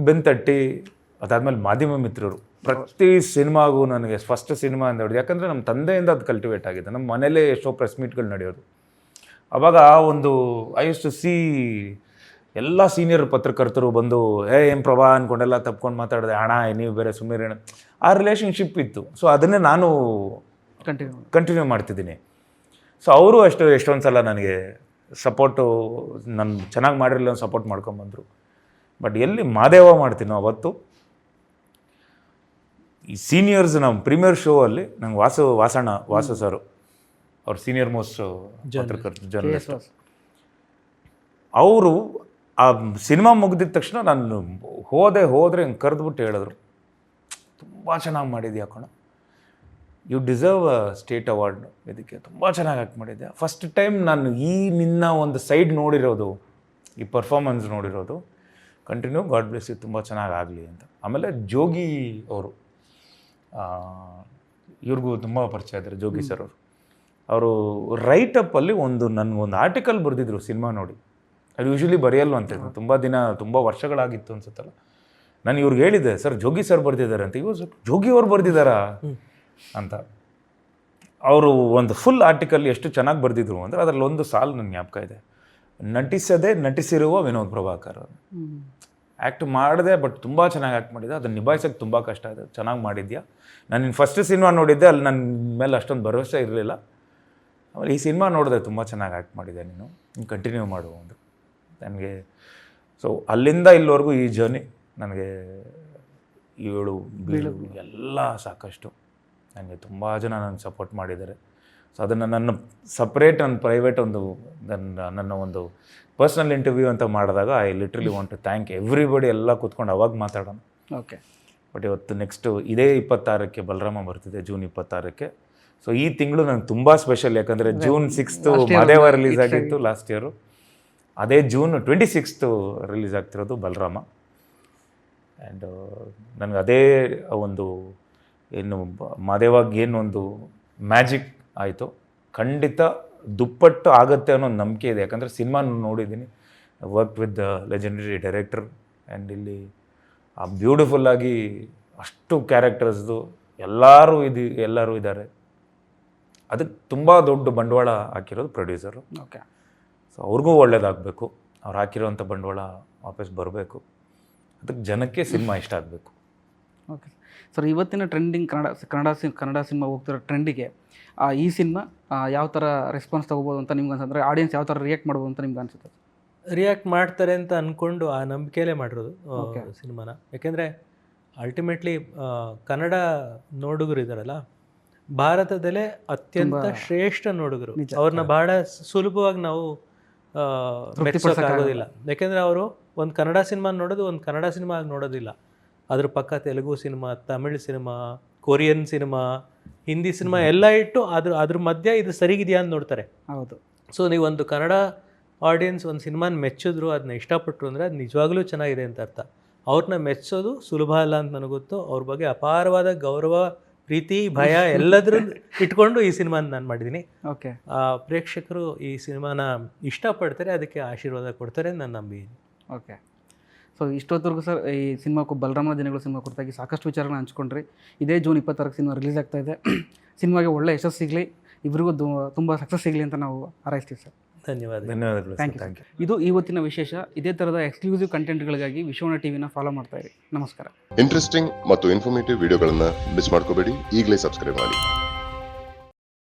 ಬೆನ್ನು ತಟ್ಟಿ. ಅದಾದಮೇಲೆ ಮಾಧ್ಯಮ ಮಿತ್ರರು ಪ್ರತಿ ಸಿನಿಮಾಗೂ ನನಗೆ ಫಸ್ಟ್ ಸಿನಿಮಾ ಅಂತ ಹೇಳಿದ್ರು. ಯಾಕಂದರೆ ನಮ್ಮ ತಂದೆಯಿಂದ ಅದು ಕಲ್ಟಿವೇಟ್ ಆಗಿದೆ. ನಮ್ಮ ಮನೇಲೇ ಎಷ್ಟೋ ಪ್ರೆಸ್ ಮೀಟ್ಗಳು ನಡೆಯೋದು. ಆವಾಗ ಒಂದು ಐ ಯೂಸ್ ಟು ಸಿ ಎಲ್ಲ ಸೀನಿಯರ್ ಪತ್ರಕರ್ತರು ಬಂದು ಏನು ಪ್ರಭಾ ಅಂದ್ಕೊಂಡೆಲ್ಲ ತಪ್ಕೊಂಡು ಮಾತಾಡಿದೆ, ಅಣ್ಣ ನೀವು ಬೇರೆ ಸುಮ್ಮನೆ, ಆ ರಿಲೇಷನ್ಶಿಪ್ ಇತ್ತು. ಸೊ ಅದನ್ನೇ ನಾನು ಕಂಟಿನ್ಯೂ ಮಾಡ್ತಿದ್ದೀನಿ. ಸೊ ಅವರು ಎಷ್ಟೊಂದು ಸಲ ನನಗೆ ಸಪೋರ್ಟು, ನಾನು ಚೆನ್ನಾಗಿ ಮಾಡಿರಲಿಲ್ಲ ಸಪೋರ್ಟ್ ಮಾಡ್ಕೊಂಬಂದರು. ಬಟ್ ಎಲ್ಲಿ ಮಾದೇವ ಮಾಡ್ತೀನೋ ಅವತ್ತು ಈ ಸೀನಿಯರ್ಸ್ ನಮ್ಮ ಪ್ರೀಮಿಯರ್ ಶೋ ಅಲ್ಲಿ ನಂಗೆ ವಾಸು ಸರು ಅವ್ರ ಸೀನಿಯರ್ ಮೋಸ್ಟ್ ಪತ್ರಕರ್ತರು, ಜರ್ನಲಿಸ್ಟ್, ಅವರು ಆ ಸಿನಿಮಾ ಮುಗಿದಿದ ತಕ್ಷಣ ನಾನು ಹೋದರೆ ಹಿಂಗೆ ಕರೆದ್ಬಿಟ್ಟು ಹೇಳಿದ್ರು, ತುಂಬ ಚೆನ್ನಾಗಿ ಮಾಡಿದ್ಯಾ ಕಣ, you deserve a state award, ಇದಕ್ಕೆ ತುಂಬ ಚೆನ್ನಾಗಿ ಆ್ಯಕ್ಟ್ ಮಾಡಿದ್ಯಾ. ಫಸ್ಟ್ ಟೈಮ್ ನಾನು ನಿನ್ನ ಒಂದು ಸೈಡ್ ನೋಡಿರೋದು, ಈ ಪರ್ಫಾರ್ಮೆನ್ಸ್ ನೋಡಿರೋದು. ಕಂಟಿನ್ಯೂ, ಗಾಡ್ ಬ್ಲೆಸ್ ಯು, ತುಂಬ ಚೆನ್ನಾಗಿ ಆಗಲಿ ಅಂತ. ಆಮೇಲೆ ಜೋಗಿ ಅವರು, ಇವ್ರಿಗೂ ತುಂಬ ಪರಿಚಯ ಇದ್ದಾರೆ ಜೋಗಿ ಸರ್ ಅವರು ರೈಟಪ್ಪಲ್ಲಿ ನನಗೊಂದು ಆರ್ಟಿಕಲ್ ಬರೆದಿದ್ರು ಸಿನಿಮಾ ನೋಡಿ. ಅದು ಯೂಶ್ವಲಿ ಬರೆಯಲ್ಲ ಅಂತ ತುಂಬ ವರ್ಷಗಳಾಗಿತ್ತು ಅನ್ಸುತ್ತಲ್ಲ. ನಾನು ಇವ್ರಿಗೆ ಹೇಳಿದ್ದೆ, ಸರ್ ಜೋಗಿ ಸರ್ ಬರೆದಿದ್ದಾರೆ ಅಂತ. ಇವರು ಜೋಗಿ ಅವ್ರು ಬರೆದಿದ್ದಾರಾ ಅಂತ. ಅವರು ಒಂದು ಫುಲ್ ಆರ್ಟಿಕಲ್ ಎಷ್ಟು ಚೆನ್ನಾಗಿ ಬರೆದಿದ್ರು ಅಂದರೆ ಅದರಲ್ಲಿ ಒಂದು ಸಾಲು ನನ್ನ ಜ್ಞಾಪಕ ಇದೆ, ನಟಿಸದೆ ನಟಿಸಿರುವ ವಿನೋದ್ ಪ್ರಭಾಕರ್. ಆ್ಯಕ್ಟ್ ಮಾಡಿದೆ, ಬಟ್ ತುಂಬ ಚೆನ್ನಾಗಿ ಆ್ಯಕ್ಟ್ ಮಾಡಿದ್ದೆ, ಅದನ್ನು ನಿಭಾಯಿಸೋಕ್ಕೆ ತುಂಬ ಕಷ್ಟ ಇದೆ, ಚೆನ್ನಾಗಿ ಮಾಡಿದ್ಯಾ. ನಾನು ನಿನ್ನ ಫಸ್ಟ್ ಸಿನಿಮಾ ನೋಡಿದ್ದೆ, ಅಲ್ಲಿ ನನ್ನ ಮೇಲೆ ಅಷ್ಟೊಂದು ಭರವಸೆ ಇರಲಿಲ್ಲ. ಆಮೇಲೆ ಈ ಸಿನಿಮಾ ನೋಡಿದೆ, ತುಂಬ ಚೆನ್ನಾಗಿ ಆ್ಯಕ್ಟ್ ಮಾಡಿದೆ, ನೀನು ಕಂಟಿನ್ಯೂ ಮಾಡು ಅಂದರು ನನಗೆ. ಸೊ ಅಲ್ಲಿಂದ ಇಲ್ಲಿವರೆಗೂ ಈ ಜರ್ನಿ ನನಗೆ 7 ಬೀಳು ಎಲ್ಲ ಸಾಕಷ್ಟು ನನಗೆ ತುಂಬ ಜನ ನನಗೆ ಸಪೋರ್ಟ್ ಮಾಡಿದ್ದಾರೆ. ಸೊ ಅದನ್ನು ನನ್ನ ಸಪ್ರೇಟ್ ನನ್ನ ಪ್ರೈವೇಟ್ ಒಂದು ನನ್ನ ಒಂದು ಪರ್ಸ್ನಲ್ ಇಂಟರ್ವ್ಯೂ ಅಂತ ಮಾಡಿದಾಗ I literally want to thank everybody ಎಲ್ಲ ಕೂತ್ಕೊಂಡು ಅವಾಗ ಮಾತಾಡೋಣ. ಓಕೆ. ಬಟ್ ಇವತ್ತು ನೆಕ್ಸ್ಟು ಇದೇ 26ಕ್ಕೆ ಬಲರಾಮ ಬರ್ತಿದೆ, ಜೂನ್ 26ಕ್ಕೆ. ಸೊ ಈ ತಿಂಗಳು ನನಗೆ ತುಂಬ ಸ್ಪೆಷಲ್, ಯಾಕಂದರೆ ಜೂನ್ 6th ಮಾದೇವ ರಿಲೀಸ್ ಆಗಿತ್ತು ಲಾಸ್ಟ್ ಇಯರು. ಅದೇ ಜೂನ್ 26th ರಿಲೀಸ್ ಆಗ್ತಿರೋದು ಬಲರಾಮ. ಆ್ಯಂಡ್ ನನಗೆ ಅದೇ ಒಂದು ಏನು ಮಾದೇವಾಗಿ ಏನೊಂದು ಮ್ಯಾಜಿಕ್ ಆಯಿತು, ಖಂಡಿತ ದುಪ್ಪಟ್ಟು ಆಗುತ್ತೆ ಅನ್ನೋ ನಂಬಿಕೆ ಇದೆ. ಯಾಕಂದರೆ ಸಿನಿಮಾ ನೋಡಿದ್ದೀನಿ, work with the legendary director. And ಇಲ್ಲಿ ಆ ಬ್ಯೂಟಿಫುಲ್ಲಾಗಿ ಅಷ್ಟು ಕ್ಯಾರೆಕ್ಟರ್ಸ್ದು ಎಲ್ಲರೂ ಇದ್ದಾರೆ. ಅದಕ್ಕೆ ತುಂಬ ದೊಡ್ಡ ಬಂಡವಾಳ ಹಾಕಿರೋದು ಪ್ರೊಡ್ಯೂಸರು. ಓಕೆ. ಸೊ ಅವ್ರಿಗೂ ಒಳ್ಳೇದಾಗಬೇಕು, ಅವ್ರು ಹಾಕಿರೋವಂಥ ಬಂಡವಾಳ ವಾಪಸ್ ಬರಬೇಕು, ಅದಕ್ಕೆ ಜನಕ್ಕೆ ಸಿನಿಮಾ ಇಷ್ಟ ಆಗಬೇಕು. ಓಕೆ ಸರ್, ಇವತ್ತಿನ ಟ್ರೆಂಡಿಂಗ್ ಕನ್ನಡ ಸಿನಿಮಾ ಹೋಗ್ತಿರೋ ಟ್ರೆಂಡಿಗೆ ಈ ಸಿನಿಮಾ ಯಾವ ಥರ ರೆಸ್ಪಾನ್ಸ್ ತೊಗೋಬೋದು ಅಂತ ನಿಮ್ಗೆ ಅನ್ಸುತ್ತೆ? ಆಡಿಯನ್ಸ್ ಯಾವ ಥರ ರಿಯಾಕ್ಟ್ ಮಾಡ್ಬೋದು ಅಂತ ನಿಮ್ಗೆ ಅನ್ಸುತ್ತೆ? ರಿಯಾಕ್ಟ್ ಮಾಡ್ತಾರೆ ಅಂತ ಅಂದ್ಕೊಂಡು ಆ ನಂಬಿಕೆಯಲ್ಲೇ ಮಾಡಿರೋದು ಸಿನಿಮಾನ. ಯಾಕೆಂದರೆ ಅಲ್ಟಿಮೇಟ್ಲಿ ಕನ್ನಡ ನೋಡುಗರು ಇದ್ದಾರಲ್ಲ, ಭಾರತದಲ್ಲೇ ಅತ್ಯಂತ ಶ್ರೇಷ್ಠ ನೋಡುಗರು. ಅವ್ರನ್ನ ಬಹಳ ಸುಲಭವಾಗಿ ನಾವು ಮೆಚ್ಚೋಕ್ಕಾಗೋದಿಲ್ಲ. ಯಾಕೆಂದರೆ ಅವರು ಒಂದು ಕನ್ನಡ ಸಿನಿಮಾ ನೋಡೋದು ಒಂದು ಕನ್ನಡ ಸಿನಿಮಾ ನೋಡೋದಿಲ್ಲ, ಅದ್ರ ಪಕ್ಕ Telugu cinema, Tamil cinema, Korean cinema, Hindi cinema ಎಲ್ಲ ಇಟ್ಟು ಅದ್ರ ಮಧ್ಯೆ ಇದು ಸರಿಗಿದೆಯಾ ಅಂತ ನೋಡ್ತಾರೆ. ಹೌದು. ಸೊ ನೀವೊಂದು ಕನ್ನಡ ಆಡಿಯನ್ಸ್ ಒಂದು ಸಿನಿಮಾನ ಮೆಚ್ಚಿದ್ರು, ಅದನ್ನ ಇಷ್ಟಪಟ್ಟರು ಅಂದರೆ ಅದು ನಿಜವಾಗ್ಲೂ ಚೆನ್ನಾಗಿದೆ ಅಂತ ಅರ್ಥ. ಅವ್ರನ್ನ ಮೆಚ್ಚೋದು ಸುಲಭ ಅಲ್ಲ ಅಂತ ನನಗೆ ಗೊತ್ತು. ಅವ್ರ ಬಗ್ಗೆ ಅಪಾರವಾದ ಗೌರವ, ಪ್ರೀತಿ, ಭಯ ಎಲ್ಲದ್ರೂ ಇಟ್ಕೊಂಡು ಈ ಸಿನಿಮಾನ ನಾನು ಮಾಡಿದ್ದೀನಿ. ಓಕೆ. ಪ್ರೇಕ್ಷಕರು ಈ ಸಿನಿಮಾನ ಇಷ್ಟಪಡ್ತಾರೆ, ಅದಕ್ಕೆ ಆಶೀರ್ವಾದ ಕೊಡ್ತಾರೆ ಅಂತ ನಾನು ನಂಬಿದ್ದೀನಿ. ಓಕೆ. ಸೊ ಇಷ್ಟೊತ್ತರೆಗೂ ಸರ್ ಈ ಸಿನಿಮಾಕ್ಕೂ ಬಲರಾಮನ ದಿನಗಳು ಸಿನಿಮಾ ಕುರಿತಾಗಿ ಸಾಕಷ್ಟು ವಿಚಾರಗಳನ್ನ ಹಂಚ್ಕೊಂಡ್ರಿ. ಇದೇ ಜೂನ್ 26ಕ್ಕೆ ಸಿನಿಮಾ ರಿಲೀಸ್ ಆಗ್ತಾ ಇದೆ. ಸಿನಿಮಾಗೆ ಒಳ್ಳೆ ಯಶಸ್ಸು ಸಿಗಲಿ, ಇಬ್ಬರಿಗೂ ತುಂಬ ಸಕ್ಸಸ್ ಸಿಗಲಿ ಅಂತ ನಾವು ಹಾರೈಸ್ತೀವಿ ಸರ್. ಧನ್ಯವಾದಗಳು. Thank you. ಇದು ಇವತ್ತಿನ ವಿಶೇಷ. ಇದೇ ಥರದ ಎಕ್ಸ್ಕ್ಲೂಸಿವ್ ಕಂಟೆಂಟ್ಗಳಿಗಾಗಿ ವಿಶ್ವಣ ಟಿವಿನ ಫಾಲೋ ಮಾಡ್ತಾ ಇರಿ. ನಮಸ್ಕಾರ. ಇಂಟ್ರೆಸ್ಟಿಂಗ್ ಮತ್ತು ಇನ್ಫಾರ್ಮೇಟಿವ್ ವಿಡಿಯೋಗಳನ್ನ ಮಿಸ್ ಮಾಡ್ಕೋಬೇಡಿ, ಈಗಲೇ ಸಬ್ಸ್ಕ್ರೈಬ್ ಮಾಡಿ.